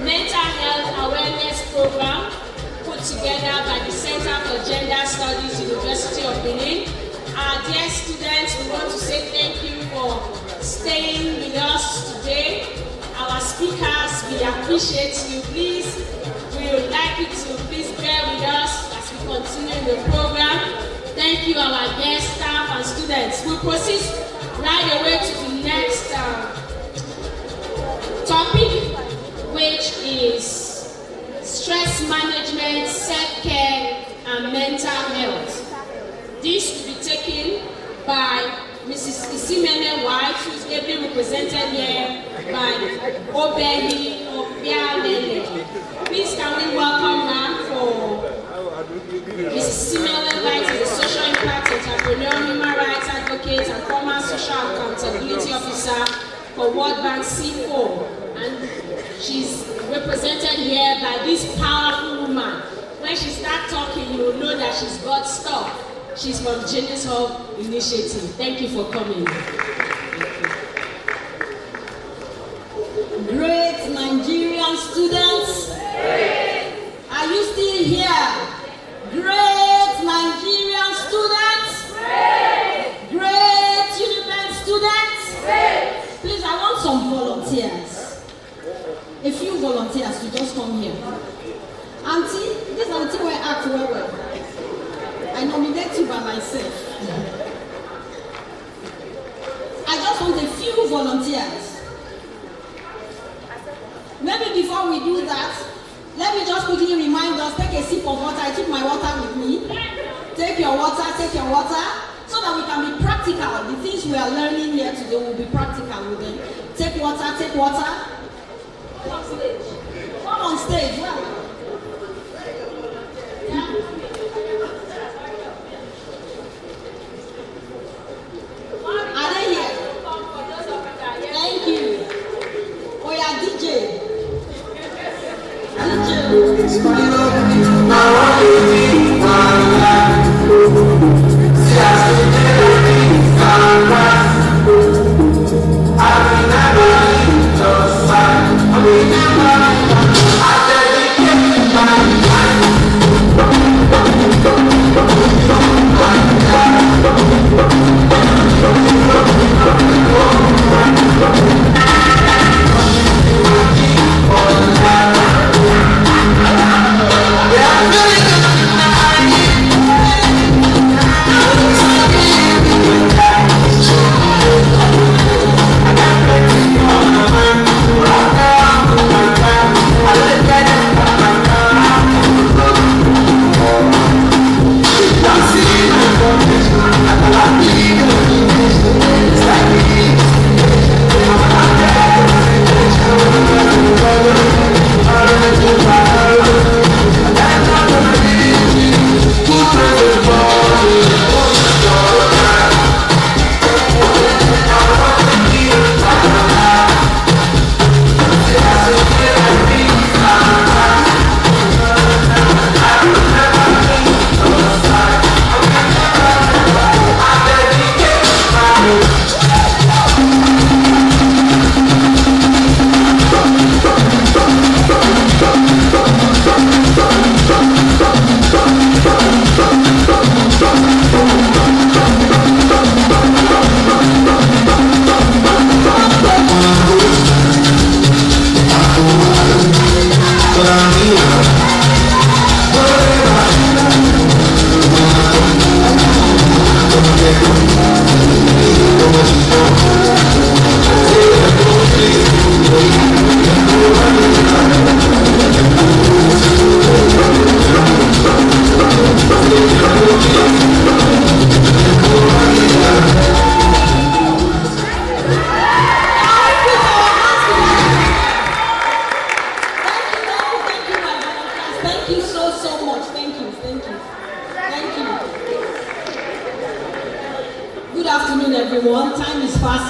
Mental Health Awareness Program put together by the Center for Gender Studies, University of Benin. Our dear students, we want to say thank you for staying with us today. Our speakers, we appreciate you. Please, we would like you to please bear with us as we continue the program. Thank you, our guest staff and students. We'll proceed right away to the next topic, which is stress management, self-care, and mental health. This will be taken by Mrs. Isimene White, who is ably represented here by Obehi Obialele. Please can we welcome her for Mrs. Isimene White is a social impact entrepreneur, human rights advocate, and former social accountability officer for World Bank C4. And she's represented here by this powerful woman. When she starts talking, you will know that she's got stuff. She's from Genius Hub Initiative. Thank you for coming. Great Nigerian students. Are you still here? Great Nigerian students. Great Unipen students. Please, I want some volunteers. A few volunteers to just come here. Auntie, this auntie will act well. I nominate you by myself. I just want a few volunteers. Maybe before we do that, let me just quickly remind us, take a sip of water. I took my water with me. Take your water, so that we can be practical. The things we are learning here today will be practical with them. Take water. Come on stage. Well. Yeah. Are they here? Thank you. Oh yeah, DJ. I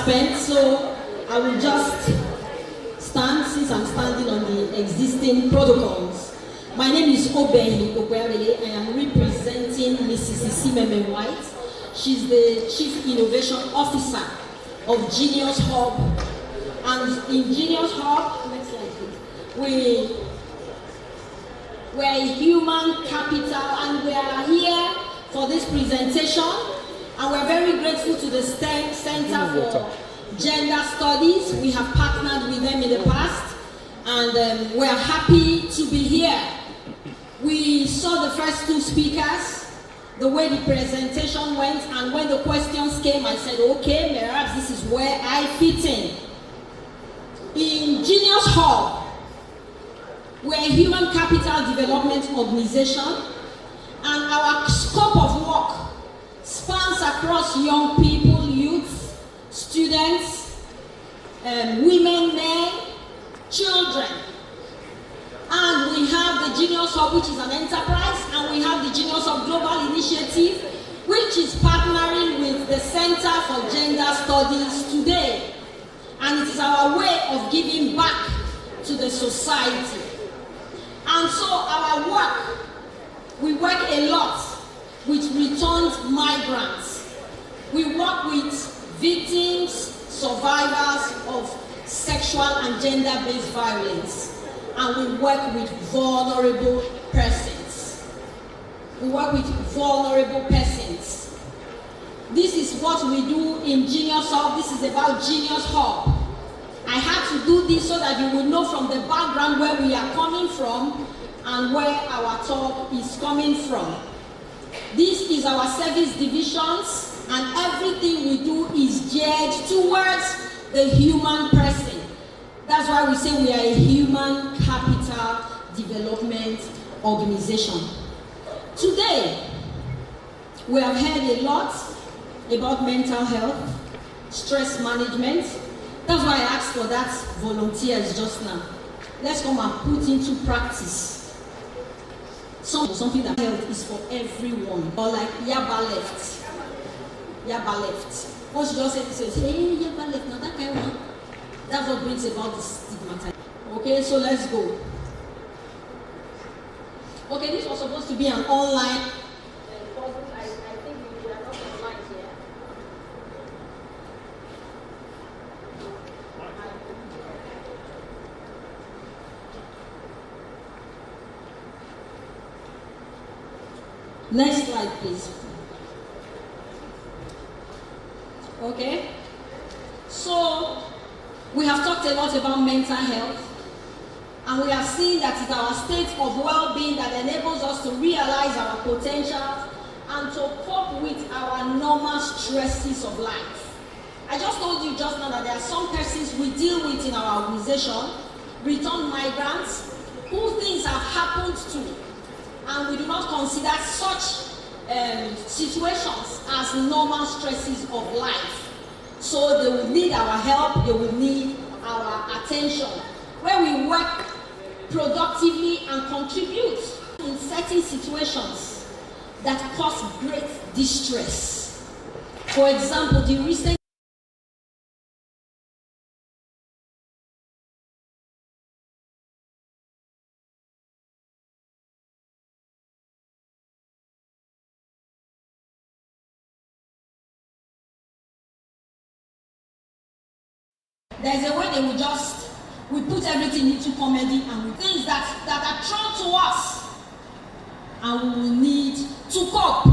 spent, so I will just stand since I'm standing on the existing protocols. My name is Obehi Okwebele. I am representing Mrs. Isimeme White. She's the Chief Innovation Officer of Genius Hub. And in Genius Hub, next slide please, we're a human capital, and we are here for this presentation. And we're very grateful to the STEM Center for Gender Studies. We have partnered with them in the past, and we're happy to be here. We saw the first two speakers, the way the presentation went, and when the questions came, I said, okay, perhaps this is where I fit in. In Genius Hub, we're a human capital development organization, and our scope of work spans across young people, youth, students, women, men, children. And we have the Genius Hub, which is an enterprise, and we have the Genius Hub Global Initiative, which is partnering with the Center for Gender Studies today. And it is our way of giving back to the society. And so our work, we work a lot with returned migrants. We work with victims, survivors of sexual and gender-based violence. And we work with vulnerable persons. We work with vulnerable persons. This is what we do in Genius Hub. This is about Genius Hub. I had to do this so that you will know from the background where we are coming from and where our talk is coming from. This is our service divisions, and everything we do is geared towards the human person. That's why we say we are a human capital development organization. Today, we have heard a lot about mental health, stress management. That's why I asked for that volunteers just now. Let's come and put into practice something that health is for everyone. Or like Yaba left. Yaba left. Once you just say, hey, Yaba left, now that kind of one. That's what brings about the stigmatization. Okay, so let's go. Okay, this was supposed to be an online. I think we are not online here. Next slide, please. Okay, so we have talked a lot about mental health, and we have seen that it's our state of well-being that enables us to realize our potential and to cope with our normal stresses of life. I just told you just now that there are some persons we deal with in our organization, returned migrants, who things have happened to, and we do not consider such situations as normal stresses of life. So they will need our help, they will need our attention, where we work productively and contribute in certain situations that cause great distress. For example, the recent there's a way they will just, we put everything into comedy and we things that are thrown to us and we will need to cope.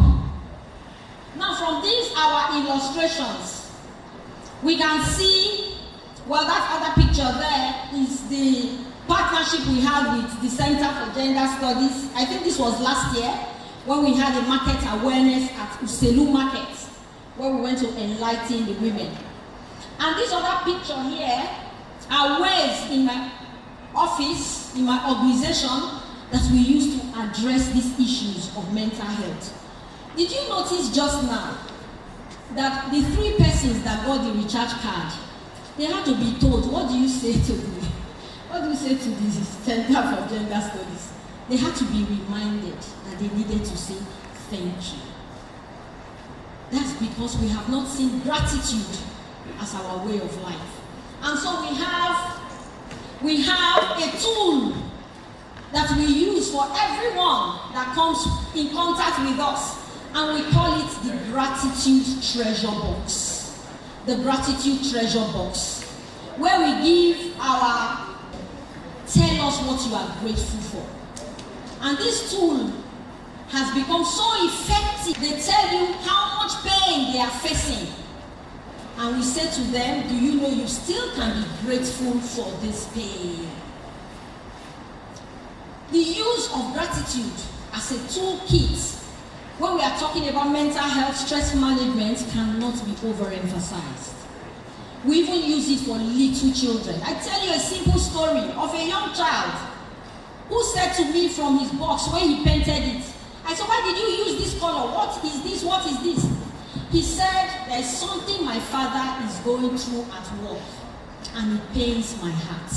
Now from these our illustrations, we can see, well, that other picture there is the partnership we have with the Center for Gender Studies. I think this was last year when we had a market awareness at Uselu Market, where we went to enlighten the women. And this other picture here are ways in my office, in my organization, that we use to address these issues of mental health. Did you notice just now that the three persons that got the recharge card, they had to be told, what do you say to the Center for Gender Studies? They had to be reminded that they needed to say thank you. That's because we have not seen gratitude as our way of life. And so we have a tool that we use for everyone that comes in contact with us, and we call it the gratitude treasure box. The gratitude treasure box, where we give tell us what you are grateful for. And this tool has become so effective. They tell you how much pain they are facing. And we say to them, do you know you still can be grateful for this pain? The use of gratitude as a toolkit when we are talking about mental health, stress management cannot be overemphasized. We even use it for little children. I tell you a simple story of a young child who said to me from his box when he painted it, I said, why did you use this color? What is this? What is this? He said, there's something my father is going through at work, and it pains my heart.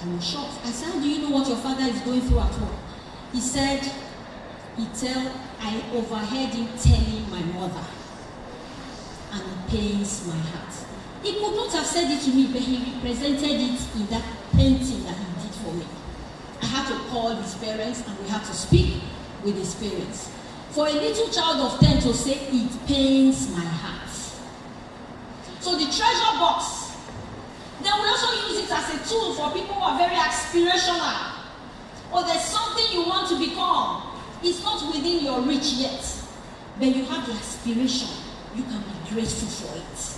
I was shocked. I said, how do you know what your father is going through at work? He said, I overheard him telling my mother, and it pains my heart. He could not have said it to me, but he represented it in that painting that he did for me. I had to call his parents, and we had to speak with his parents. For a little child of 10 to say, it pains my heart. So the treasure box, then we also use it as a tool for people who are very aspirational. Or there's something you want to become. It's not within your reach yet, but you have the aspiration. You can be grateful for it.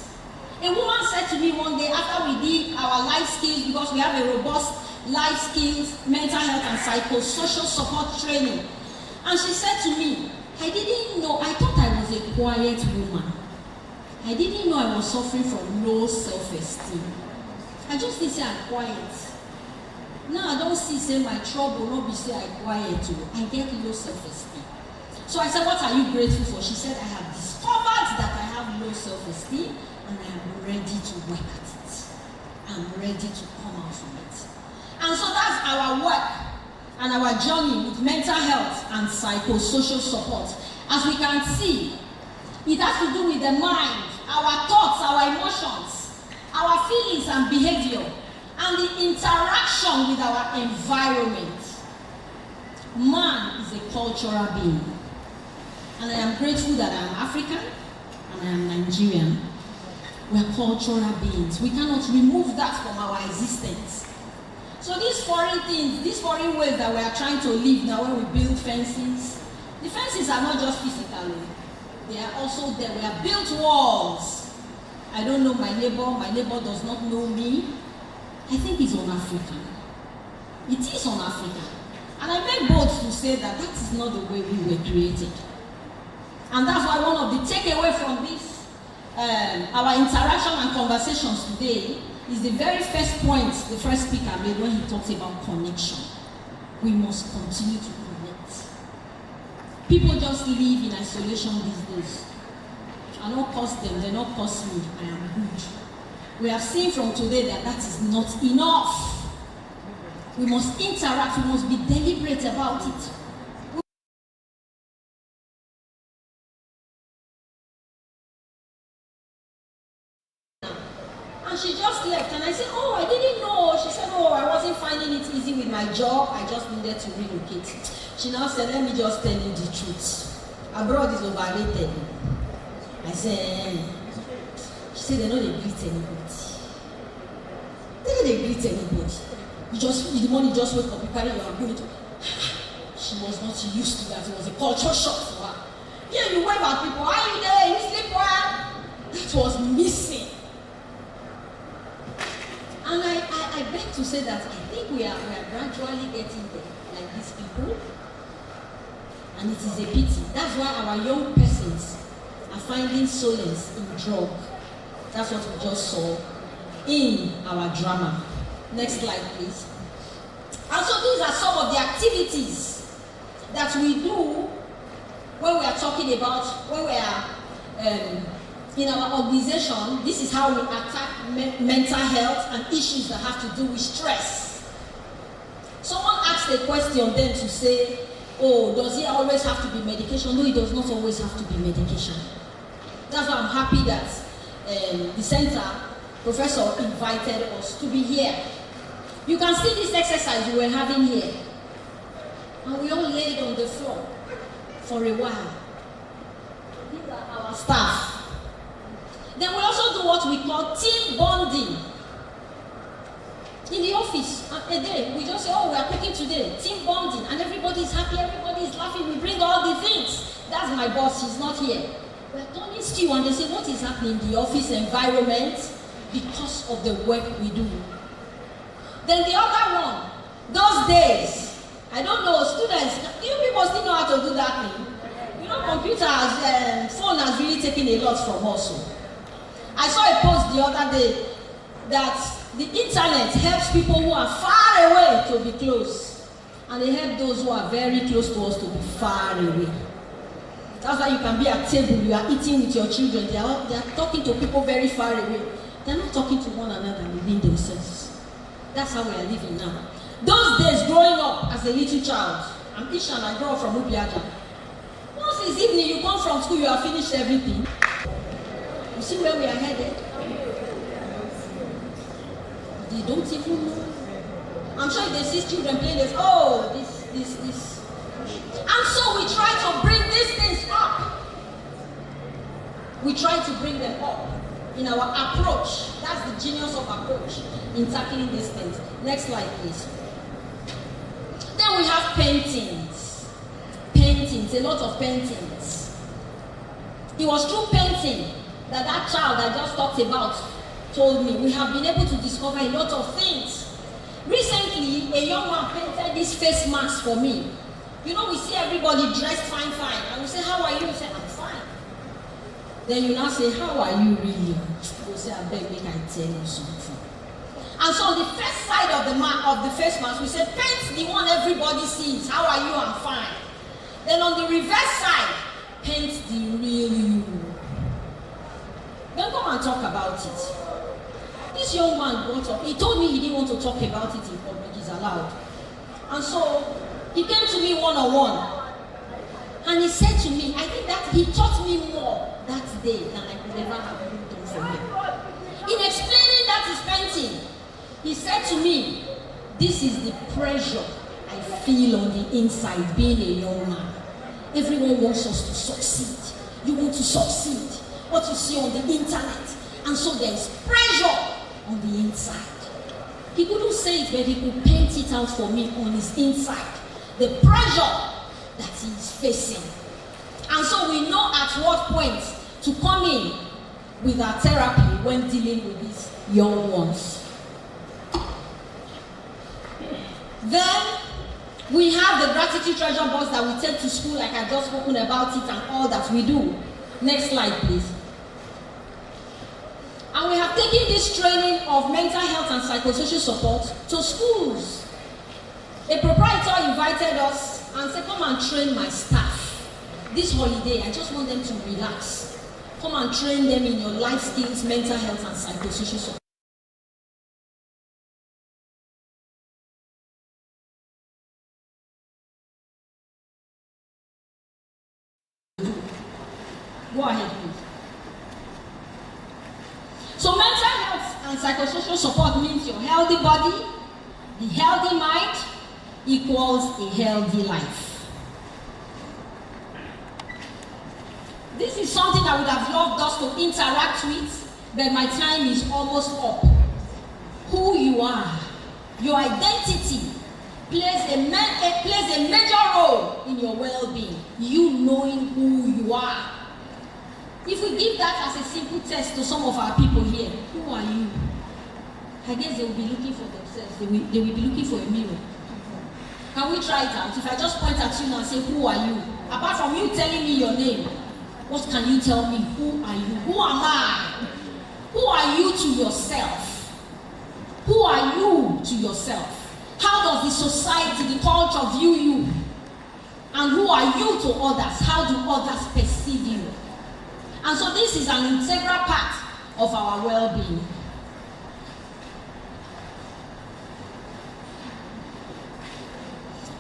A woman said to me one day after we did our life skills, because we have a robust life skills, mental health and psychosocial support training. And she said to me, I didn't know, I thought I was a quiet woman. I didn't know I was suffering from low self-esteem. I just didn't say I'm quiet. Now I don't see my trouble, not be say I'm quiet too. I get low self-esteem. So I said, what are you grateful for? She said, I have discovered that I have low self-esteem, and I am ready to work at it. I'm ready to come out from it. And so that's our work and our journey with mental health and psychosocial support. As we can see, it has to do with the mind, our thoughts, our emotions, our feelings and behavior, and the interaction with our environment. Man is a cultural being. And I am grateful that I am African and I am Nigerian. We are cultural beings. We cannot remove that from our existence. So these foreign things, these foreign ways that we are trying to live now when we build fences, the fences are not just physical. They are also there. We have built walls. I don't know my neighbor does not know me. I think it's un-African. It is un-African. And I make bold to say that that is not the way we were created. And that's why one of the takeaway from this, our interaction and conversations today, is the very first point the first speaker made when he talked about connection. We must continue to connect. People just live in isolation these days. I don't curse them, they don't curse me, I am good. We have seen from today that that is not enough. We must interact, we must be deliberate about it. And she just left, and I said, oh, I didn't know. She said, oh, I wasn't finding it easy with my job. I just needed to relocate. She now said, let me just tell you the truth. Abroad is overrated. I said, she said, they don't greet anybody. They don't greet anybody. The money just wake up, you carry your good. She was not used to that. It was a culture shock for her. Yeah, you wave at people, are you there? You sleep well? That was missing. And I beg to say that I think we are gradually getting there, like these people. And it is a pity. That's why our young persons are finding solace in drug. That's what we just saw in our drama. Next slide, please. And so these are some of the activities that we do when we are talking about, when we are in our organization. This is how we attack mental health and issues that have to do with stress. Someone asked a question then to say, oh, does it always have to be medication? No, it does not always have to be medication. That's why I'm happy that the center, Professor invited us to be here. You can see this exercise we were having here. And we all laid on the floor for a while. These are our staff. Then we also do what we call team bonding. In the office, a day, we just say, oh, we are cooking today, team bonding, and everybody is happy, everybody is laughing, we bring all the things. That's my boss, she's not here. We are turning stew, and they say, what is happening in the office environment? Because of the work we do. Then the other one, those days, I don't know, students, you people still know how to do that thing. You know, computers, phone has really taken a lot from us. I saw a post the other day that the internet helps people who are far away to be close, and they help those who are very close to us to be far away. That's why you can be at table, you are eating with your children, they are talking to people very far away. They're not talking to one another within themselves. That's how we are living now. Those days growing up as a little child, I'm Ishan, I grew up from Ubiaja. Once it's evening, you come from school, you have finished everything. You see where we are headed? They don't even know. I'm sure if they see children playing this, oh, this. And so we try to bring these things up. We try to bring them up in our approach. That's the genius of approach in tackling these things. Next slide, please. Then we have paintings. Paintings, a lot of paintings. It was through painting that child I just talked about told me we have been able to discover a lot of things. Recently, a young man painted this face mask for me. You know, we see everybody dressed fine, and we say, how are you? We say, I'm fine. Then you now say, how are you really? We say, I beg me, I tell you something. And so on the first side of the face mask, we say, paint the one everybody sees. How are you? I'm fine. Then on the reverse side, paint the real you. Then come and talk about it. This young man got up. He told me he didn't want to talk about it in public. He's allowed. And so he came to me one-on-one. And he said to me, I think that he taught me more that day than I could ever have done for him. In explaining that his painting, he said to me, this is the pressure I feel on the inside being a young man. Everyone wants us to succeed. You want to succeed. What you see on the internet. And so there is pressure on the inside. He couldn't say it, but he could paint it out for me on his inside. The pressure that he is facing. And so we know at what point to come in with our therapy when dealing with these young ones. Then we have the gratitude treasure box that we take to school, like I just spoken about it and all that we do. Next slide, please. And we have taken this training of mental health and psychosocial support to schools. A proprietor invited us and said, come and train my staff. This holiday, I just want them to relax. Come and train them in your life skills, mental health and psychosocial support. Go ahead, please. So mental health and psychosocial support means your healthy body, the healthy mind equals a healthy life. This is something I would have loved us to interact with, but my time is almost up. Who you are, your identity plays a major role in your well-being. You knowing who you are. If we give that as a simple test to some of our people here, who are you? I guess they will be looking for themselves. They will be looking for a mirror. Can we try it out? If I just point at you now and say, who are you? Apart from you telling me your name, what can you tell me? Who are you? Who am I? Who are you to yourself? Who are you to yourself? How does the society, the culture view you? And who are you to others? How do others perceive you? And so this is an integral part of our well-being.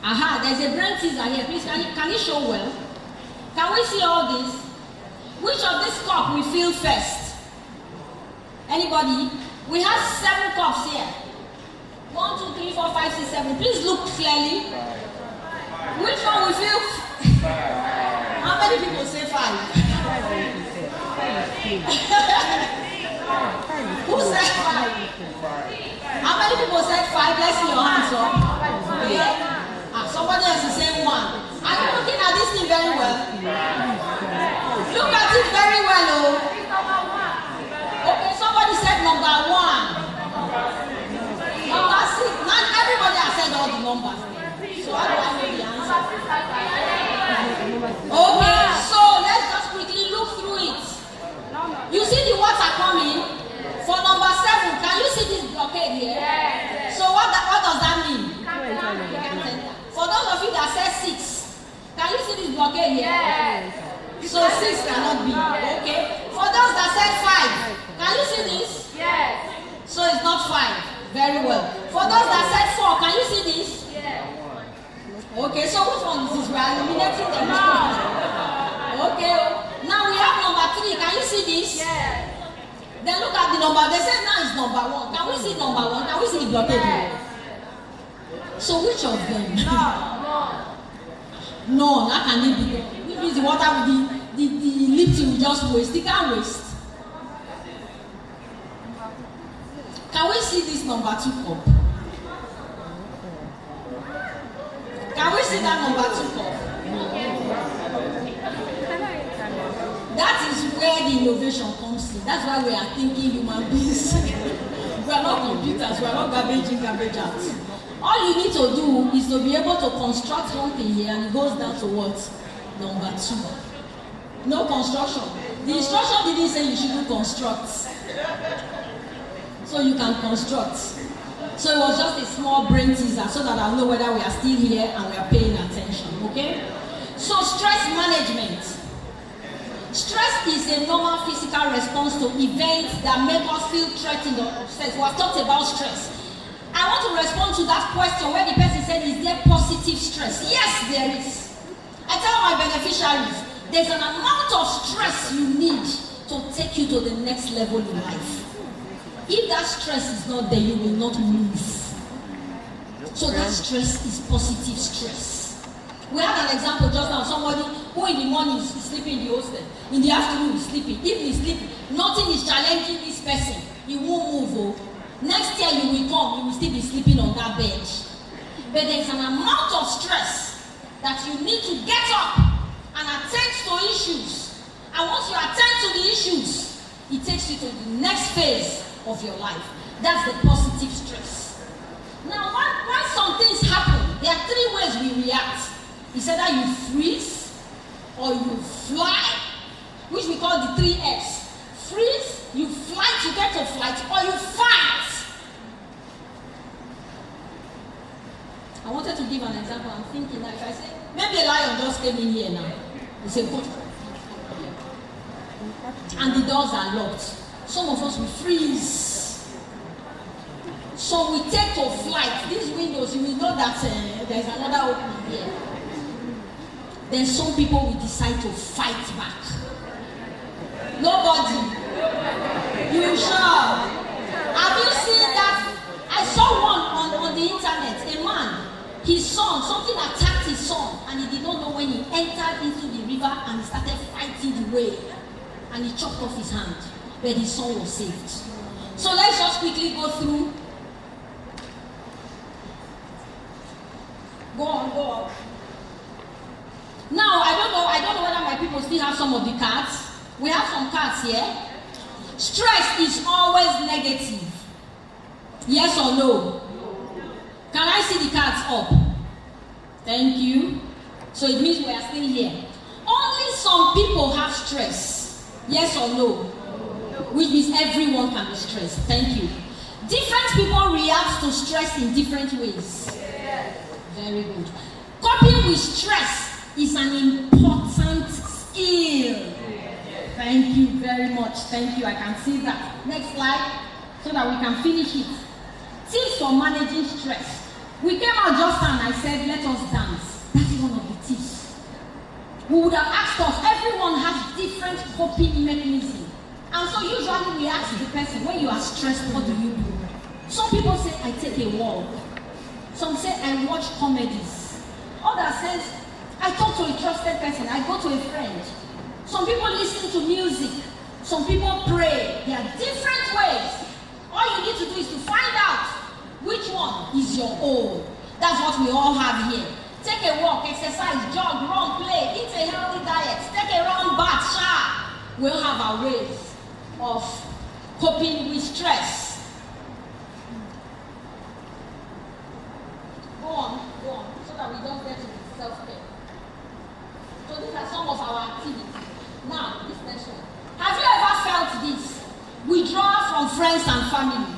Aha, there's a brain teaser here. Please, can you show well? Can we see all this? Which of this cup we fill first? Anybody? We have 7 cups here. 1, 2, 3, 4, 5, 6, 7. Please look clearly. Which one we feel? How many people say 5? Who said 5? How many people said 5? Let's see your hands up. Okay. Somebody else is saying 1. Are you looking at this thing very well? Look at it very well, oh. Okay, somebody said number 1. Number 6. Not everybody has said all the numbers. So how do I know the answer? Okay, so let's just quickly look through it. You see the water coming? For number 7, can you see this blockade here? Yes. So what does that mean? For those of you that said 6, can you see this blockade here? Yes. So 6 cannot be. Okay. For those that said 5, can you see this? Yes. So it's not 5. Very well. For those that said 4, can you see this? Yes. Okay, so which one is this? We are eliminating them. Okay. Now we have number 3. Can you see this? Yes. Then look at the number. They said now it's number 1. Can we see number 1? Can we see the blockade here? So which of them? No, that can it be. Which means the water, the lifting will just waste. It can't waste. Can we see this number 2 cup? Can we see that number 2 cup? That is where the innovation comes in. That's why we are thinking human beings. We are not computers. We are not garbage in, garbage out. All you need to do is to be able to construct something here, and it goes down to what? Number 2. No construction. The instruction didn't say you shouldn't construct. So you can construct. So it was just a small brain teaser so that I'll know whether we are still here and we are paying attention. Okay? So stress management. Stress is a normal physical response to events that make us feel threatened or upset. We have talked about stress. I want to respond to that question where the person said, is there positive stress? Yes, there is. I tell my beneficiaries, there's an amount of stress you need to take you to the next level in life. If that stress is not there, you will not move. So that stress is positive stress. We had an example just now, somebody who in the morning is sleeping in the hostel, in the afternoon is sleeping, evening is sleeping. Nothing is challenging this person. He won't move. Oh. Next year you will come, you will still be sleeping on that bed. But there's an amount of stress that you need to get up and attend to issues. And once you attend to the issues, it takes you to the next phase of your life. That's the positive stress. Now, when some things happen, there are 3 ways we react. It's either you freeze, or you fly, which we call the 3 Fs. Freeze, you fly to get to flight, or you fight. I wanted to give an example. I'm thinking that if I say, maybe a lion just came in here now. We say, go. And the doors are locked. Some of us will freeze. So we take to flight. These windows, you will know that there's another opening here. Then some people will decide to fight back. Nobody. You sure? Have you seen that? I saw one on the internet. A man, his son, something attacked his son, and he did not know when he entered into the river and he started fighting the wave, and he chopped off his hand. But his son was saved. So let's just quickly go through. Go on. Now, I don't know whether my people still have some of the cards. We have some cards here. Stress is always negative. Yes or no? Can I see the cards up? Thank you. So it means we are still here. Only some people have stress. Yes or no? Which means everyone can be stressed. Thank you. Different people react to stress in different ways. Very good. Coping with stress is an important skill. Thank you very much. Thank you. I can see that. Next slide, so that we can finish it. Tips for managing stress. We came out just now and I said, let us dance. That is one of the tips. We would have asked us, everyone has different coping mechanisms. And so usually we ask the person, when you are stressed, what do you do? Some people say, I take a walk. Some say, I watch comedies. Others says, I talk to a trusted person. I go to a friend. Some people listen to music. Some people pray. There are different ways. All you need to do is to find out which one is your own. That's what we all have here. Take a walk, exercise, jog, run, play, eat a healthy diet, take a round bath, shower. We all have our ways of coping with stress. Go on, so that we don't get to self-care. So these are some of our activities. Now, this next one. Have you ever felt this? Withdrawal from friends and family.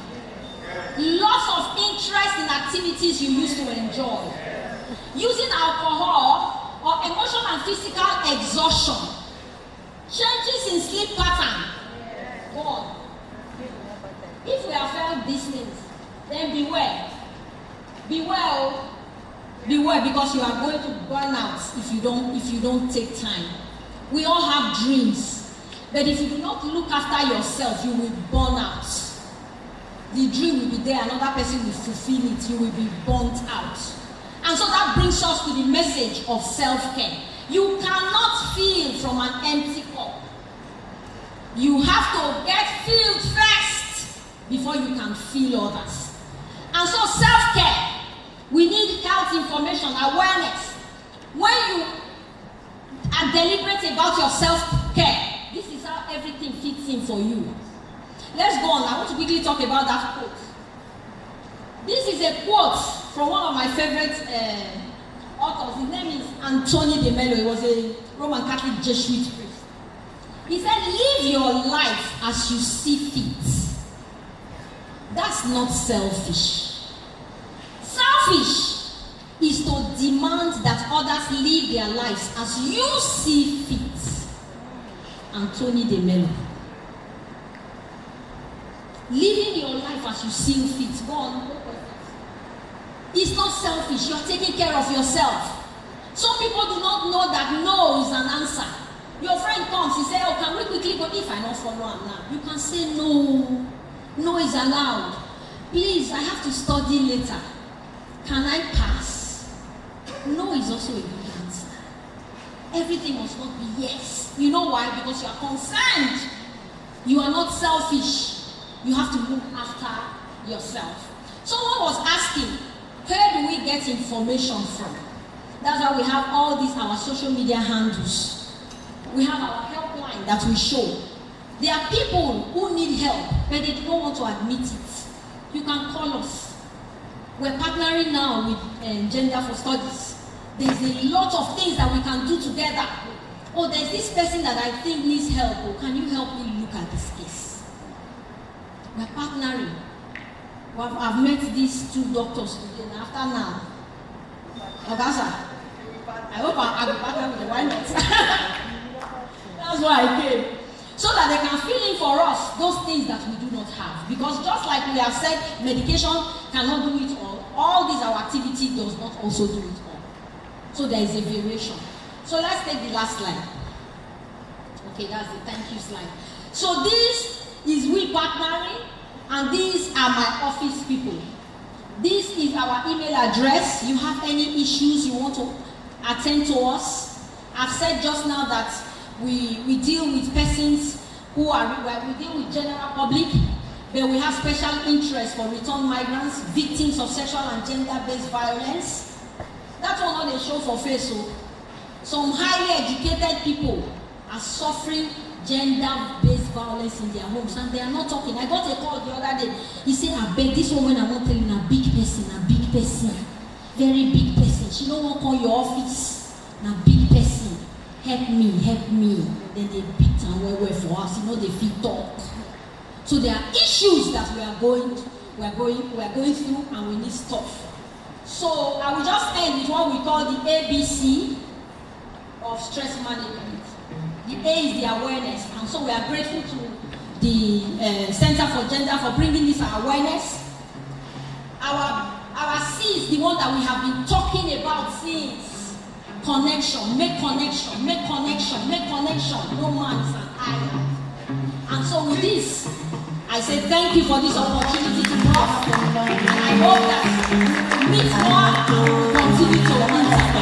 Loss of interest in activities you used to enjoy. Using alcohol or emotional and physical exhaustion. Changes in sleep pattern. Go on. If we have felt these things, then beware. Beware because you are going to burn out if you don't take time. We all have dreams, but if you do not look after yourself, you will burn out. The dream will be there, another person will fulfill it, you will be burnt out. And so that brings us to the message of self-care. You cannot fill from an empty cup. You have to get filled first before you can fill others. And so self-care, we need health information, awareness. When you are deliberate about your self-care, this is how everything fits in for you. Let's go on. I want to quickly talk about that quote. This is a quote from one of my favorite authors. His name is Anthony de Mello. He was a Roman Catholic Jesuit priest. He said, live your life as you see fit. That's not selfish. Selfish is to demand that others live their lives as you see fit. Anthony de Mello. Living your life as you see fit. Go on. It's not selfish. You're taking care of yourself. Some people do not know that no is an answer. Your friend comes, he says, oh, can we quickly go? If I don't follow him now, you can say no. No is allowed. Please, I have to study later. Can I pass? No is also a good answer. Everything must not be yes. You know why? Because you are concerned. You are not selfish. You have to look after yourself. Someone was asking, where do we get information from? That's why we have all these, our social media handles. We have our helpline that we show. There are people who need help, but they don't want to admit it. You can call us. We're partnering now with Gender for Studies. There's a lot of things that we can do together. Oh, there's this person that I think needs help. Oh, can you help me look at this case? We're partnering. I've met these two doctors today. And after now, Ogasa, I hope I will partner with the why not? That's why I came. So that they can fill in for us those things that we do not have. Because just like we have said, medication cannot do it all. All these, our activity does not also do it all. So there is a variation. So let's take the last slide. Okay, that's the thank you slide. So this is we partnering, and these are my office people. This is our email address. You have any issues you want to attend to us. I've said just now that we deal with persons who are, we deal with general public, but we have special interest for return migrants, victims of sexual and gender-based violence. That's one on the show for face. So some highly educated people are suffering gender-based violence in their homes, and they are not talking. I got a call the other day. He said, I beg this woman, I'm not telling a big person, very big person. She don't want to call your office, a big person. Help me. Then they beat and well for us. They feel talk. So there are issues that we are going through, and we need stuff. So I will just end with what we call the ABC of stress management. The A is the awareness, and so we are grateful to the Center for Gender for bringing this awareness. Our C is the one that we have been talking about since. Connection, make connection. No man is an island. And So with this, I say thank you for this opportunity to talk, and I hope that we meet more and continue to interact.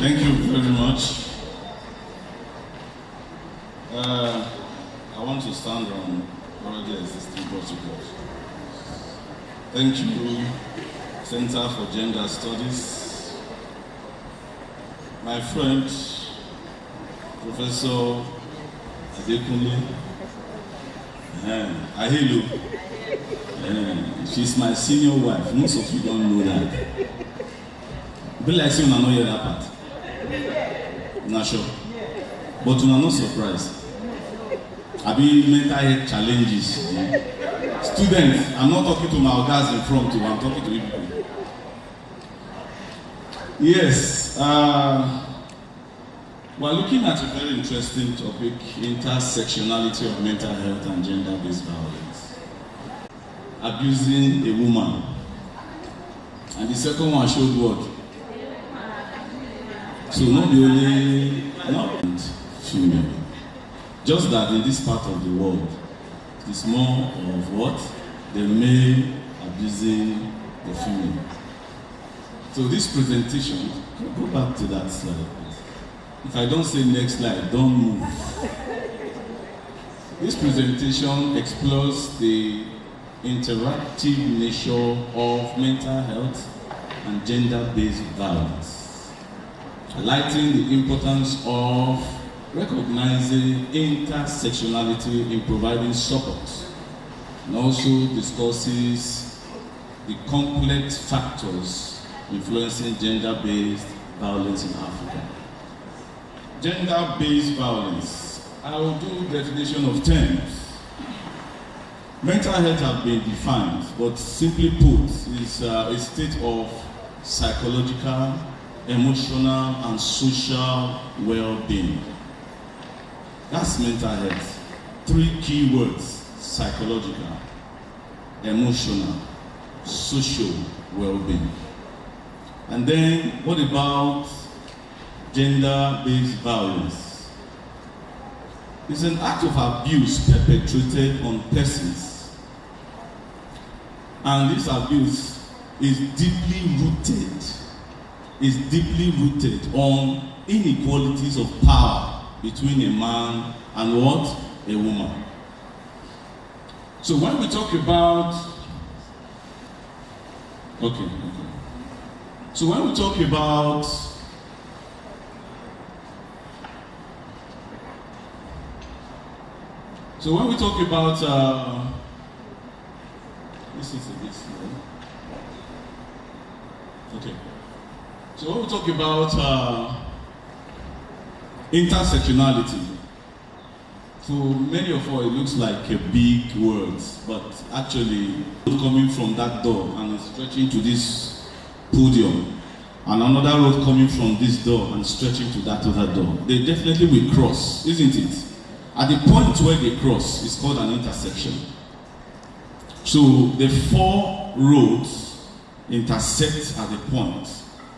Thank you very much. I want to stand on already existing protocols. Thank you Center for Gender Studies, my friend, Professor Adekunle Ahelu. She's my senior wife. Most of you don't know that. Be like saying I know hear that part. Not sure. But you are not surprised. I be mental health challenges. Students, I'm not talking to my guys in front, I'm talking to you people. Yes, we're looking at a very interesting topic, intersectionality of mental health and gender-based violence. Abusing a woman. And the second one showed what? So not the only, not female. Just that in this part of the world, it's more of what? The male abusing the female. So this presentation, go back to that slide, please. If I don't say next slide, don't move. This presentation explores the interactive nature of mental health and gender-based violence, highlighting the importance of recognizing intersectionality in providing support, and also discusses the complex factors influencing gender-based violence in Africa. Gender-based violence. I will do definition of terms. Mental health has been defined, but simply put, is a state of psychological, emotional, and social well-being. That's mental health. 3 key words: psychological, emotional, social well-being. And then, what about gender-based violence? It's an act of abuse perpetrated on persons. And this abuse is deeply rooted on inequalities of power between a man and what? A woman. So when we talk about, So when we talk about this is a bit slow. Okay. So when we talk about intersectionality, to many of us it looks like a big word, but actually coming from that door and stretching to this podium, and another road coming from this door and stretching to that other door, they definitely will cross, isn't it? At the point where they cross, it's called an intersection. So the 4 roads intersect at the point,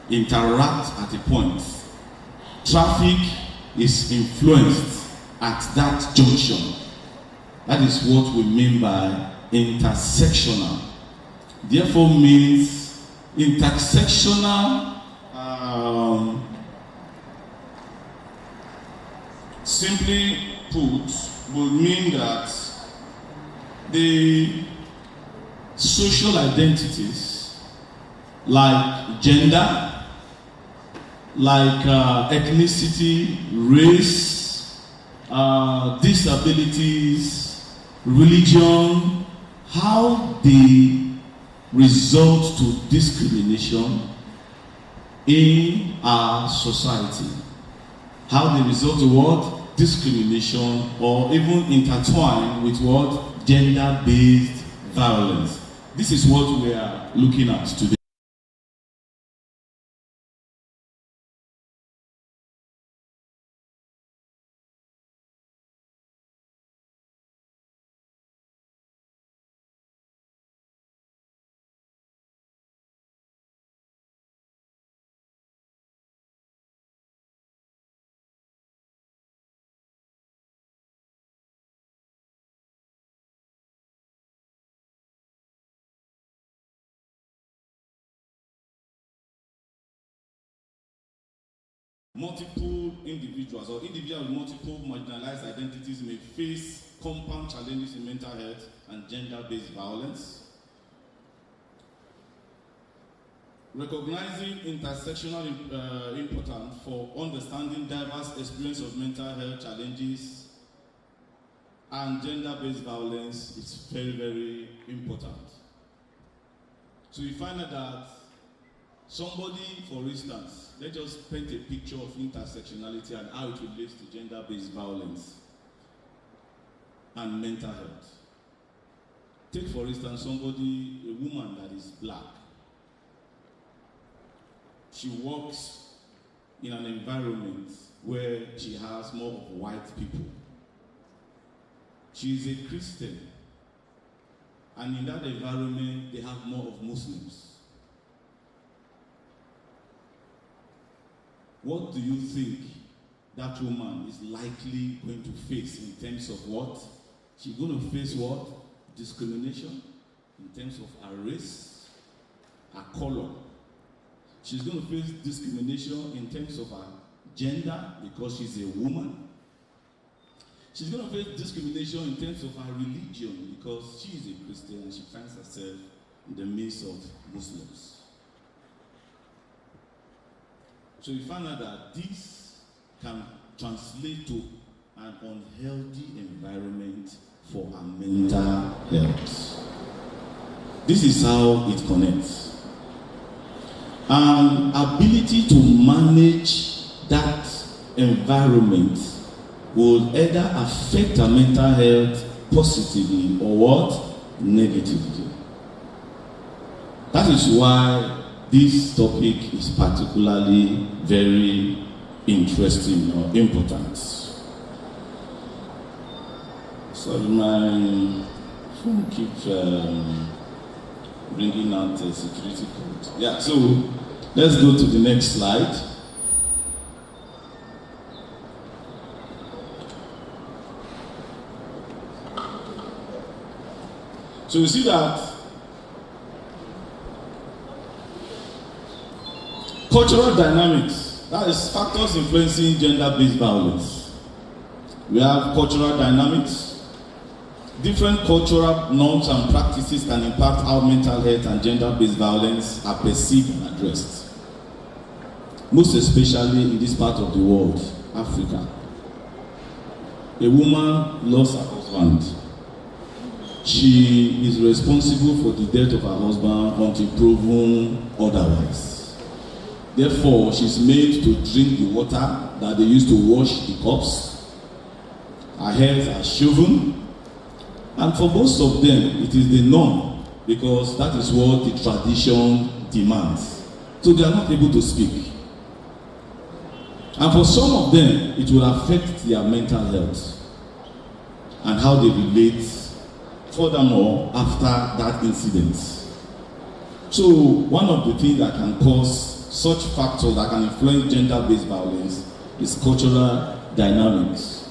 interact at the point. Traffic is influenced at that junction. That is what we mean by intersectional. Therefore means intersectional, simply put, would mean that the social identities like gender, like ethnicity, race, disabilities, religion, how they result to discrimination in our society. How they result to what? Discrimination, or even intertwine with what? Gender-based violence. This is what we are looking at today. Multiple individuals or individuals with multiple marginalized identities may face compound challenges in mental health and gender-based violence. recognizing intersectional importance for understanding diverse experience of mental health challenges and gender-based violence is very, very important. So we find out that somebody, for instance, let's just paint a picture of intersectionality and how it relates to gender-based violence and mental health. Take, for instance, somebody, a woman that is black. She works in an environment where she has more of white people. She is a Christian, and in that environment, they have more of Muslims. What do you think that woman is likely going to face in terms of what? She's going to face what? Discrimination in terms of her race, her color. She's going to face discrimination in terms of her gender because she's a woman. She's going to face discrimination in terms of her religion because she is a Christian and she finds herself in the midst of Muslims. So we find out that this can translate to an unhealthy environment for our mental health. This is how it connects. An ability to manage that environment will either affect our mental health positively or what? Negatively. That is why this topic is particularly very interesting or important. Sorry, my phone keeps bringing out a security code. Yeah, so let's go to the next slide. So you see that cultural dynamics, that is factors influencing gender-based violence. We have cultural dynamics. Different cultural norms and practices can impact how mental health and gender-based violence are perceived and addressed. Most especially in this part of the world, Africa. A woman lost her husband. She is responsible for the death of her husband until proven otherwise. Therefore, she's made to drink the water that they used to wash the cups. Her hairs are shaven. And for most of them, it is the norm because that is what the tradition demands. So they are not able to speak. And for some of them, it will affect their mental health and how they relate furthermore after that incident. So one of the things that can cause such factors that can influence gender-based violence is cultural dynamics.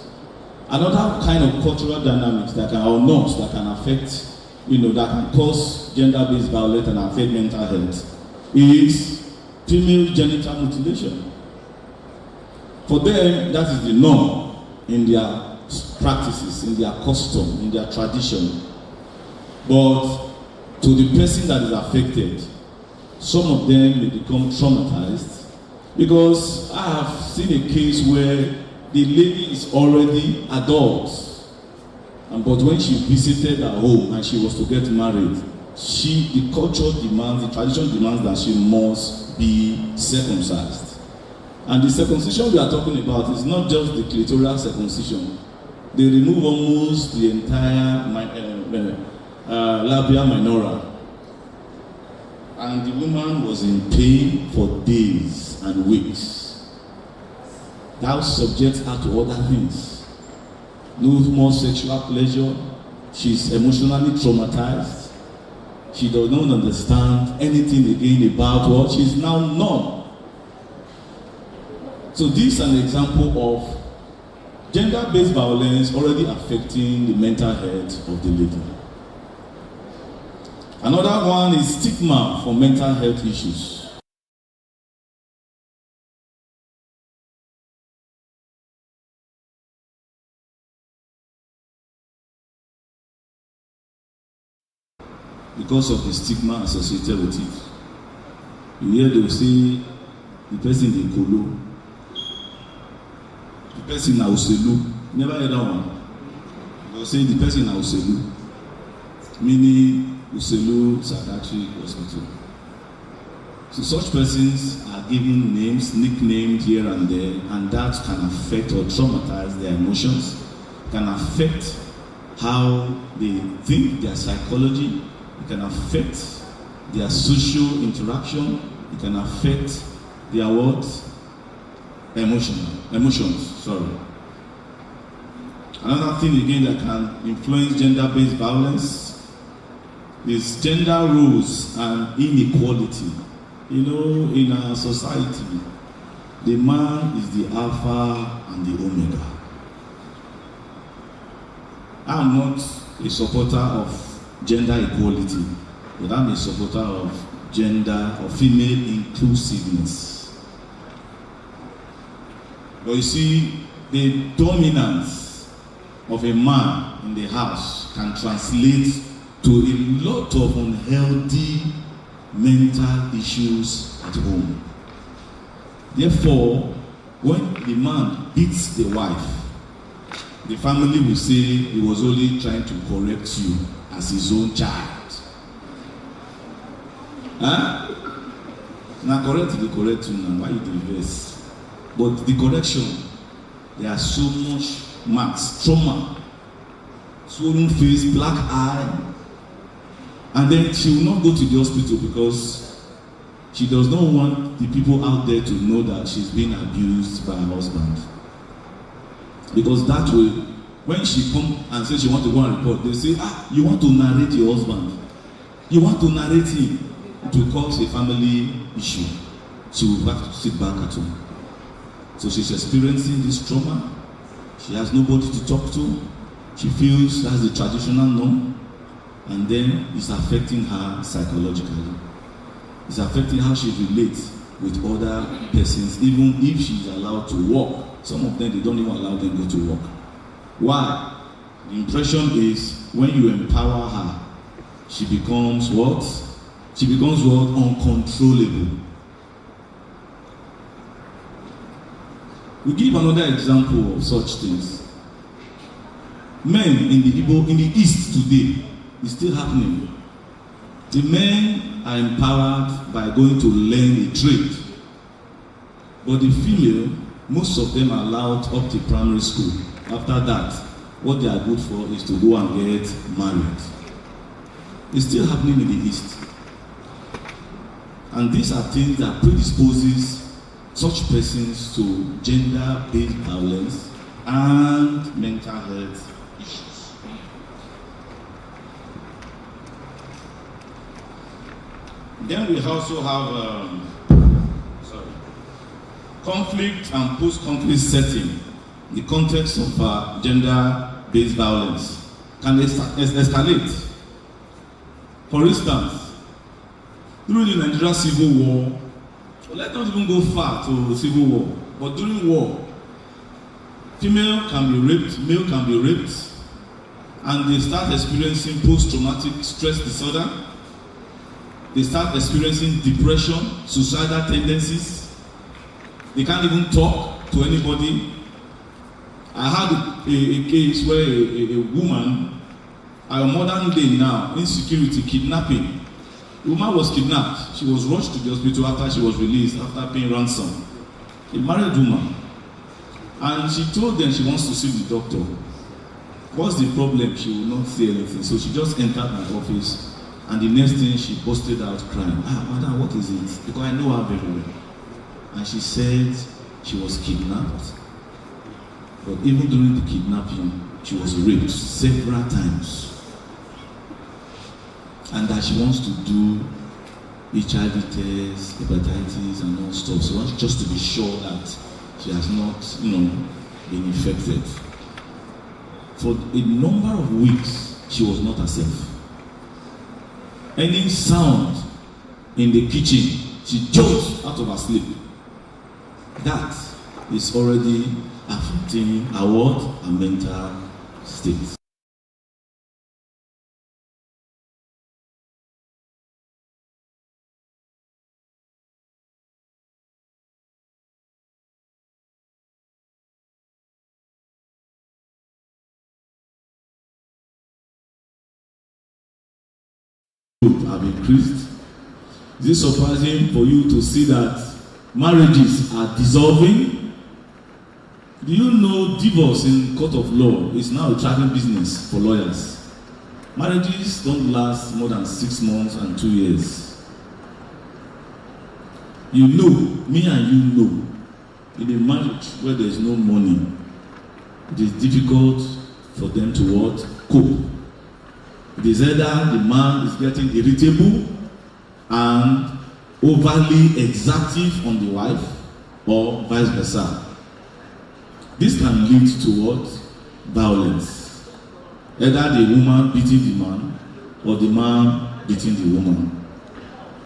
Another kind of cultural dynamics that can, or norms that can affect, that can cause gender-based violence and affect mental health is female genital mutilation. For them, that is the norm in their practices, in their custom, in their tradition. But to the person that is affected, some of them may become traumatized because I have seen a case where the lady is already adult, but when she visited her home and she was to get married, the culture demands, the tradition demands that she must be circumcised. And the circumcision we are talking about is not just the clitoral circumcision. They remove almost the entire labia minora. And the woman was in pain for days and weeks. That subjects her to other things. No more sexual pleasure. She's emotionally traumatized. She does not understand anything again about what she's now numb. So this is an example of gender-based violence already affecting the mental health of the lady. Another one is stigma for mental health issues. Because of the stigma associated with it. You hear they say the person dey kolo, the person na oselu. Never heard that one. They say the person na oselu, meaning Uselu Psychiatric Hospital. So such persons are given names, nicknamed here and there, and that can affect or traumatize their emotions, can affect how they think, their psychology, it can affect their social interaction, it can affect their what? Emotions, sorry. Another thing again that can influence gender-based violence is gender roles and inequality. You know, in our society, the man is the alpha and the omega. I'm not a supporter of gender equality, but I'm a supporter of gender or female inclusiveness. But you see, the dominance of a man in the house can translate to a lot of unhealthy mental issues at home. Therefore, when the man beats the wife, the family will say he was only trying to correct you as his own child. Huh? Now correct you now, why you do this? But the correction, there are so much marks, trauma, swollen face, black eye, and then she will not go to the hospital because she does not want the people out there to know that she's being abused by her husband. Because that way, when she come and say she want to go and report, they say, you want to narrate your husband. You want to narrate him. It will cause a family issue. She will have to sit back at home. So she's experiencing this trauma. She has nobody to talk to. She feels that's the traditional norm. And then it's affecting her psychologically. It's affecting how she relates with other persons, even if she's allowed to walk. Some of them, they don't even allow them to go to work. Why? The impression is when you empower her, she becomes what? She becomes what? Uncontrollable. We give another example of such things. Men in the East today, it's still happening. The men are empowered by going to learn a trade. But the female, most of them are allowed up to primary school. After that, what they are good for is to go and get married. It's still happening in the East. And these are things that predisposes such persons to gender-based violence and mental health issues. Then we also have conflict and post-conflict setting. The context of gender-based violence can escalate. For instance, during the Nigerian Civil War, let's not even go far to the Civil War, but during war, female can be raped, male can be raped, and they start experiencing post-traumatic stress disorder. They start experiencing depression, suicidal tendencies. They can't even talk to anybody. I had a case where a woman, our modern day now, insecurity, kidnapping. The woman was kidnapped. She was rushed to the hospital after she was released, after paying ransom. A married woman. And she told them she wants to see the doctor. What's the problem? She will not say anything. So she just entered my office. And the next thing she busted out crying. Madam, what is it? Because I know her very well. And she said she was kidnapped. But even during the kidnapping, she was raped several times. And that she wants to do HIV tests, hepatitis, and all stuff. She wants just to be sure that she has not, been infected. For a number of weeks, she was not herself. Any sound in the kitchen, she jumps out of her sleep. That is already affecting her what? Her mental state. have increased? Is it surprising for you to see that marriages are dissolving? Do you know divorce in court of law is now a thriving business for lawyers? Marriages don't last more than 6 months and 2 years. You know, me and you know, in a marriage where there is no money, it is difficult for them to what? Cope. It is either the man is getting irritable and overly exactive on the wife, or vice versa. This can lead to what? Violence. Either the woman beating the man, or the man beating the woman.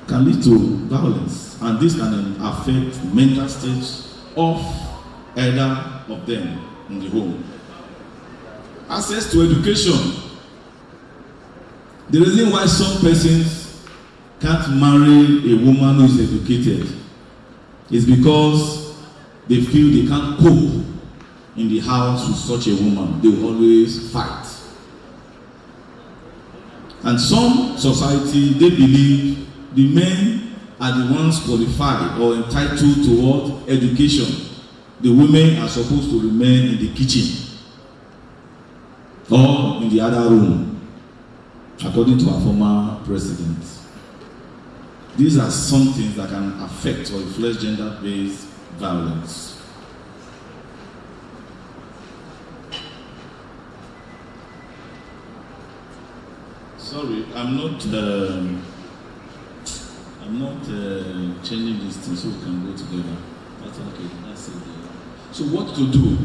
Can lead to violence, and this can affect mental state of either of them in the home. Access to education. The reason why some persons can't marry a woman who is educated is because they feel they can't cope in the house with such a woman. They will always fight. And some society, they believe the men are the ones qualified or entitled toward education. The women are supposed to remain in the kitchen or in the other room, according to our former president. These are some things that can affect or influence gender-based violence. Sorry, I'm not changing this thing so we can go together. That's okay. That's it. So what to do?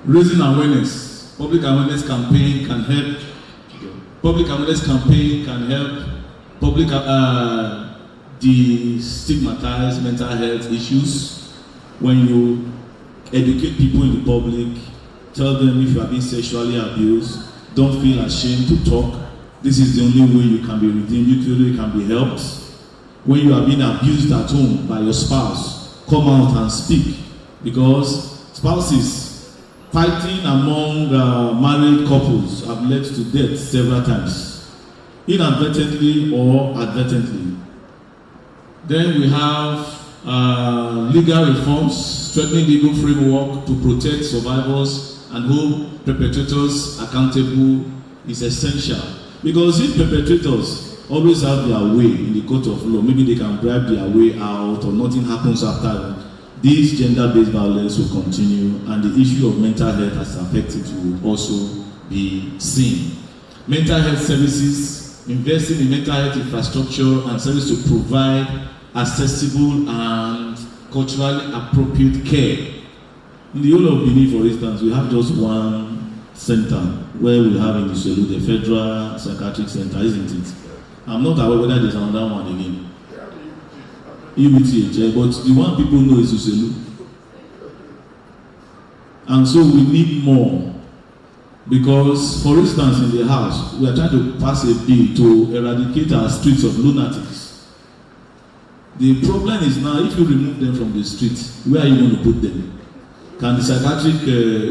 Raising awareness. Public awareness campaign can help. Public awareness campaign can help public destigmatize mental health issues. When you educate people in the public, tell them if you are being sexually abused, don't feel ashamed to talk. This is the only way you can be redeemed, you can be helped. When you are being abused at home by your spouse, come out and speak, because spouses fighting among married couples have led to death several times, inadvertently or advertently. Then we have legal reforms, strengthening legal framework to protect survivors and hold perpetrators accountable is essential. Because if perpetrators always have their way in the court of law, maybe they can bribe their way out or nothing happens after, this gender-based violence will continue, and the issue of mental health as affected will also be seen. Mental health services, investing in mental health infrastructure and service to provide accessible and culturally appropriate care. In the whole of Benin, for instance, we have just one center where we have in Iselu, the Federal Psychiatric Center, isn't it? I'm not aware whether there's another one again. UBTH, but the one people know is Iselu. And so we need more. Because, for instance, in the house, we are trying to pass a bill to eradicate our streets of lunatics. The problem is now, if you remove them from the street, where are you going to put them? Can the psychiatric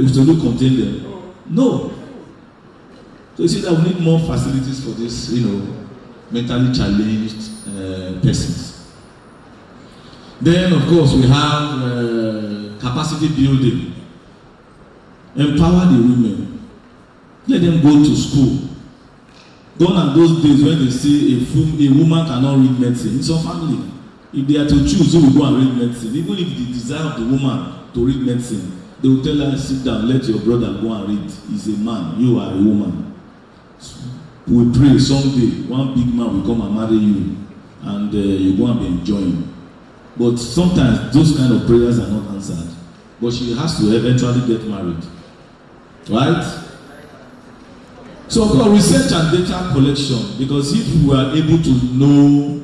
Uselu contain them? No. So you see that we need more facilities for this, mentally challenged persons. Then, of course, we have capacity building. Empower the women. Let them go to school. Gone are those days when they say a woman cannot read medicine. It's a family. If they are to choose who will go and read medicine, even if the desire of the woman to read medicine, they will tell her, sit down, let your brother go and read. He's a man, you are a woman. We pray someday one big man will come and marry you, and you go and be enjoying. But sometimes those kind of prayers are not answered. But she has to eventually get married. Right? So, of course, research and data collection, because if we are able to know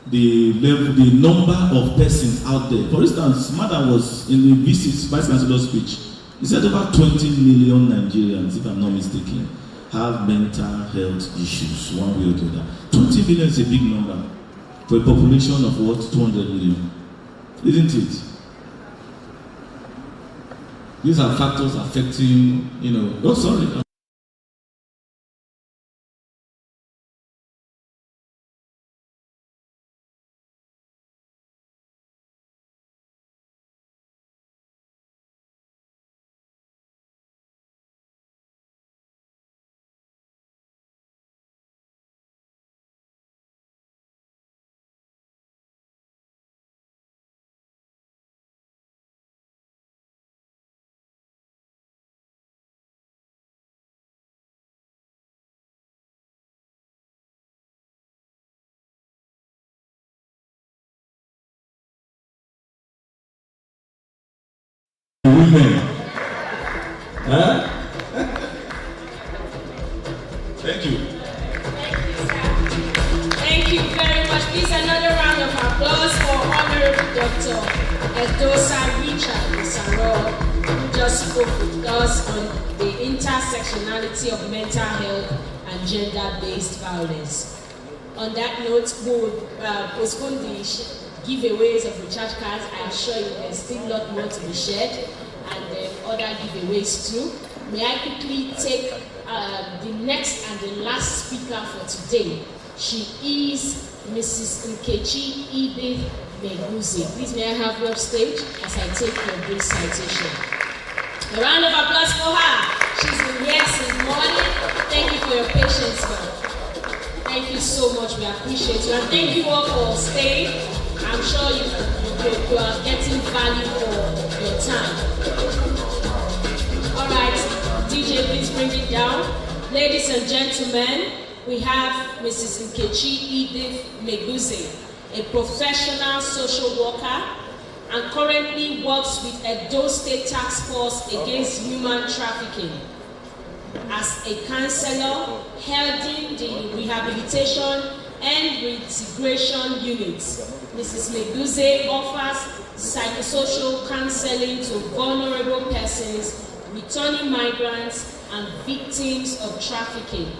the number of persons out there. For instance, Madam was in the Vice Chancellor's speech. He said over 20 million Nigerians, if I'm not mistaken, have mental health issues, one way or the other. 20 million is a big number for a population of what? 200 million. Isn't it? These are factors affecting, gentlemen. Huh? Thank you. Thank you very much. Please, another round of applause for Honorable Dr. Edosa Richard Isaro, who just spoke with us on the intersectionality of mental health and gender-based violence. On that note, we will postpone the giveaways of recharge cards. I assure you there's still a lot more to be shared, and other giveaways too. May I quickly take the next and the last speaker for today. She is Mrs. Nkechi Edith Meguzi. Please may I have you up stage as I take your brief citation. A round of applause for her. She's been here since morning. Thank you for your patience, ma'am. Thank you so much. We appreciate you. And thank you all for staying. I'm sure you are getting value for your time. All right, DJ, please bring it down. Ladies and gentlemen, we have Mrs. Nkechi Edith Meguzi, a professional social worker and currently works with Edo State Task Force Against Human Trafficking. As a counselor, heading the rehabilitation and reintegration units, Mrs. Meguzi offers psychosocial counseling to vulnerable persons, returning migrants, and victims of trafficking,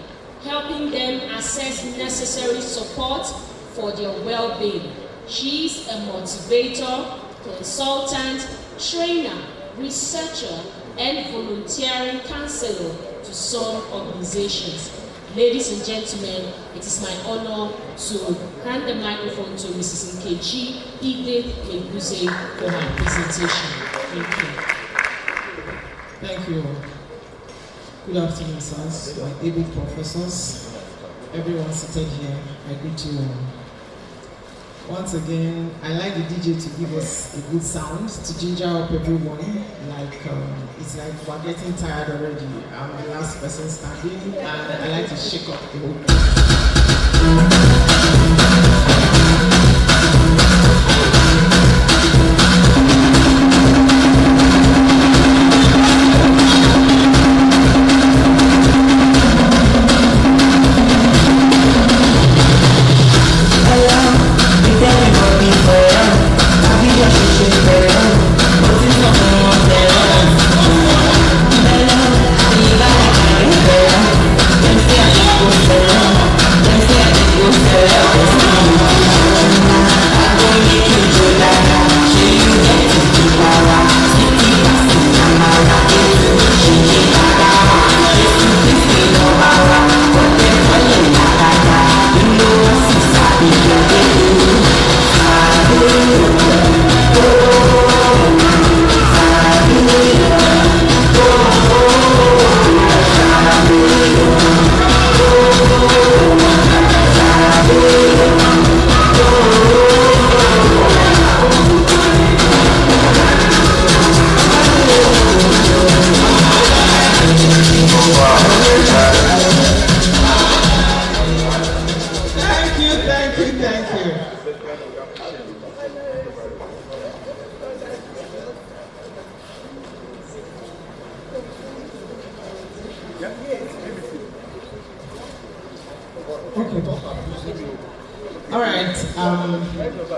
helping them access necessary support for their well-being. She is a motivator, consultant, trainer, researcher, and volunteering counselor to some organizations. Ladies and gentlemen, it is my honor to hand the microphone to Mrs. Nkechi Edith Meguzi for her presentation. Thank you. Thank you. Good afternoon, sirs, my able professors, everyone seated here. I greet you all. Once again, I like the DJ to give us a good sound to ginger up everyone. It's like we're getting tired already. I'm the last person standing, and I like to shake up the whole place.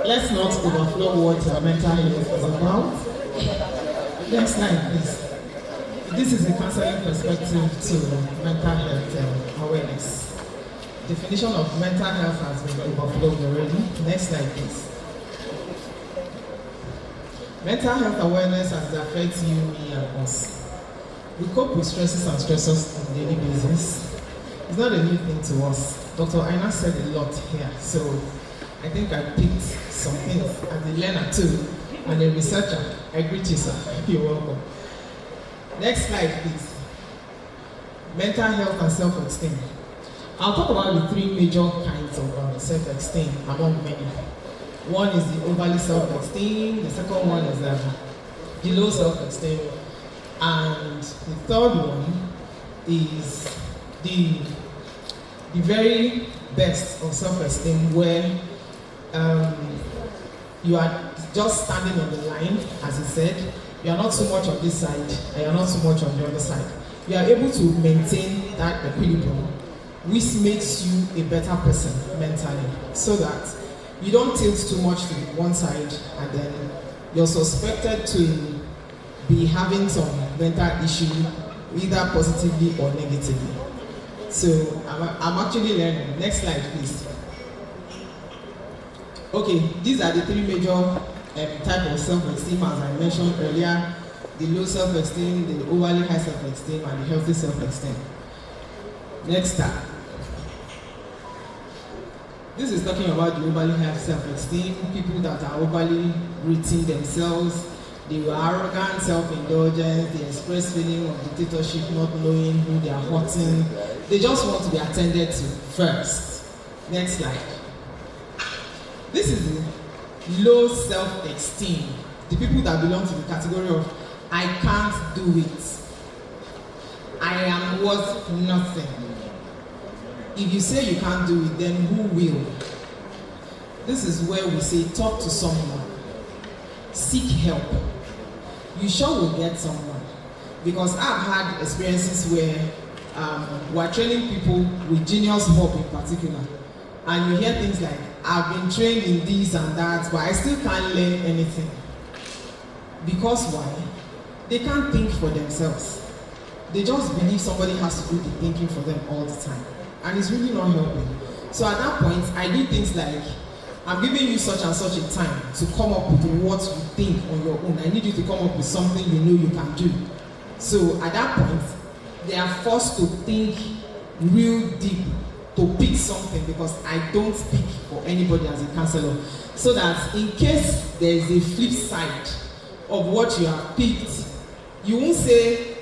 Let's not overflow what mental health is about. Next slide, please. This is a counseling perspective to mental health awareness. Definition of mental health has been overflowed already. Next slide, please. Mental health awareness as it affects you, me, and us. We cope with stresses and stressors on a daily basis. It's not a new thing to us. Dr. Aina said a lot here, so I think I picked some things as a learner too, and a researcher. I greet you, sir. You're welcome. Next slide, please. Mental health and self-esteem. I'll talk about the three major kinds of self-esteem among many. One is the overly self-esteem, the second one is the low self-esteem, and the third one is the very best of self-esteem, where you are just standing on the line, as he said, You are not too much on this side, and you are not too much on the other side. You are able to maintain that equilibrium, which makes you a better person mentally, so that you don't tilt too much to one side, and then you're suspected to be having some mental issue, either positively or negatively. So I'm actually learning. Next slide, please. Okay, these are the three major type of self-esteem, as I mentioned earlier: the low self-esteem, the overly high self-esteem, and the healthy self-esteem. Next step. This is talking about the overly high self-esteem, people that are overly rating themselves. They were arrogant, self-indulgent, they express feeling of dictatorship, not knowing who they are hurting. They just want to be attended to first. Next slide. This is the low self-esteem. The people that belong to the category of I can't do it. I am worth nothing. If you say you can't do it, then who will? This is where we say talk to someone. Seek help. You sure will get someone. Because I've had experiences where we're training people with Genius Hub in particular. And you hear things like, I've been trained in this and that, but I still can't learn anything. Because why? They can't think for themselves. They just believe somebody has to do the thinking for them all the time. And it's really not helping. So at that point, I do things like, I'm giving you such and such a time to come up with what you think on your own. I need you to come up with something you know you can do. So at that point, they are forced to think real deep to pick something, because I don't speak for anybody as a counselor. So that in case there is a flip side of what you have picked, you won't say,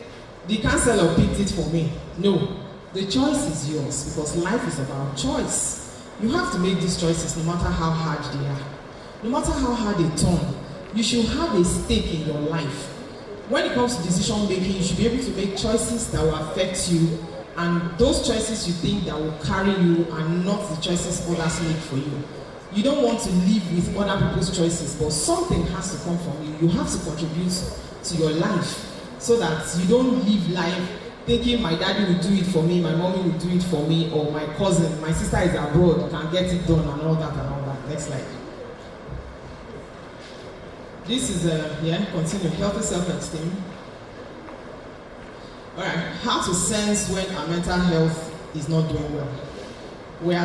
the counselor picked it for me. No, the choice is yours, because life is about choice. You have to make these choices no matter how hard they are. No matter how hard they turn, you should have a stake in your life. When it comes to decision making, you should be able to make choices that will affect you, and those choices you think that will carry you and not the choices others make for you. You don't want to live with other people's choices, but something has to come from you. You have to contribute to your life so that you don't live life thinking my daddy will do it for me, my mommy will do it for me, or my cousin, my sister is abroad, can get it done, and all that and all that. Next slide. This is continue. Healthy self-esteem. Alright, how to sense when our mental health is not doing well. When we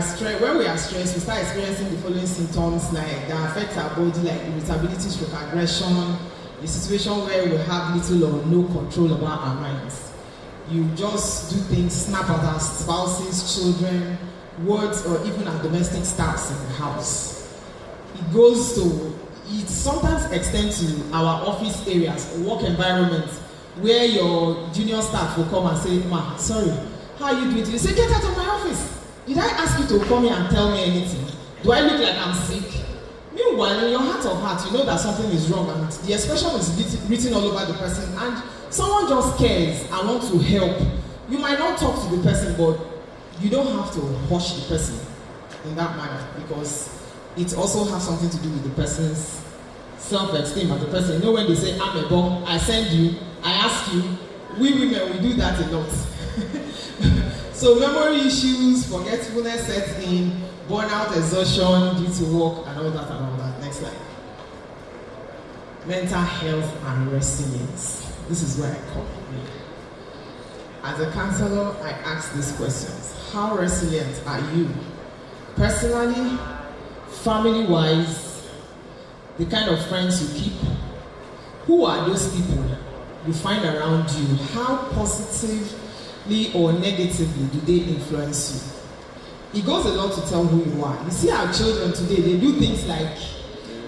are stressed, we start experiencing the following symptoms like that affect our body, like irritability, stroke aggression, the situation where we have little or no control about our minds. You just do things, snap at our spouses, children, words, or even our domestic staffs in the house. It sometimes extends to our office areas or work environments where your junior staff will come and say, Ma, sorry, how are you doing today? You say, get out of my office. Did I ask you to come here and tell me anything? Do I look like I'm sick? Meanwhile, in your heart of hearts, you know that something is wrong, and the expression is written all over the person, and someone just cares and wants to help. You might not talk to the person, but you don't have to hush the person in that manner, because it also has something to do with the person's self-esteem as a person. You know, when they say, I'm a bomb, I send you, I ask you, we women, we do that a lot. So memory issues, forgetfulness sets in, burnout, exhaustion due to work, and all that and all that. Next slide. Mental health and resilience. This is where I come in. As a counselor, I ask these questions. How resilient are you? Personally, family-wise, the kind of friends you keep, who are those people you find around you? How positively or negatively do they influence you? It goes a lot to tell who you are. You see our children today, they do things like,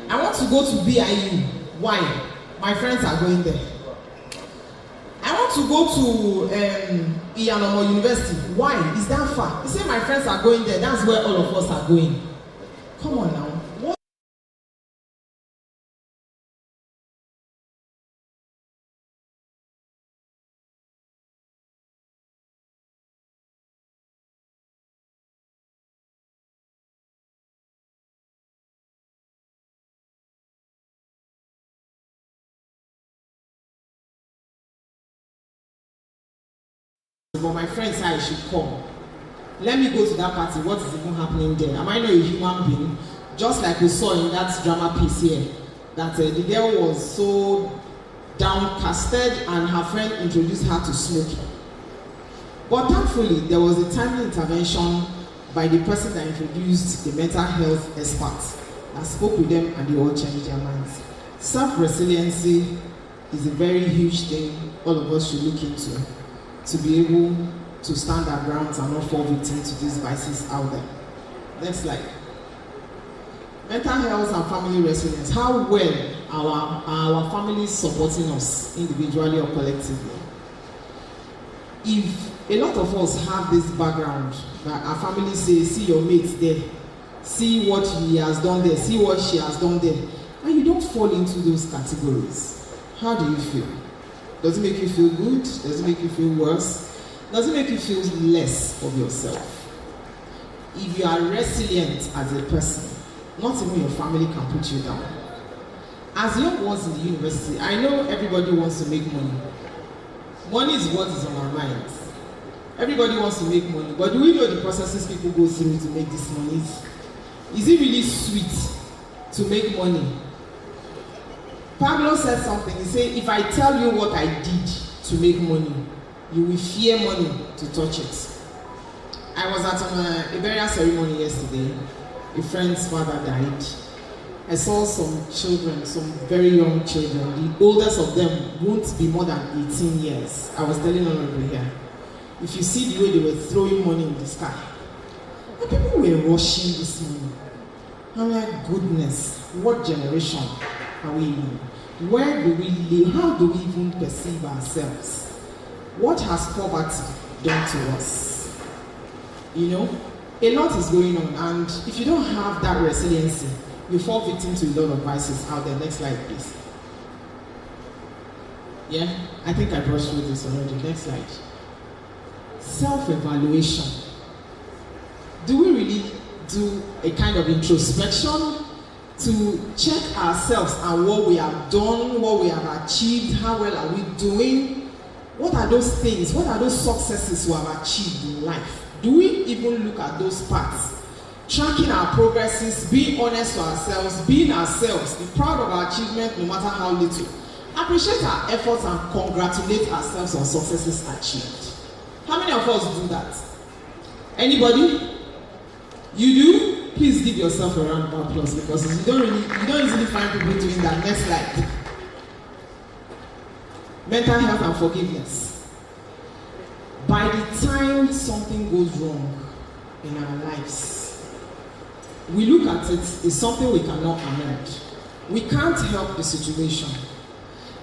I want to go to BIU. Why? My friends are going there. I want to go to Iyanomo University. Why? Is that far? You say my friends are going there, that's where all of us are going. Come on now. but my friend said I should come. Let me go to that party. What is even happening there? Am I not a human being? Just like we saw in that drama piece here, that the girl was so downcasted and her friend introduced her to smoking. But thankfully, there was a timely intervention by the person that introduced the mental health experts. I spoke with them and they all changed their minds. Self-resiliency is a very huge thing all of us should look into to be able to stand our grounds and not fall victim to these vices out there. Next slide. Mental health and family resilience. How well are our families supporting us individually or collectively? If a lot of us have this background that our family say, see your mate there, see what he has done there, see what she has done there, and you don't fall into those categories, how do you feel? Does it make you feel good? Does it make you feel worse? Does it make you feel less of yourself? If you are resilient as a person, not even your family can put you down. As young ones in the university, I know everybody wants to make money. Money is what is on our minds. Everybody wants to make money, but do we know the processes people go through to make this money? Is it really sweet to make money? Pablo said something. He said, if I tell you what I did to make money, you will fear money to touch it. I was at a burial ceremony yesterday. A friend's father died. I saw some children, some very young children. The oldest of them won't be more than 18 years. I was telling Honorable here. If you see the way they were throwing money in the sky, and people were rushing this money. I'm like, goodness, what generation are we in? Where do we live? How do we even perceive ourselves? What has poverty done to us? You know, a lot is going on, and if you don't have that resiliency, you fall victim to a lot of vices out there. Next slide, please. Yeah, I think I brushed through this already. Next slide. Self-evaluation. Do we really do a kind of introspection to check ourselves and what we have done, what we have achieved, how well are we doing? What are those things? What are those successes we have achieved in life? Do we even look at those parts? Tracking our progresses, being honest to ourselves, being ourselves, be proud of our achievement no matter how little. Appreciate our efforts and congratulate ourselves on successes achieved. How many of us do that? Anybody? You do? Please give yourself a round of applause because you don't easily find people doing that. Next slide. Mental health and forgiveness. By the time something goes wrong in our lives, we look at it as something we cannot amend. We can't help the situation.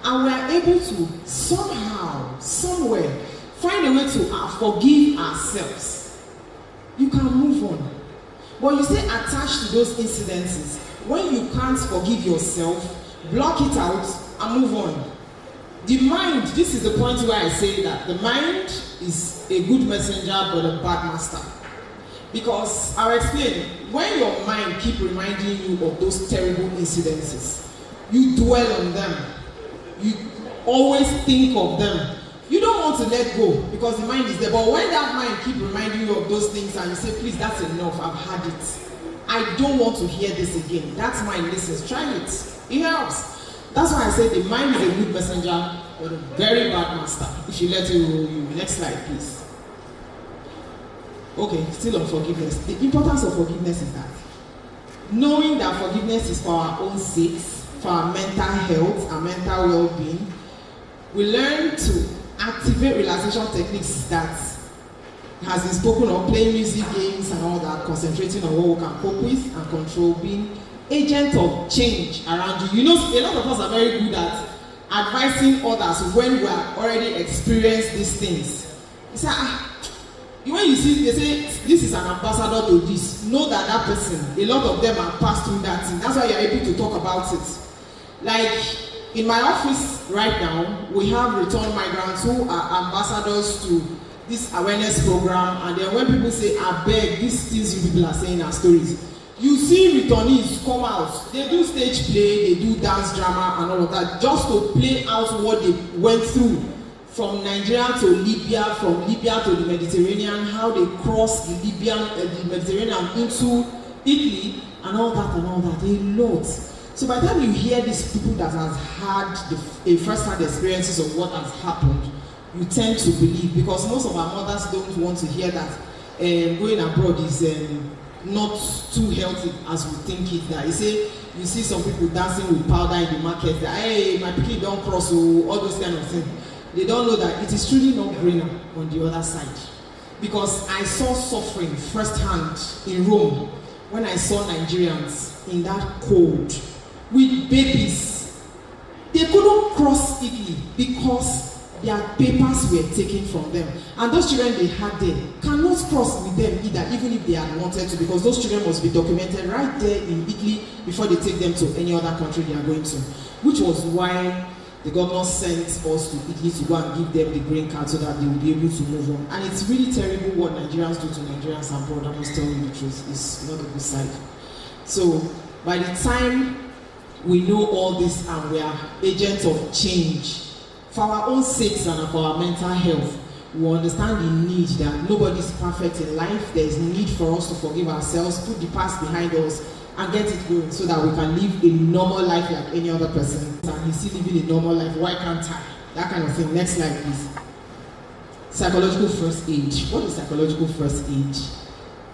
And we are able to somehow, somewhere, find a way to forgive ourselves. You can move on. But you stay attached to those incidences. When you can't forgive yourself, block it out and move on. The mind, this is the point where I say that the mind is a good messenger but a bad master. Because I'll explain, when your mind keeps reminding you of those terrible incidences, you dwell on them. You always think of them. You don't want to let go because the mind is there. But when that mind keeps reminding you of those things and you say, please, that's enough, I've had it. I don't want to hear this again. That's mind listens. Try it. It helps. That's why I say the mind is a good messenger but a very bad master if you let it rule you. Next slide, please. Okay, still on forgiveness. The importance of forgiveness is that knowing that forgiveness is for our own sakes, for our mental health, our mental well-being, we learn to activate relaxation techniques that has been spoken of, playing music, games and all that, concentrating on what we can cope with and control, being agent of change around you. You know, a lot of us are very good at advising others when we have already experienced these things. You say, when you see, they say, this is an ambassador to this. Know that that person, a lot of them have passed through that thing. That's why you're able to talk about it. Like, in my office right now, we have returned migrants who are ambassadors to this awareness program, and then when people say, I beg, these things you people are saying are stories, you see returnees come out, they do stage play, they do dance drama and all of that, just to play out what they went through from Nigeria to Libya, from Libya to the Mediterranean, how they crossed the Mediterranean into Italy, and all that, a lot. So by the time you hear these people that have had a first-hand experiences of what has happened, you tend to believe, because most of our mothers don't want to hear that going abroad is not too healthy as we think it. That you see some people dancing with powder in the market. That, hey, my pikin don't cross, all those kind of things. They don't know that it is truly not greener on the other side. Because I saw suffering firsthand in Rome when I saw Nigerians in that cold with babies. They couldn't cross Italy because their papers were taken from them. And those children they had there cannot cross with them either, even if they had wanted to, because those children must be documented right there in Italy before they take them to any other country they are going to. Which was why the governor sent us to Italy to go and give them the green card so that they will be able to move on. And it's really terrible what Nigerians do to Nigerians abroad. I must tell you the truth. It's not a good side. So by the time we know all this and we are agents of change, for our own sakes and for our mental health, we understand the need that nobody is perfect in life. There is need for us to forgive ourselves, put the past behind us, and get it going so that we can live a normal life like any other person. And he's still living a normal life. Why can't I? That kind of thing. Next slide, please. Psychological first aid. What is psychological first aid?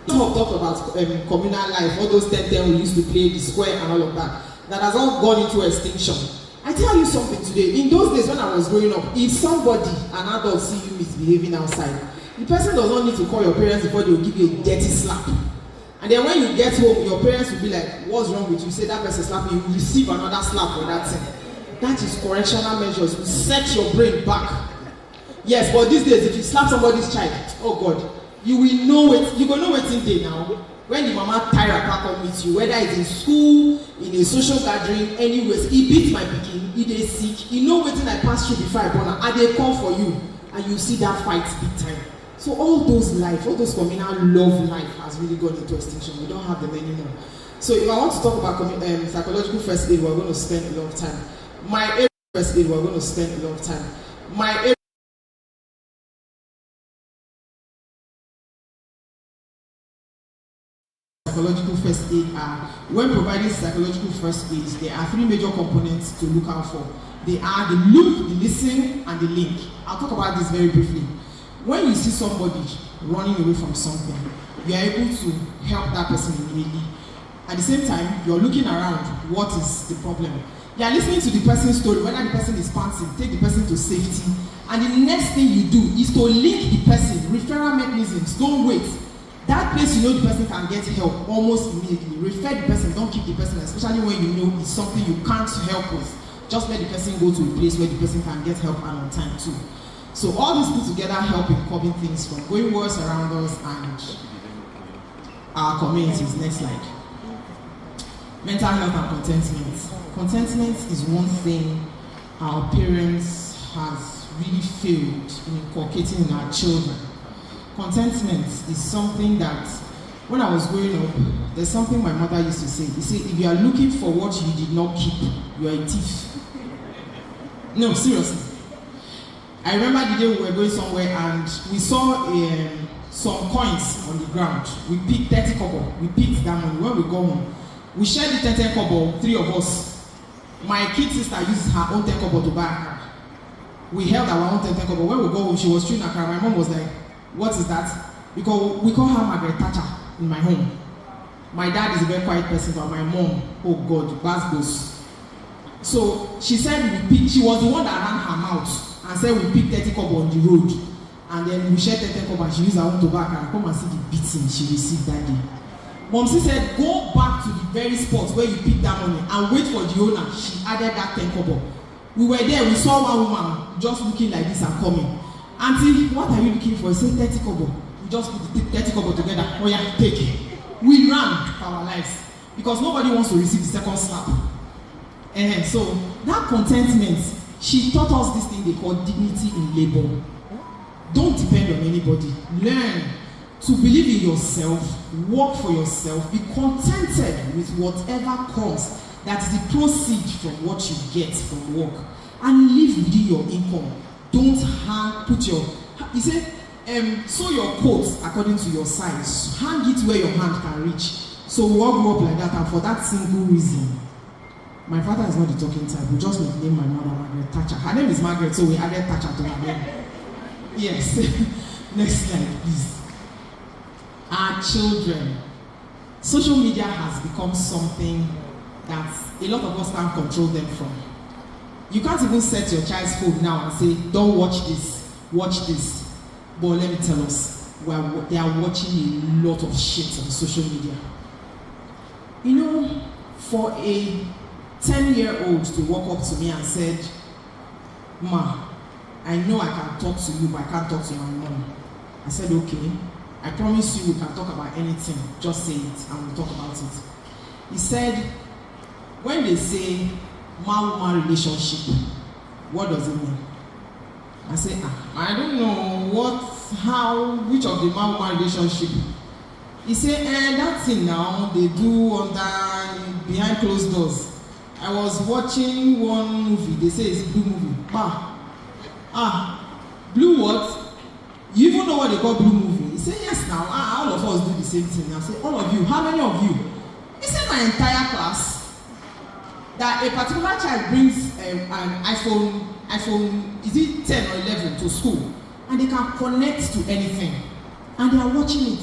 We talked about communal life, all those 10 we used to play, the square and all of that. That has all gone into extinction. I tell you something today. In those days when I was growing up, if somebody, an adult, see you misbehaving outside, the person does not need to call your parents before they will give you a dirty slap. And then when you get home, your parents will be like, what's wrong with you? You say that person slapped you, you receive another slap for that thing. That is correctional measures. You set your brain back. Yes, but these days, if you slap somebody's child, oh God, you will know it. You will know it in day now. When the mama tie a pack on with you, whether it's in school, in a social gathering, anyways, he beat my pikin, he dey sick, he know wetin I pass through before I born am, I dey come for you, and you see that fight big time. So all those life, all those communal love life has really gone into extinction. We don't have them anymore. So if I want to talk about psychological first aid, we're going to spend a lot of time. My area first aid, we're going to spend a lot of time. My area psychological first aid are, when providing psychological first aid, there are 3 major components to look out for. They are the look, the listen, and the link. I'll talk about this very briefly. When you see somebody running away from something, you are able to help that person immediately. At the same time, you're looking around, what is the problem? You are listening to the person's story, whether the person is panting, take the person to safety. And the next thing you do is to link the person, referral mechanisms, don't wait. That place you know the person can get help almost immediately. Refer the person, don't keep the person, especially when you know it's something you can't help with. Just let the person go to a place where the person can get help and on time too. So all these put together help in curbing things from going worse around us and our communities. Next slide. Mental health and contentment. Contentment is one thing our parents have really failed in inculcating in our children. Contentment is something that, when I was growing up, there's something my mother used to say. You see, if you are looking for what you did not keep, you are a thief. No, seriously. I remember the day we were going somewhere and we saw some coins on the ground. We picked 30 kobo. We picked that money. When we go home, we shared the 10 kobo, 3 of us. My kid sister uses her own 10 kobo to buy akara. We held our own 10 kobo. When we go home, she was chewing akara. My mom was like, what is that? Because we call her Margaret Thatcher in my home. My dad is a very quiet person, but my mom, oh God, Basbos. So she said she was the one that ran her mouth and said we picked 30 kobo on the road. And then we shared 30 kobo and she used her own tobacco and come and see the beating she received that day. Momsi said, go back to the very spot where you picked that money and wait for the owner. She added that 10 kobo. We were there, we saw one woman just looking like this and coming. Auntie, what are you looking for? She said 30 kobo. We just put the 30 kobo together. Oh yeah, take it. We ran for our lives because nobody wants to receive the second slap. So that contentment, she taught us this thing they call dignity in labor. Don't depend on anybody. Learn to believe in yourself, work for yourself, be contented with whatever comes that is the proceed from what you get from work, and live within your income. don't put your, he said, sew your coat according to your size. Hang it where your hand can reach. So we all grew up like that, and for that simple reason, my father is not the talking type. We just nicknamed my mother Margaret Thatcher. Her name is Margaret, so we added Thatcher to her name. Yes. Next slide, please. Our children. Social media has become something that a lot of us can't control them from. You can't even set your child's phone now and say, don't watch this, watch this. But let me tell us, they are watching a lot of shit on social media. You know, for a 10-year-old to walk up to me and said, Ma, I know I can talk to you, but I can't talk to your mom. I said, okay, I promise you we can talk about anything. Just say it and we'll talk about it. He said, when they say man-woman relationship, what does it mean? I say, I don't know which of the man-woman relationship. He said, that thing now they do behind closed doors. I was watching one movie, they say it's blue movie. Blue what? You even know what they call blue movie? He said, yes now, all of us do the same thing. I said, all of you, how many of you? He said, my entire class, that a particular child brings an iPhone, is it 10 or 11 to school, and they can connect to anything, and they are watching it.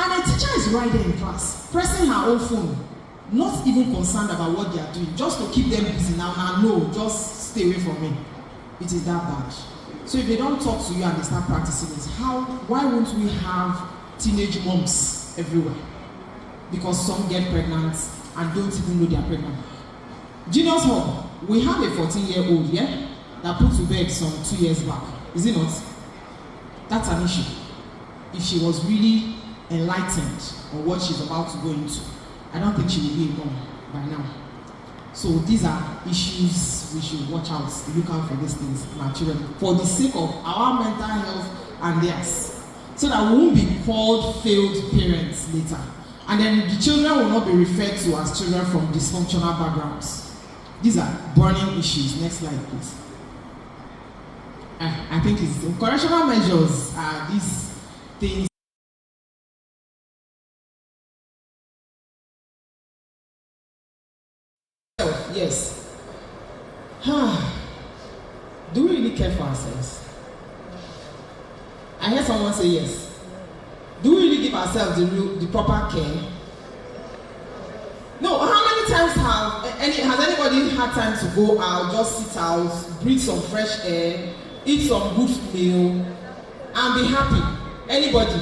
And the teacher is right there in class, pressing her own phone, not even concerned about what they are doing, just to keep them busy. Now, no, just stay away from me. It is that bad. So if they don't talk to you and they start practicing it, why won't we have teenage moms everywhere? Because some get pregnant and don't even know they are pregnant. Genius Hall, we have a 14-year-old, that put to bed some 2 years back. Is it not? That's an issue. If she was really enlightened on what she's about to go into, I don't think she will be a mom by now. So these are issues we should watch out, look out for these things in our children, for the sake of our mental health and theirs, so that we won't be called failed parents later. And then the children will not be referred to as children from dysfunctional backgrounds. These are burning issues. Next slide, please. I think it's correctional measures are these things. Yes. Do we really care for ourselves? I heard someone say yes. Do we really give ourselves the proper care? No. How many times has anybody had time to go out, just sit out, breathe some fresh air, eat some good meal, and be happy? Anybody?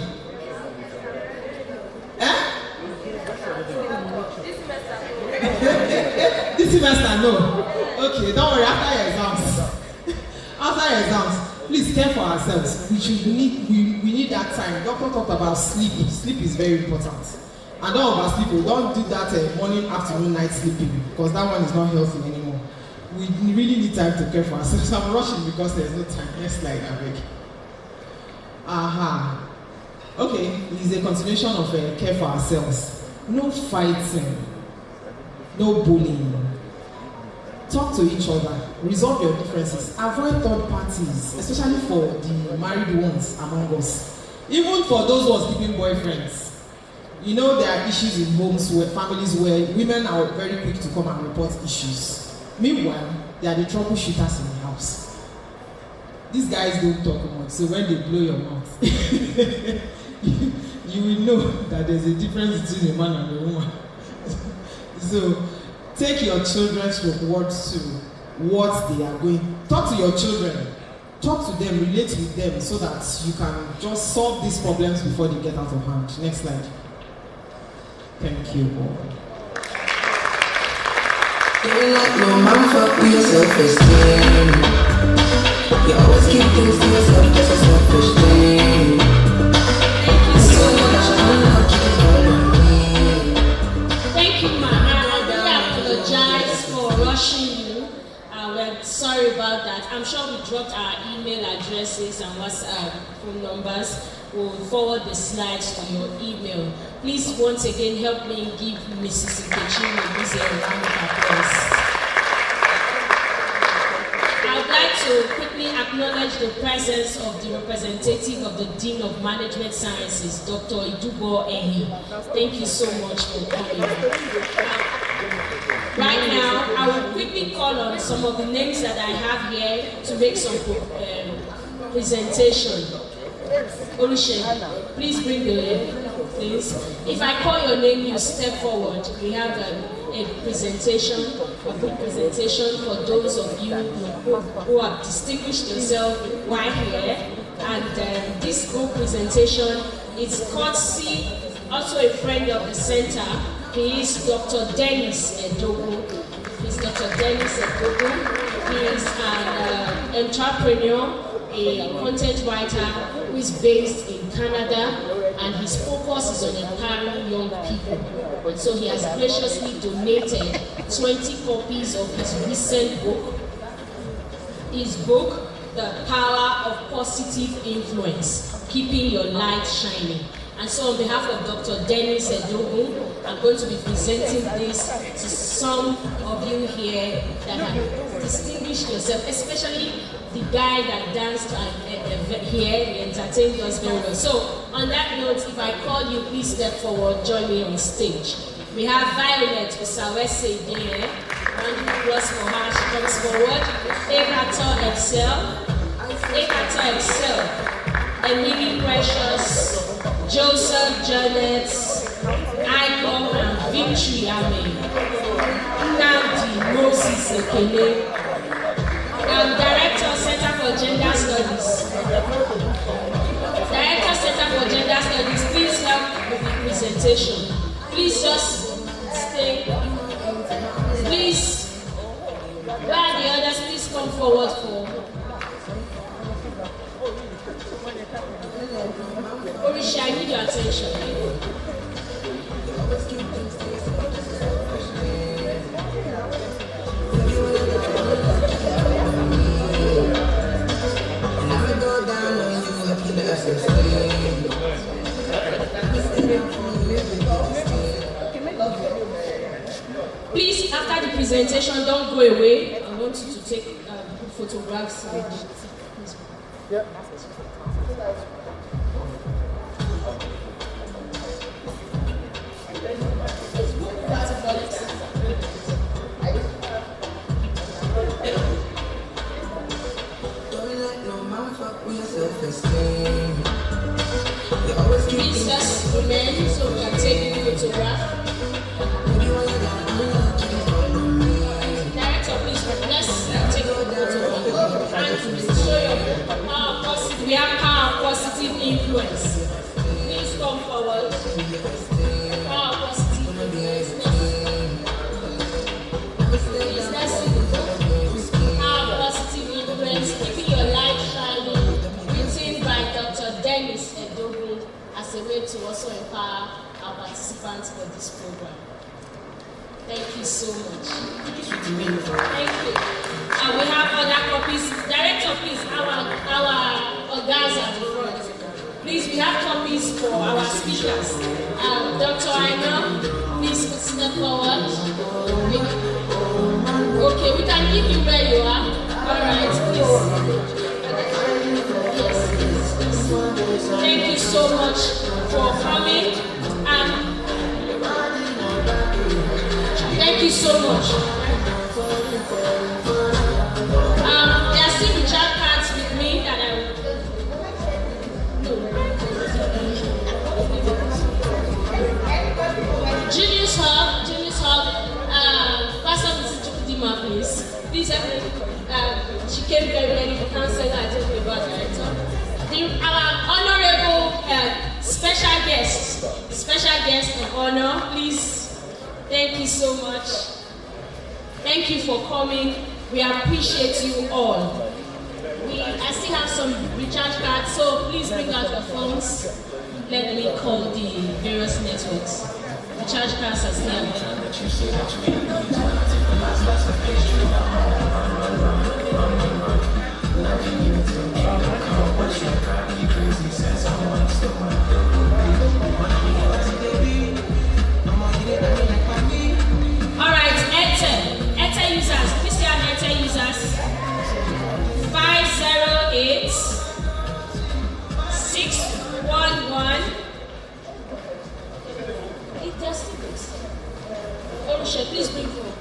This semester, no. Okay, don't worry, after your exams, please care for ourselves. We need that time. Doctor talked about sleep. Sleep is very important. And don't oversleep. Don't do that morning, afternoon, night sleeping, because that one is not healthy anymore. We really need time to care for ourselves. I'm rushing because there's no time. Next slide, Abeg. Okay, it is a continuation of care for ourselves. No fighting. No bullying. Talk to each other. Resolve your differences. Avoid third parties, especially for the married ones among us. Even for those ones keeping boyfriends. You know there are issues in homes where families where women are very quick to come and report issues. Meanwhile, they are the troubleshooters in the house. These guys don't talk much, so when they blow your mouth, you will know that there's a difference between a man and a woman. So, take your children's reports to what they are going. Talk to your children. Talk to them, relate with them so that you can just solve these problems before they get out of hand. Next slide. Thank you all. You're like no man, fuck with your self-esteem. You always keep things to yourself, that's a selfish thing. Thank you, Ma. I apologize for rushing you. We're sorry about that. I'm sure we dropped our email addresses and WhatsApp phone numbers. We'll forward the slides to your email. Please, once again, help me give Mrs. Nkechi Mebuze a round of applause. I'd like to quickly acknowledge the presence of the representative of the Dean of Management Sciences, Dr. Idubo Ehi. Thank you so much for coming. Right now, I will quickly call on some of the names that I have here to make some presentation. Olusegun, please bring the please. If I call your name, you step forward. We have a presentation, a quick presentation for those of you who have distinguished yourself while here. And this group presentation is courtesy, also a friend of the center. He is Dr. Dennis Edogu. He's Dr. Dennis Edogu. He is an entrepreneur, a content writer who is based in Canada, and his focus is on empowering young people. And so he has graciously donated 20 copies of his recent book. His book, The Power of Positive Influence, Keeping Your Light Shining. And so on behalf of Dr. Dennis Edogu, I'm going to be presenting this to some of you here that have distinguished yourself, especially the guy that danced here, he entertained us very well. So on that note, if I call you, please step forward, join me on stage. We have Violet Usawese here. Round of applause for her, she comes forward. Ekato Excel. Ekato Excel. Emily Precious. Joseph Janet, Icon and Victory Amen, Nnamdi Moses Ekele, Director Center for Gender Studies. Director Center for Gender Studies, please help with the presentation. Please just stay. Please, where are the others? Please come forward for. Orisha, I need your attention. Please, after the presentation, don't go away. I want you to take photographs. Yeah. Please just remain so we can take a photograph. Director, please, let's take a photograph. And show your power positive. We have power positive influence. Please come forward. Power positive influence. Please, let's see. Power positive influence. Keeping your light shining. Written by Dr. Dennis Edogu as a way to also empower our participants for this program. Thank you so much. Thank you. And we have other copies. Director, please, our guys at the front. Please, we have copies for our speakers. Dr. Aina, please step forward. Okay, we can give you where you are. All right, please. Yes. Thank you so much for coming. Thank you so much. There are still recharge cards with me that I will. Julius Hub, Pastor Mrs. Chukudima, please. Please help me. She came very early to cancel her. I told you about director. Our honorable special guest of honor, please. Thank you so much. Thank you for coming. We appreciate you all. I still have some recharge cards, so please bring out your phones. Let me call the various networks. Recharge cards are still available. All right, Airtel users, please have Airtel users. Please bring forward.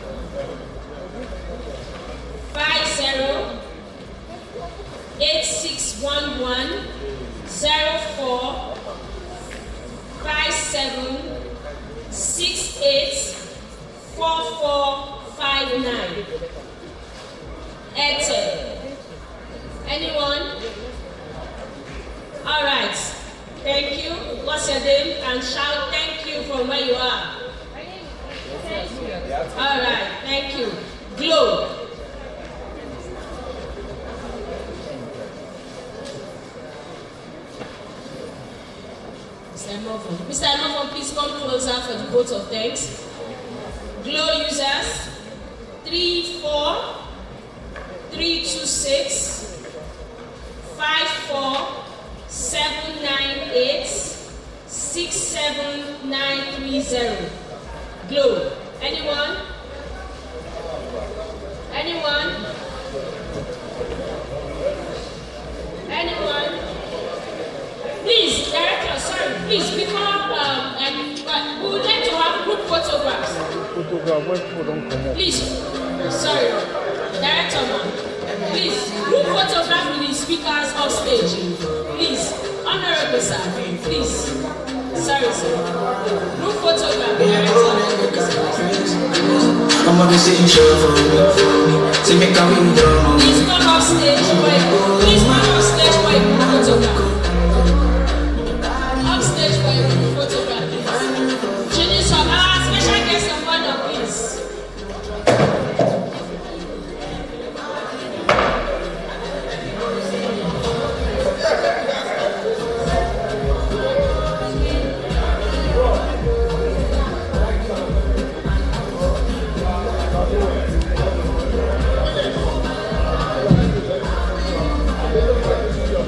50 8611 04 57 68 4459. Airtel. Anyone? All right. Thank you. What's your name? And shout thank you from where you are. All right. Thank you. Glow. Mr. Emovon, please come closer for the vote of thanks. Glow users 34326 54798 67930. Glow. Anyone? Anyone? Anyone? Please, director, sorry, please become and we would like to have group photographs. Please, sorry, director, ma'am. Please, group photograph with the speakers off stage. Please, honorable sir, please. Sorry, sir. Group photograph, director. I'm on the same show for me. See me coming down. Please come off stage for a please come off stage for a group photograph. Off stage for a group photograph. Change some special guest of honor, please.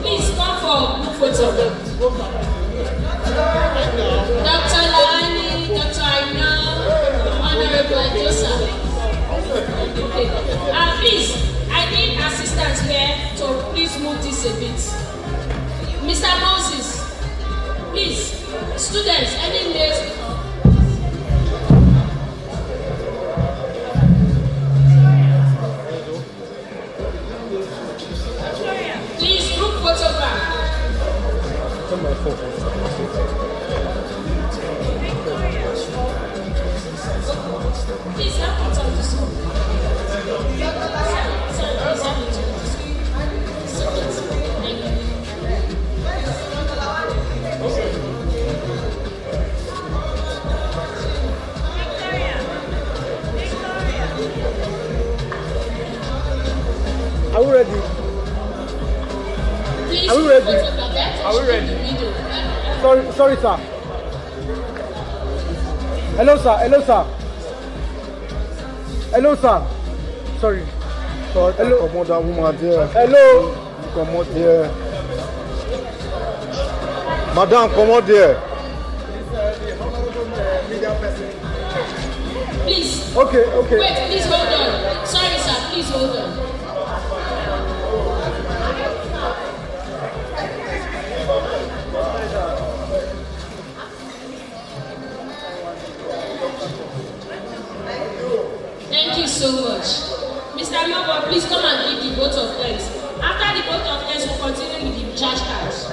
Please come for group photograph. Dr. Lani, Dr. Aina, Honorable Adosa. Okay. Please, I need assistance here to please move this a bit. Mr. Moses, please, students, any names? Please, group photograph. Please help me talk to someone. Sorry, please help me talk to someone. Thank you. Are we ready? Please, Are we ready? photograph. Are we ready? Video. Sorry, sir. Hello, sir. Sorry. Hello. Come on, that woman there. Hello. Come on there. Madam, come on there. Please. Okay. Wait, please hold on. Sorry, sir. Please hold on. Thank you so much. Mr. Mabo, please come and give the vote of thanks. After the vote of thanks, we'll continue with the charge cards.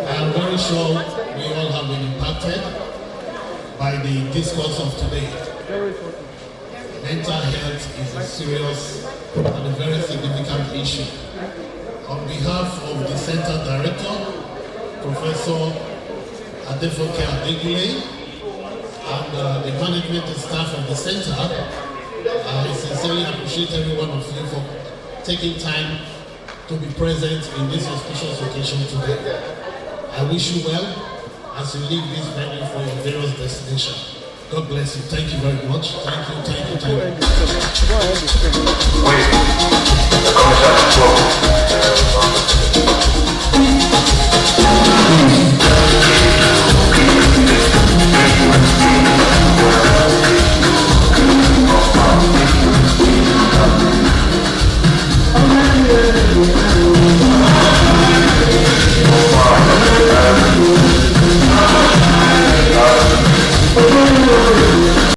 I am very sure we all have been impacted by the discourse of today. Mental health is a serious and a very significant issue. On behalf of the Center Director, Professor Adefoke Adegule, and the management and staff of the center, I sincerely appreciate every one of you for taking time to be present in this auspicious occasion today. I wish you well as you leave this venue for your various destinations. God bless you. Thank you very much. Thank you. Go ahead.